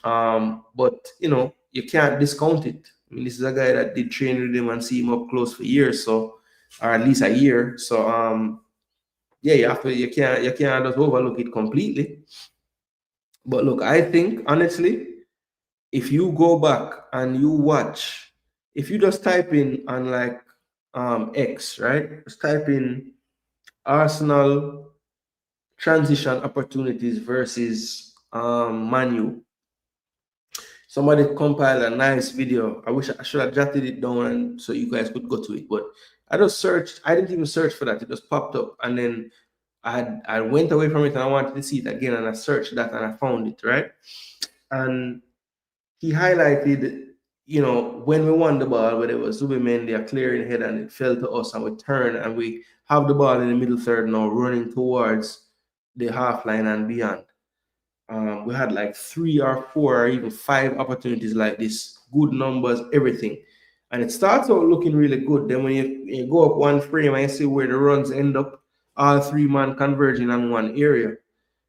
But, you can't discount it. I mean, this is a guy that did train with him and see him up close for years, so, or at least a year. So, yeah, you can't just overlook it completely. But look, I think honestly, if you go back and you watch, if you just type in on like X, right? Just type in Arsenal transition opportunities versus Manu. Somebody compiled a nice video. I wish I should have jotted it down so you guys could go to it. But I just searched. I didn't even search for that. It just popped up, and then I went away from it and I wanted to see it again, and I searched that and I found it, right? And he highlighted, when we won the ball, where it was Zubimendi, a clearing head, and it fell to us, and we turn and we have the ball in the middle third now, running towards the half line and beyond. We had like 3 or 4 or even 5 opportunities like this, good numbers, everything. And it starts out looking really good. Then when you go up one frame and you see where the runs end up, all 3 man converging on one area.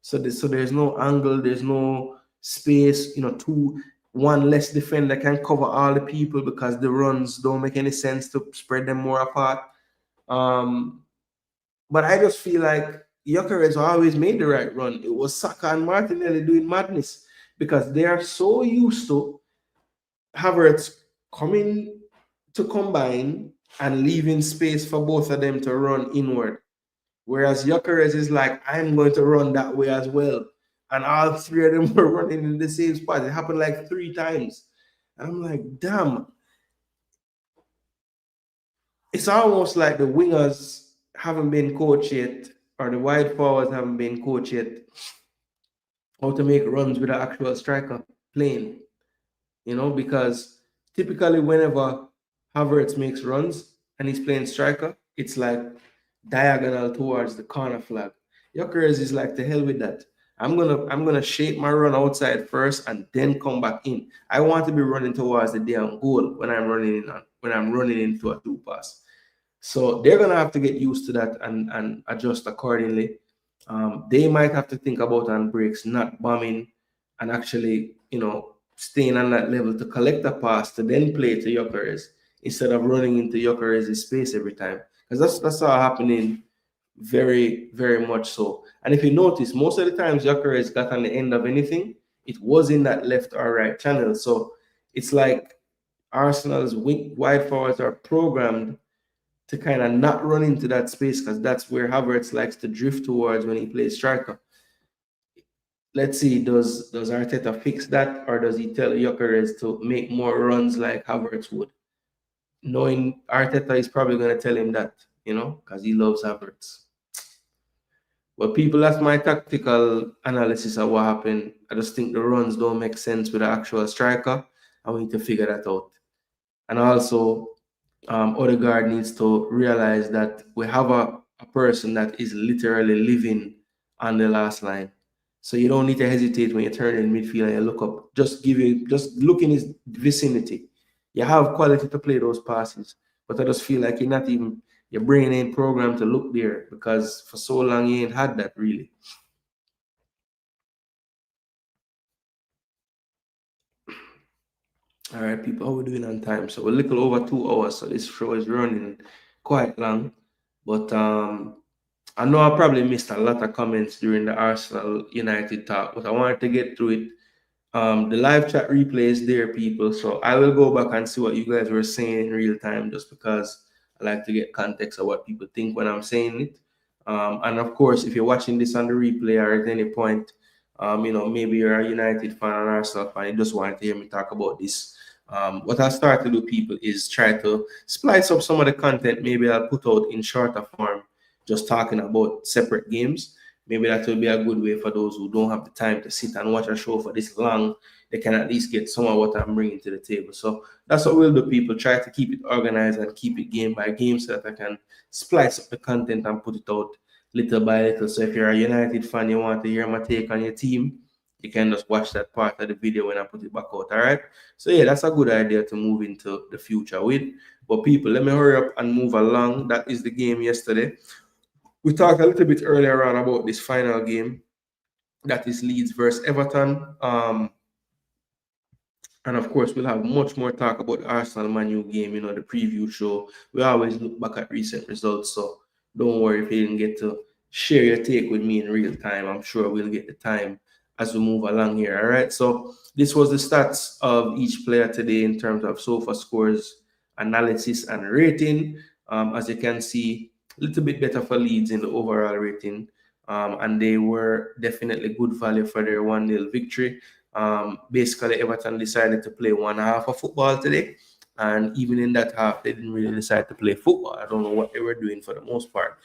So there's no angle, there's no space, one less defender can cover all the people because the runs don't make any sense to spread them more apart. But I just feel like Gyökeres always made the right run. It was Saka and Martinelli doing madness because they are so used to Havertz coming to combine and leaving space for both of them to run inward. Whereas Gyökeres is like, I'm going to run that way as well. And all 3 of them were running in the same spot. It happened like 3 times. And I'm like, damn. It's almost like the wingers haven't been coached yet, or the wide forwards haven't been coached yet, how to make runs with an actual striker playing. Because typically whenever Havertz makes runs and he's playing striker, it's like diagonal towards the corner flag. Gyökeres is like, the hell with that. I'm gonna shape my run outside first and then come back in. I want to be running towards the damn goal when I'm running into a 2 pass. So they're gonna have to get used to that and adjust accordingly. They might have to think about on breaks, not bombing, and actually, staying on that level to collect a pass to then play to Gyökeres instead of running into Gyökeres' space every time. Because that's all happening very, very much so. And if you notice, most of the times Gyökeres got on the end of anything, it was in that left or right channel. So it's like Arsenal's wide forwards are programmed to kind of not run into that space because that's where Havertz likes to drift towards when he plays striker. Let's see, does Arteta fix that, or does he tell Gyökeres to make more runs like Havertz would? Knowing Arteta is probably going to tell him that, because he loves Havertz. But people, that's my tactical analysis of what happened. I just think the runs don't make sense with the actual striker, and we need to figure that out. And also, Odegaard needs to realize that we have a person that is literally living on the last line. So you don't need to hesitate when you turn in midfield and you look up. Just look in his vicinity. You have quality to play those passes, but I just feel like your brain ain't programmed to look there because for so long you ain't had that really. All right, people, how are we doing on time? So we're a little over 2 hours, so this show is running quite long. But I know I probably missed a lot of comments during the Arsenal United talk, but I wanted to get through it. The live chat replay is there, people. So I will go back and see what you guys were saying in real time, just because I like to get context of what people think when I'm saying it. And of course, if you're watching this on the replay or at any point, maybe you're a United fan or Arsenal fan, you just wanted to hear me talk about this. What I start to do, people, is try to splice up some of the content. Maybe I'll put out in shorter form, just talking about separate games. Maybe that will be a good way for those who don't have the time to sit and watch a show for this long. They can at least get some of what I'm bringing to the table. So that's what we'll do, people. Try to keep it organized and keep it game by game so that I can splice up the content and put it out little by little. So if you're a United fan, you want to hear my take on your team, you can just watch that part of the video when I put it back out. All right. So yeah, that's a good idea to move into the future with. But people, let me hurry up and move along. That is the game yesterday. We talked a little bit earlier on about this final game. That is Leeds versus Everton. And of course, we'll have much more talk about the Arsenal Man U game, the preview show. We always look back at recent results. So don't worry if you didn't get to share your take with me in real time. I'm sure we'll get the time as we move along here. All right. So this was the stats of each player today in terms of sofa scores, analysis, and rating. As you can see, a little bit better for Leeds in the overall rating. And they were definitely good value for their 1-0 victory. Basically, Everton decided to play one half of football today. And even in that half, they didn't really decide to play football. I don't know what they were doing for the most part.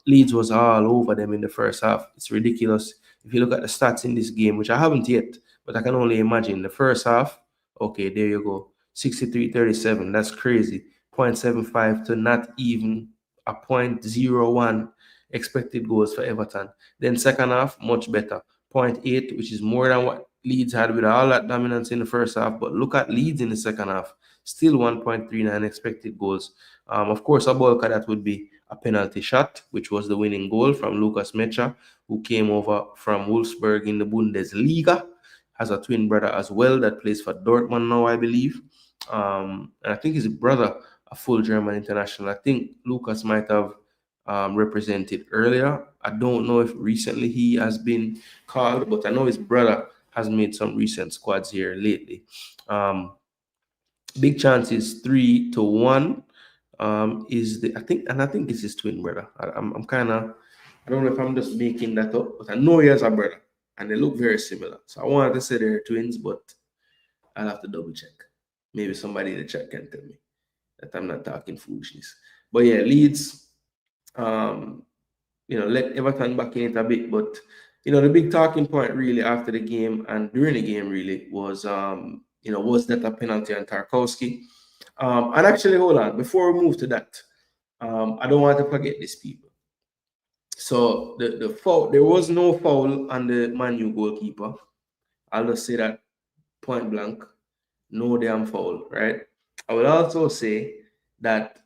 Leeds was all over them in the first half. It's ridiculous. If you look at the stats in this game, which I haven't yet, but I can only imagine the first half. Okay, there you go. 63-37. That's crazy. 0.75 to not even a 0.01 expected goals for Everton. Then second half, much better. 0.8, which is more than what Leeds had with all that dominance in the first half. But look at Leeds in the second half. Still 1.39 expected goals. Of course, a bulk of that would be a penalty shot, which was the winning goal from Lucas Mecha, who came over from Wolfsburg in the Bundesliga. Has a twin brother as well that plays for Dortmund now, I believe. And I think his brother, a full German international. I think Lucas might have represented earlier. I don't know if recently he has been called, but I know his brother has made some recent squads here lately. Big chances 3-1 is the I think it's his twin brother. I'm kind of, I don't know if I'm just making that up, but I know he has a brother and they look very similar. So I wanted to say they're twins, but I'll have to double check. Maybe somebody in the chat can tell me that I'm not talking foolishness. But yeah, Leeds, let Everton back in it a bit. But the big talking point really after the game and during the game really was was that a penalty on Tarkowski? And actually, hold on, before we move to that, I don't want to forget this, people. So the foul, there was no foul on the Man U goalkeeper. I'll just say that point blank, no damn foul, right? I will also say that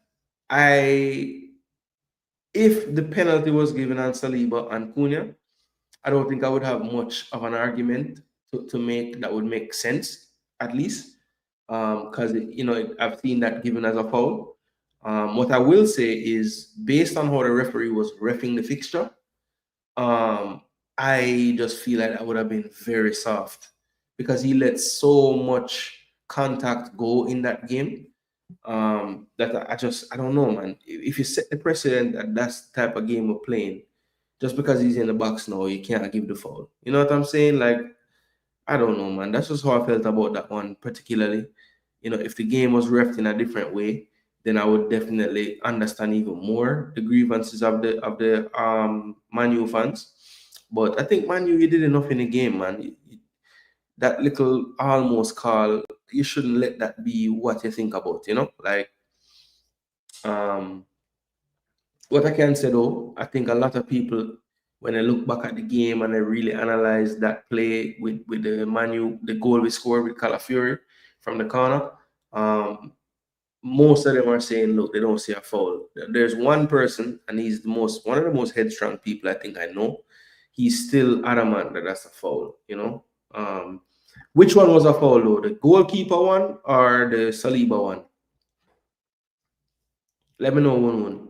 if the penalty was given on Saliba and Cunha, I don't think I would have much of an argument to make that would make sense, at least. Because I've seen that given as a foul. What I will say is, based on how the referee was reffing the fixture, I just feel like that would have been very soft because he let so much contact go in that game. That I don't know, man. If you set the precedent that that's the type of game we're playing, just because he's in the box now, you can't give the foul. You know what I'm saying? Like, I don't know, man. That's just how I felt about that one, particularly. If the game was refed in a different way, then I would definitely understand even more the grievances of the Man U fans. But I think Man U, you did enough in the game, man. That little almost call, you shouldn't let that be what you think about, like what I can say though, I think a lot of people, when they look back at the game and they really analyze that play with the Man U, the goal we scored with Calafiori from the corner, most of them are saying, look, they don't see a foul. There's one person, and he's one of the most headstrong people I think I know. He's still adamant that that's a foul, Which one was a foul though? The goalkeeper one or the Saliba one? Let me know one.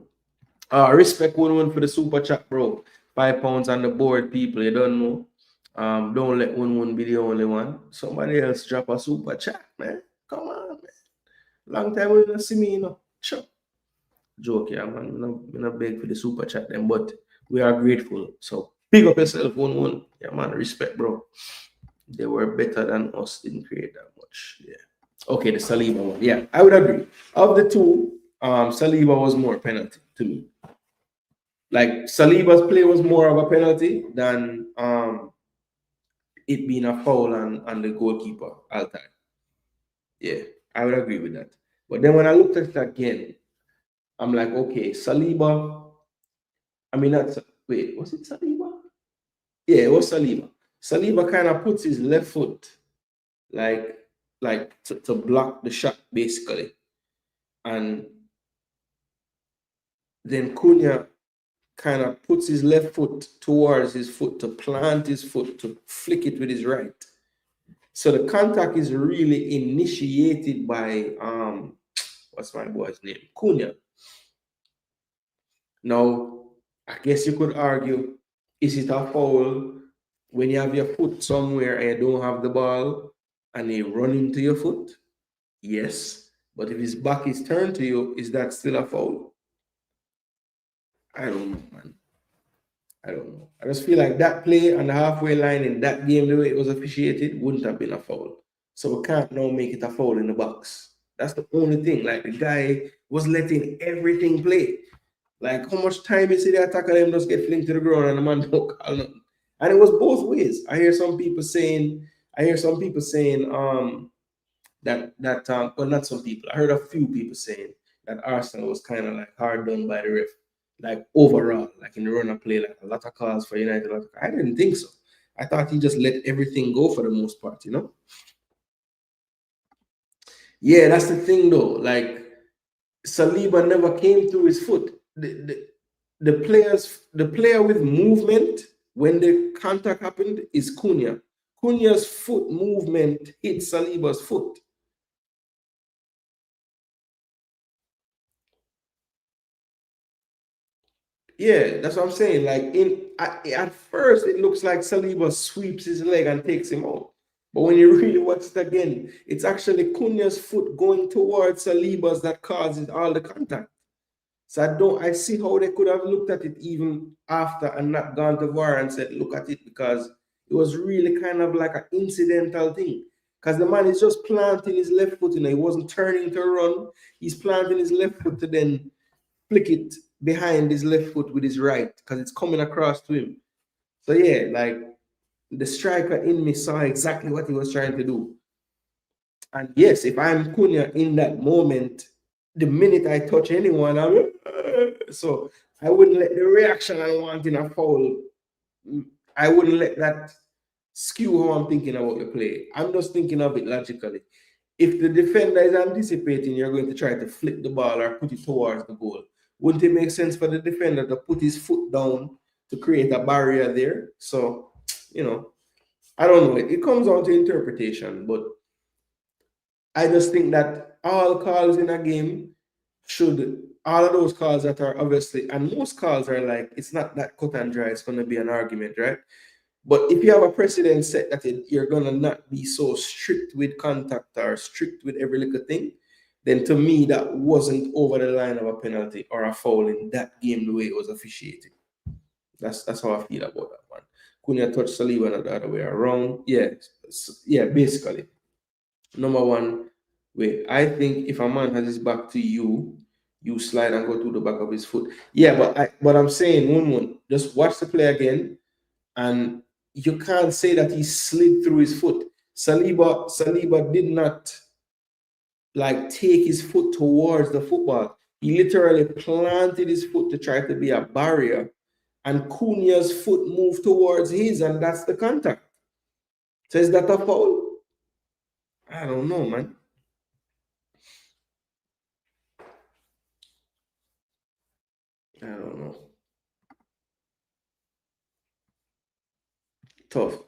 Respect one for the super chat, bro. £5 on the board, people. You don't know. Don't let one be the only one. Somebody else drop a super chat, man. Come on, man. Long time we don't see me, you know. Sure. Joke, yeah, man. We're not beg for the super chat them, but we are grateful. So pick up yourself, one. Yeah, man. Respect, bro. They were better than us. Didn't create that much. Yeah. Okay, the Saliba one. Yeah, I would agree. Of the two, Saliba was more penalty to me. Like Saliba's play was more of a penalty than it being a foul on the goalkeeper all time. Yeah, I would agree with that. But then when I looked at it again, I'm like, okay, Saliba. I mean, that's wait, was it Saliba? Yeah, it was Saliba. Saliba kind of puts his left foot like to block the shot basically, and then Cunha kind of puts his left foot towards his foot to plant his foot to flick it with his right. So the contact is really initiated by what's my boy's name? Cunha. Now, I guess you could argue, is it a foul when you have your foot somewhere and you don't have the ball and they run into your foot? Yes. But if his back is turned to you, is that still a foul? I don't know, man. I don't know. I just feel like that play on the halfway line in that game, the way it was officiated, wouldn't have been a foul. So we can't now make it a foul in the box. That's the only thing. Like the guy was letting everything play. Like how much time you see the attacker them just get flinked to the ground and the man don't call nothing. And it was both ways. I hear some people saying that well, not some people. I heard a few people saying that Arsenal was kind of like hard done by the ref. Like overall, like in the run of play, like a lot of calls for United. I didn't think so. I thought he just let everything go for the most part, you know? Yeah, that's the thing though. Like Saliba never came through his foot. The player with movement when the contact happened is Cunha. Cunha's foot movement hit Saliba's foot. Yeah, that's what I'm saying. Like at first, it looks like Saliba sweeps his leg and takes him out. But when you really watch it again, it's actually Cunha's foot going towards Saliba's that causes all the contact. So I see how they could have looked at it even after and not gone to VAR and said, look at it, because it was really kind of like an incidental thing. Because the man is just planting his left foot, he wasn't turning to run. He's planting his left foot to then flick it behind his left foot with his right because it's coming across to him. So yeah, like the striker in me saw exactly what he was trying to do. And yes, if I'm Cunha in that moment, the minute I touch anyone, so I wouldn't let the reaction I want in a foul, I wouldn't let that skew how I'm thinking about the play. I'm just thinking of it logically. If the defender is anticipating you're going to try to flip the ball or put it towards the goal, wouldn't it make sense for the defender to put his foot down to create a barrier there? So, I don't know. It comes down to interpretation, but I just think that all calls in a game all of those calls that are obviously, and most calls are like, it's not that cut and dry, it's going to be an argument, right? But if you have a precedent set that you're going to not be so strict with contact or strict with every little thing, then to me, that wasn't over the line of a penalty or a foul in that game the way it was officiated. That's how I feel about that one. Cunha touched Saliba, not the other way around. Yeah, basically. Number one, I think if a man has his back to you, you slide and go through the back of his foot. Yeah, but I'm saying, one, just watch the play again, and you can't say that he slid through his foot. Saliba did not like take his foot towards the football. He literally planted his foot to try to be a barrier, and Cunha's foot moved towards his, and that's the contact. So is that a foul? I don't know, man. I don't know. Tough.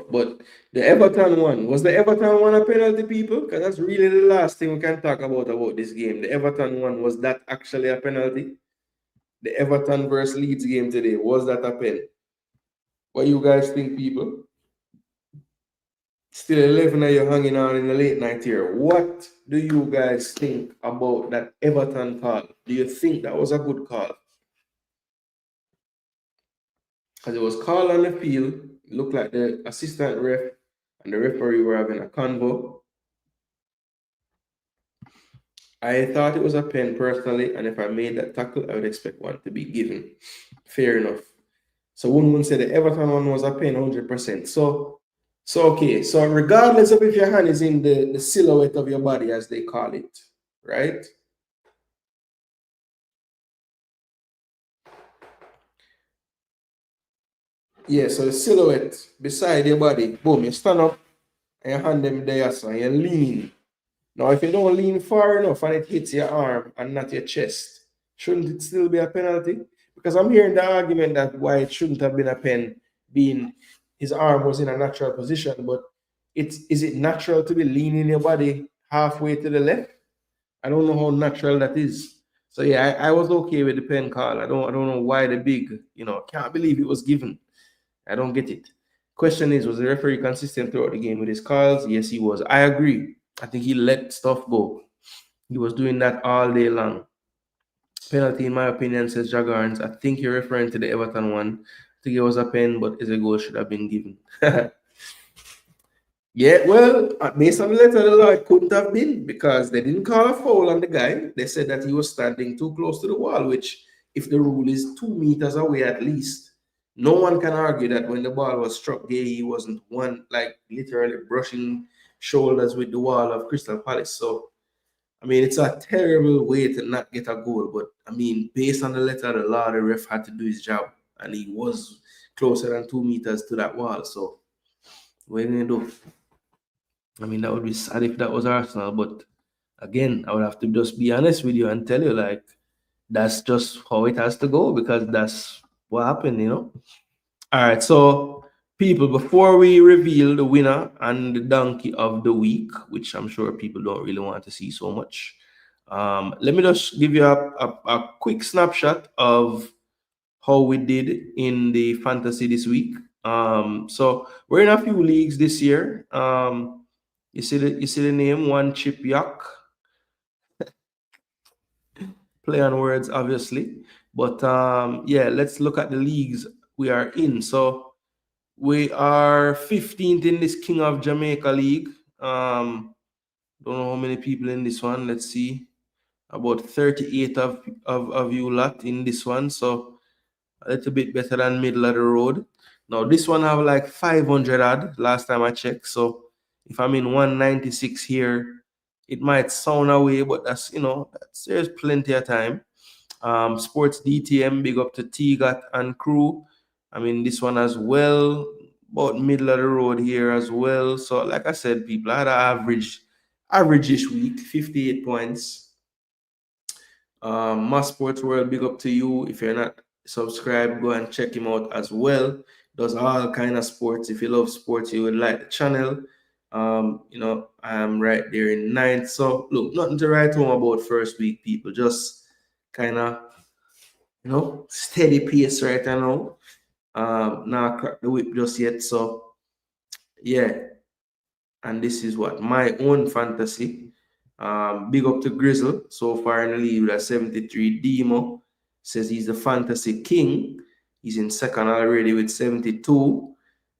But the Everton one, was the Everton one a penalty, people? Because that's really the last thing we can talk about this game. The Everton one, was that actually a penalty? the Everton versus Leeds game today, was that a pen? What you guys think, people? Still 11 are you hanging on in the late night here. What do you guys think about that Everton call? Do you think that was a good call? Because it was called on the field. It looked like the assistant ref and the referee were having a convo. I thought it was a pen personally, and if I made that tackle, I would expect one to be given. Fair enough. So one would say the Everton one was a pen 100%. So okay. So regardless of if your hand is in the silhouette of your body, as they call it, right? Yeah, so the silhouette beside your body, boom, you stand up and your hand them there, so you lean. Now, if you don't lean far enough and it hits your arm and not your chest, shouldn't it still be a penalty? Because I'm hearing the argument that why it shouldn't have been a pen, being his arm was in a natural position, but is it natural to be leaning your body halfway to the left? I don't know how natural that is. So yeah, I was okay with the pen call. I don't know why the big, can't believe it was given. I don't get it. Question is, was the referee consistent throughout the game with his calls? Yes, he was. I agree. I think he let stuff go. He was doing that all day long. Penalty, in my opinion, says Jaguars. I think you're referring to the Everton one. I think it was a pen, but as a goal should have been given. Yeah, well, based on the letter of the law, it couldn't have been because they didn't call a foul on the guy. They said that he was standing too close to the wall, which, if the rule is 2 meters away at least, no one can argue that when the ball was struck there, he wasn't literally brushing shoulders with the wall of Crystal Palace. So, I mean, it's a terrible way to not get a goal. But, I mean, based on the letter of the law, the ref had to do his job. And he was closer than 2 meters to that wall. So, what are you going to do? I mean, that would be sad if that was Arsenal. But, again, I would have to just be honest with you and tell you, that's just how it has to go because that's what happened. All right, so people, before we reveal the winner and the donkey of the week, which I'm sure people don't really want to see so much, let me just give you a quick snapshot of how we did in the fantasy this week. So we're in a few leagues this year. You see the name, One Chip Yak. Play on words, obviously. But yeah, let's look at the leagues we are in. So we are 15th in this King of Jamaica League. Don't know how many people in this one. Let's see. About 38 of you lot in this one. So a little bit better than middle of the road. Now this one have like 500 odd last time I checked. So if I'm in 196 here, it might sound away, but there's plenty of time. Sports DTM, big up to T-Got and crew. I mean, this one as well, about middle of the road here as well. So, like I said, people, I had an average-ish week, 58 points. Mass Sports World, big up to you. If you're not subscribed, go and check him out as well. Does all kind of sports. If you love sports, you would like the channel. I'm right there in 9th. So, look, nothing to write home about first week, people. Just kind of, steady pace right now. Not crack the whip just yet. So, yeah. And this is what my own fantasy. Big up to Grizzle. So far in the league with a 73. Demo says he's the fantasy king. He's in second already with 72.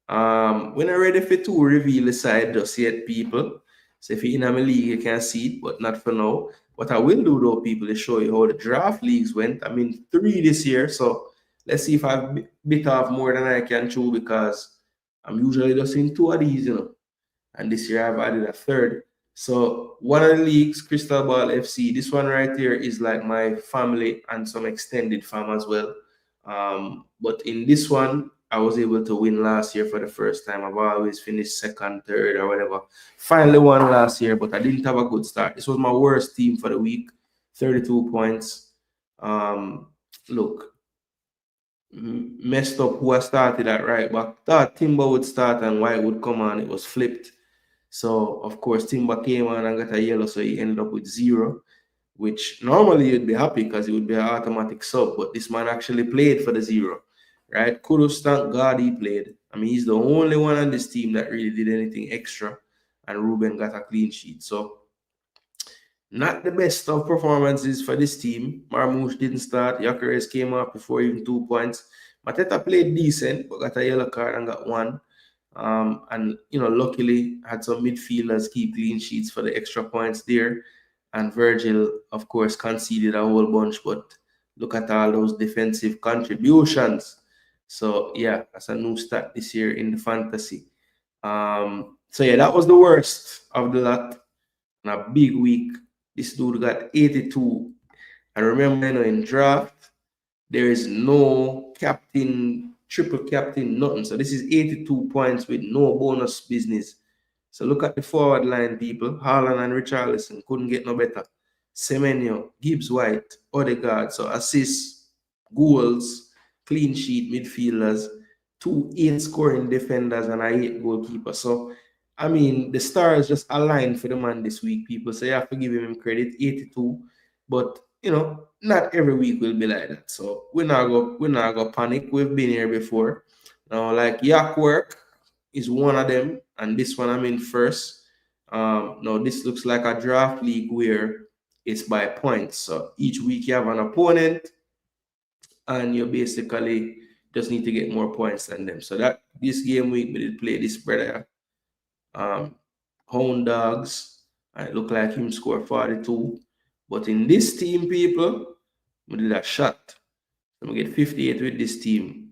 We're not ready for to reveal the side just yet, people. So if you're in a league, you can see it, but not for now. What I will do, though, people, is show you how the draft leagues went. I mean, 3 this year. So let's see if I've bit off more than I can chew because I'm usually just in 2 of these, And this year I've added a 3rd. So one of the leagues, Crystal Ball FC, this one right here is like my family and some extended fam as well. But in this one, I was able to win last year for the first time. I've always finished 2nd, 3rd, or whatever. Finally won last year, but I didn't have a good start. This was my worst team for the week, 32 points. Look, messed up who I started at right back. Thought Timber would start and White would come on. It was flipped. So, of course, Timber came on and got a yellow, so he ended up with 0. which normally you'd be happy because it would be an automatic sub, but this man actually played for the 0, right? Kudos, thank God he played. I mean, he's the only one on this team that really did anything extra, and Ruben got a clean sheet. So, not the best of performances for this team. Marmoush didn't start. Gyökeres came up before even 2 points. Mateta played decent, but got a yellow card and got 1. And, luckily had some midfielders keep clean sheets for the extra points there. And Virgil, of course, conceded a whole bunch, but look at all those defensive contributions. So, yeah, that's a new stat this year in the fantasy. So, yeah, that was the worst of the lot. And a big week. This dude got 82. And remember, in draft, there is no captain, triple captain, nothing. So this is 82 points with no bonus business. So look at the forward line, people. Haaland and Richarlison couldn't get no better. Semenyo, Gibbs White, Odegaard. So assists, goals, clean sheet midfielders, 2 8-scoring defenders, and a 8 goalkeeper. So, I mean, the stars just aligned for the man this week, people. So you have to give him credit, 82. But not every week will be like that. So we're not go panic. We've been here before. Now, like Yak work is one of them, and this one I'm in first. Now this looks like a draft league where it's by points. So each week you have an opponent, and you basically just need to get more points than them. So that this game week we did play this brother, Hound Dogs, and it looked like him scored 42. But in this team, people, we did a shot. So we get 58 with this team.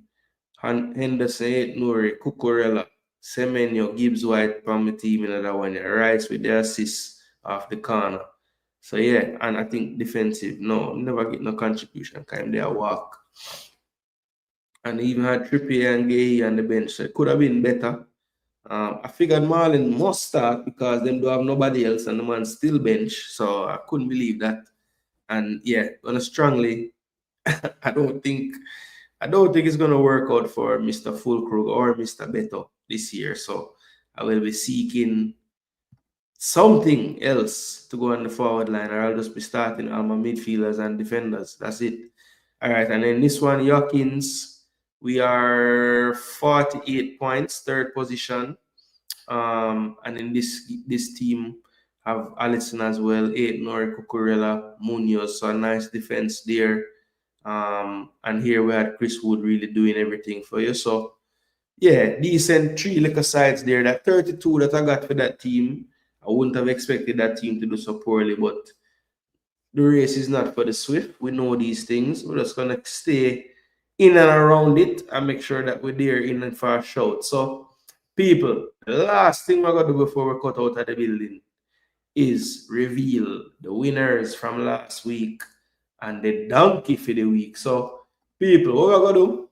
Henderson, Nuri, Cucurella, Semenyo, Gibbs White from the team, another one. Rice with the assist off the corner. So yeah, and I think defensive, no, never get no contribution. Kind of there walk. And even had Trippier and Gay on the bench. So it could have been better. I figured Marlon must start because them don't have nobody else and the man still bench. So I couldn't believe that. And yeah, gonna strongly, I don't think it's gonna work out for Mr. Fulkrug or Mr. Beto this year. So I will be seeking something else to go on the forward line, or I'll just be starting all my midfielders and defenders. That's it. All right, and then this one, Yawkins. We are 48 points, third position. And in this team have Alisson as well, 8 Nori, Cucurella, Munoz, so a nice defense there. And here we had Chris Wood really doing everything for you. So yeah, decent 3 little sides there. That 32 that I got for that team, I wouldn't have expected that team to do so poorly, but the race is not for the swift. We know these things. We're just gonna stay in and around it and make sure that we're there in and for a shout. So, people, the last thing we're gonna do before we cut out of the building is reveal the winners from last week and the donkey for the week. So, people, what we're gonna do?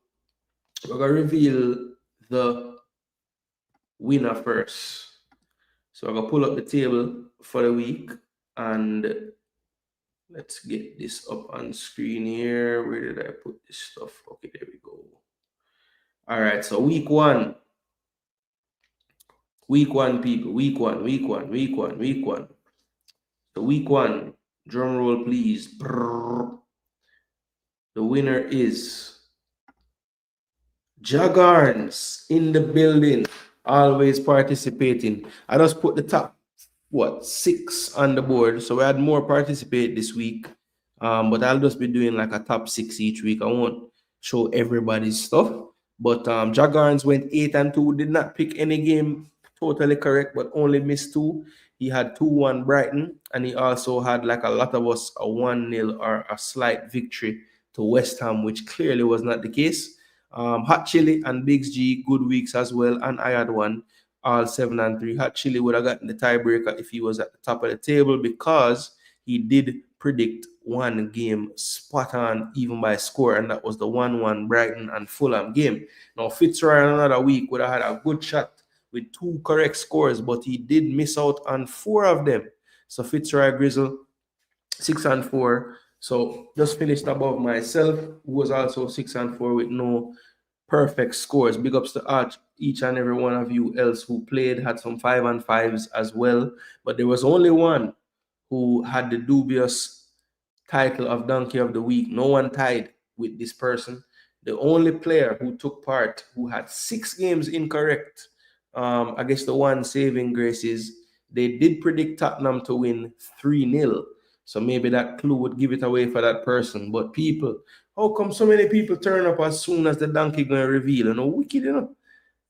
We're gonna reveal the winner first. So I'm gonna pull up the table for the week and let's get this up on screen here. Where did I put this stuff? Okay, there we go. All right, so week one. Week one, people. Week one. So week one, drum roll, please. Brrr. The winner is Jagarns in the building, always participating. I just put the top 6 on the board, so we had more participate this week, but I'll just be doing like a top 6 each week. I won't show everybody's stuff, but Jagarns went 8-2, did not pick any game totally correct, but only missed 2. He had 2-1 Brighton, and he also had, like a lot of us, a 1-0 or a slight victory to West Ham, which clearly was not the case. Hot Chili and Biggs G, good weeks as well, and I had one, all 7-3. Hot Chili would have gotten the tiebreaker if he was at the top of the table because he did predict one game spot on, even by score, and that was the 1-1 Brighton and Fulham game. Now, Fitzroy another week would have had a good shot with 2 correct scores, but he did miss out on 4 of them. So Fitzroy Grizzle, 6-4. So just finished above myself, who was also 6-4 with no perfect scores. Big ups to each and every one of you else who played, had some 5-5s as well. But there was only one who had the dubious title of Donkey of the Week. No one tied with this person. The only player who took part, who had 6 games incorrect, I guess the one saving grace is they did predict Tottenham to win 3-0. So maybe that clue would give it away for that person. But people, how come so many people turn up as soon as the donkey going to reveal? You know, wicked, you know.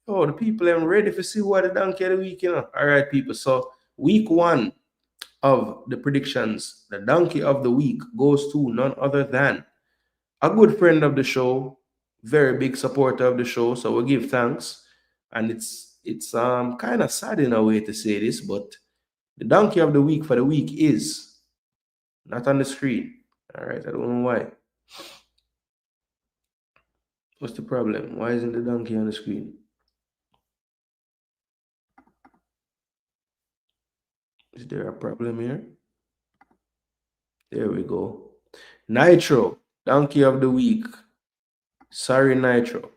Oh, the people are ready to see what the donkey of the week, you know. All right, people. So week 1 of the predictions, the donkey of the week goes to none other than a good friend of the show, very big supporter of the show. So we give thanks. And it's kind of sad in a way to say this, but the donkey of the week for the week is not on the screen. All right, I don't know why. What's the problem? Why isn't the donkey on the screen? Is there a problem here? There we go. Nitro, donkey of the week. Sorry, Nitro.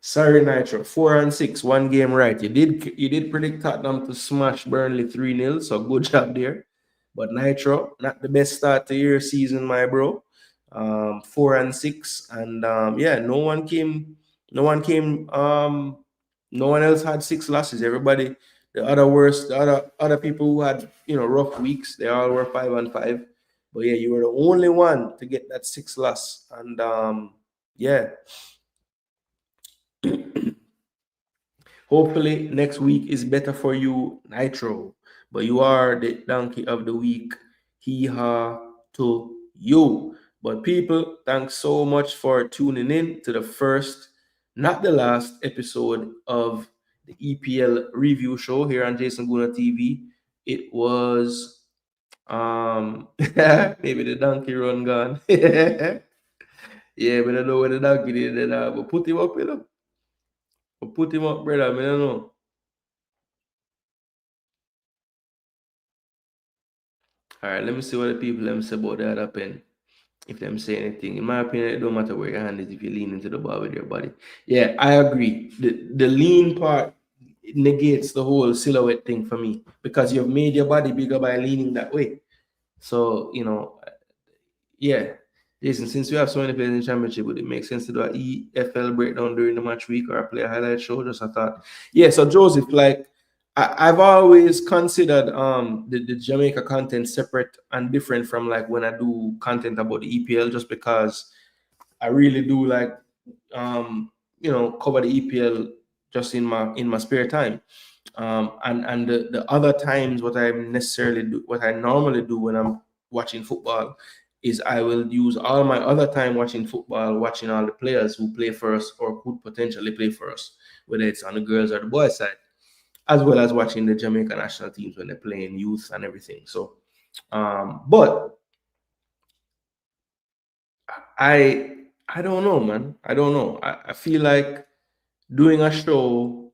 4 and 6, 1 game right. You did predict Tottenham to smash Burnley 3-0, so good job there. But Nitro, not the best start to your season, my bro. 4 and 6, and yeah, no one else had 6 losses. Everybody, the other people who had rough weeks, they all were 5 and 5. But yeah, you were the only one to get that 6 loss, and yeah. Hopefully next week is better for you, Nitro. But you are the donkey of the week. Hee-haw to you. But people, thanks so much for tuning in to the first, not the last episode of the EPL Review Show here on Jason Gooner TV. It was maybe the donkey run gone. Yeah, but I don't know where the donkey did, but put him up, you know. Put him up, brother. I don't know. All right, let me see what the people them say about the other pen. If them say anything, in my opinion, it don't matter where your hand is if you lean into the ball with your body. Yeah, I agree. The lean part negates the whole silhouette thing for me because you've made your body bigger by leaning that way. So yeah. Jason, since we have so many players in the championship, would it make sense to do an EFL breakdown during the match week or a player highlight show? Just I thought. Yeah, so Joseph, like I've always considered the Jamaica content separate and different from like when I do content about the EPL, just because I really do like cover the EPL just in my spare time. And the other times what I normally do when I'm watching football is I will use all my other time watching football, watching all the players who play for us or could potentially play for us, whether it's on the girls or the boys side, as well as watching the Jamaica national teams when they're playing youth and everything. So, but I don't know, man. I don't know. I feel like doing a show.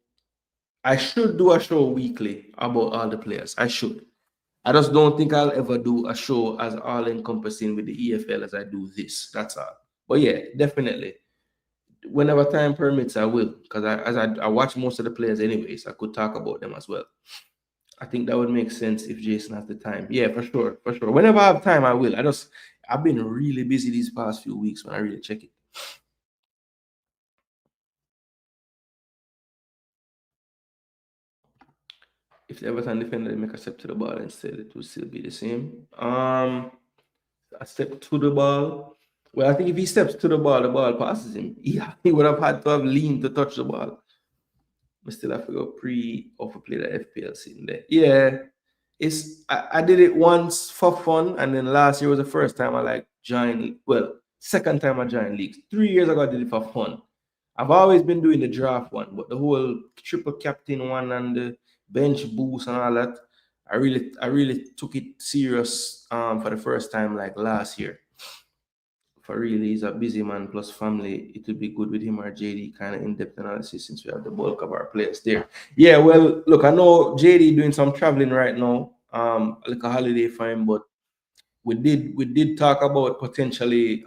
I should do a show weekly about all the players. I should. I just don't think I'll ever do a show as all encompassing with the EFL as I do this. That's all. But yeah, definitely. Whenever time permits, I will. Because I watch most of the players anyways. I could talk about them as well. I think that would make sense if Jason has the time. Yeah, for sure. For sure. Whenever I have time, I will. I've been really busy these past few weeks when I really check it. If the Everton defender make a step to the ball instead, it will still be the same. A step to the ball. Well, I think if he steps to the ball passes him. Yeah, he would have had to have leaned to touch the ball. But still have to go play the FPL sitting there. Yeah. I did it once for fun, and then last year was the first time I joined. Well, second time I joined leagues. 3 years ago I did it for fun. I've always been doing the draft one, but the whole triple captain one and the bench boost and all that, I really took it serious for the first time like last year. For really, he's a busy man plus family. It would be good with him or JD kind of in-depth analysis since we have the bulk of our players there. Yeah, well, look, I know JD doing some traveling right now, like a holiday for him, but we did talk about potentially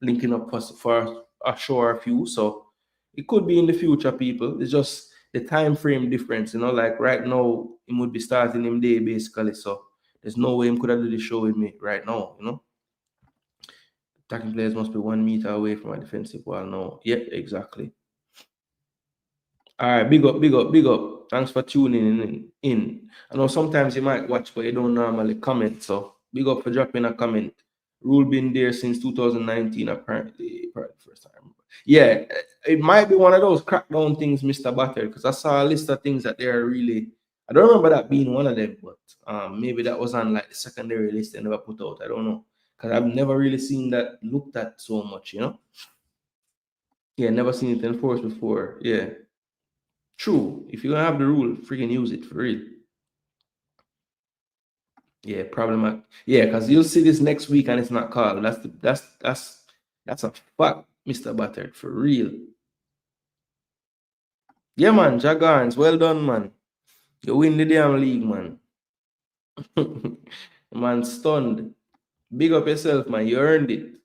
linking up for a show or a few. So it could be in the future, people. It's just the time frame difference, like right now, it would be starting him day basically. So there's no way him could have do the show with me right now, Attacking players must be 1 meter away from a defensive wall now. Yeah, exactly. All right, big up, big up, big up. Thanks for tuning in. I know sometimes you might watch, but you don't normally comment. So big up for dropping a comment. Rule been there since 2019, apparently first time. Yeah, it might be one of those crackdown things, Mr. Butter, because I saw a list of things that they are really. I don't remember that being one of them, but maybe that was on like the secondary list they never put out. I don't know, because I've never really seen that looked at so much, you know. Yeah, never seen it enforced before. Yeah. True. If you're gonna have the rule, freaking use it for real. Yeah, problem. Yeah, because you'll see this next week and it's not called. That's a fact, Mr. Butter, for real. Yeah, man, Jagans, well done, man. You win the damn league, man. Man, stunned. Big up yourself, man. You earned it.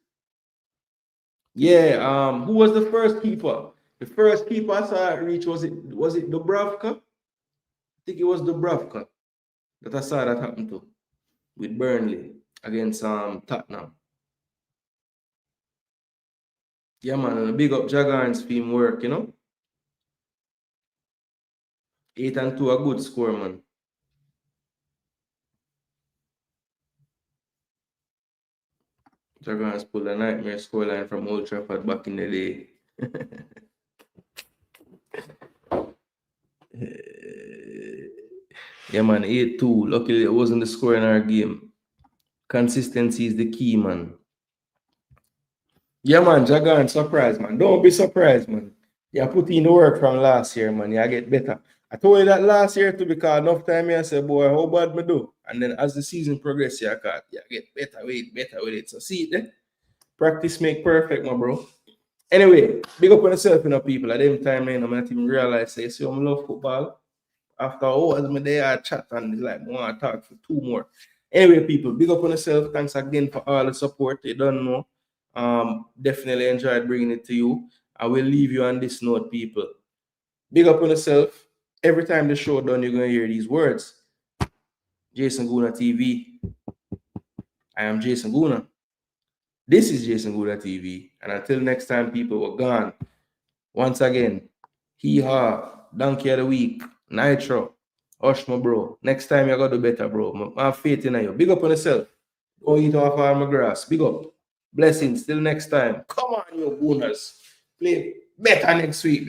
Yeah, who was the first keeper? The first keeper I saw reach, was it Dubravka? I think it was Dubravka that I saw that happen to with Burnley against Tottenham. Yeah, man, and a big up Jagarns team work, you know. 8-2, a good score, man. Jagarns pulled a nightmare scoreline from Old Trafford back in the day. Yeah, man, 8-2. Luckily, it wasn't the score in our game. Consistency is the key, man. Yeah, man, Jagan, surprise, man. Don't be surprised, man. You put in the work from last year, man. You get better. I told you that last year too, because enough time I said, boy, how bad me do? And then as the season progresses, you get better with it. So see it there. Practice make perfect, my bro. Anyway, big up on yourself, you know, people. At the time, I'm not even realize, say, so I love football. After hours, me there, I chat and it's like, I want to talk for 2 more. Anyway, people, big up on yourself. Thanks again for all the support. You don't know. Definitely enjoyed bringing it to you. I will leave you on this note, people. Big up on yourself. Every time the show done, you're going to hear these words. Jason Gooner TV. I am Jason Gooner. This is Jason Gooner TV. And until next time, people, we're gone. Once again, hee-haw, donkey of the week, Nitro, hush, my bro. Next time, you're going to do better, bro. I have faith in you. Big up on yourself. Go eat off all my grass. Big up. Blessings. Till next time. Come on, you Gooners. Play better next week.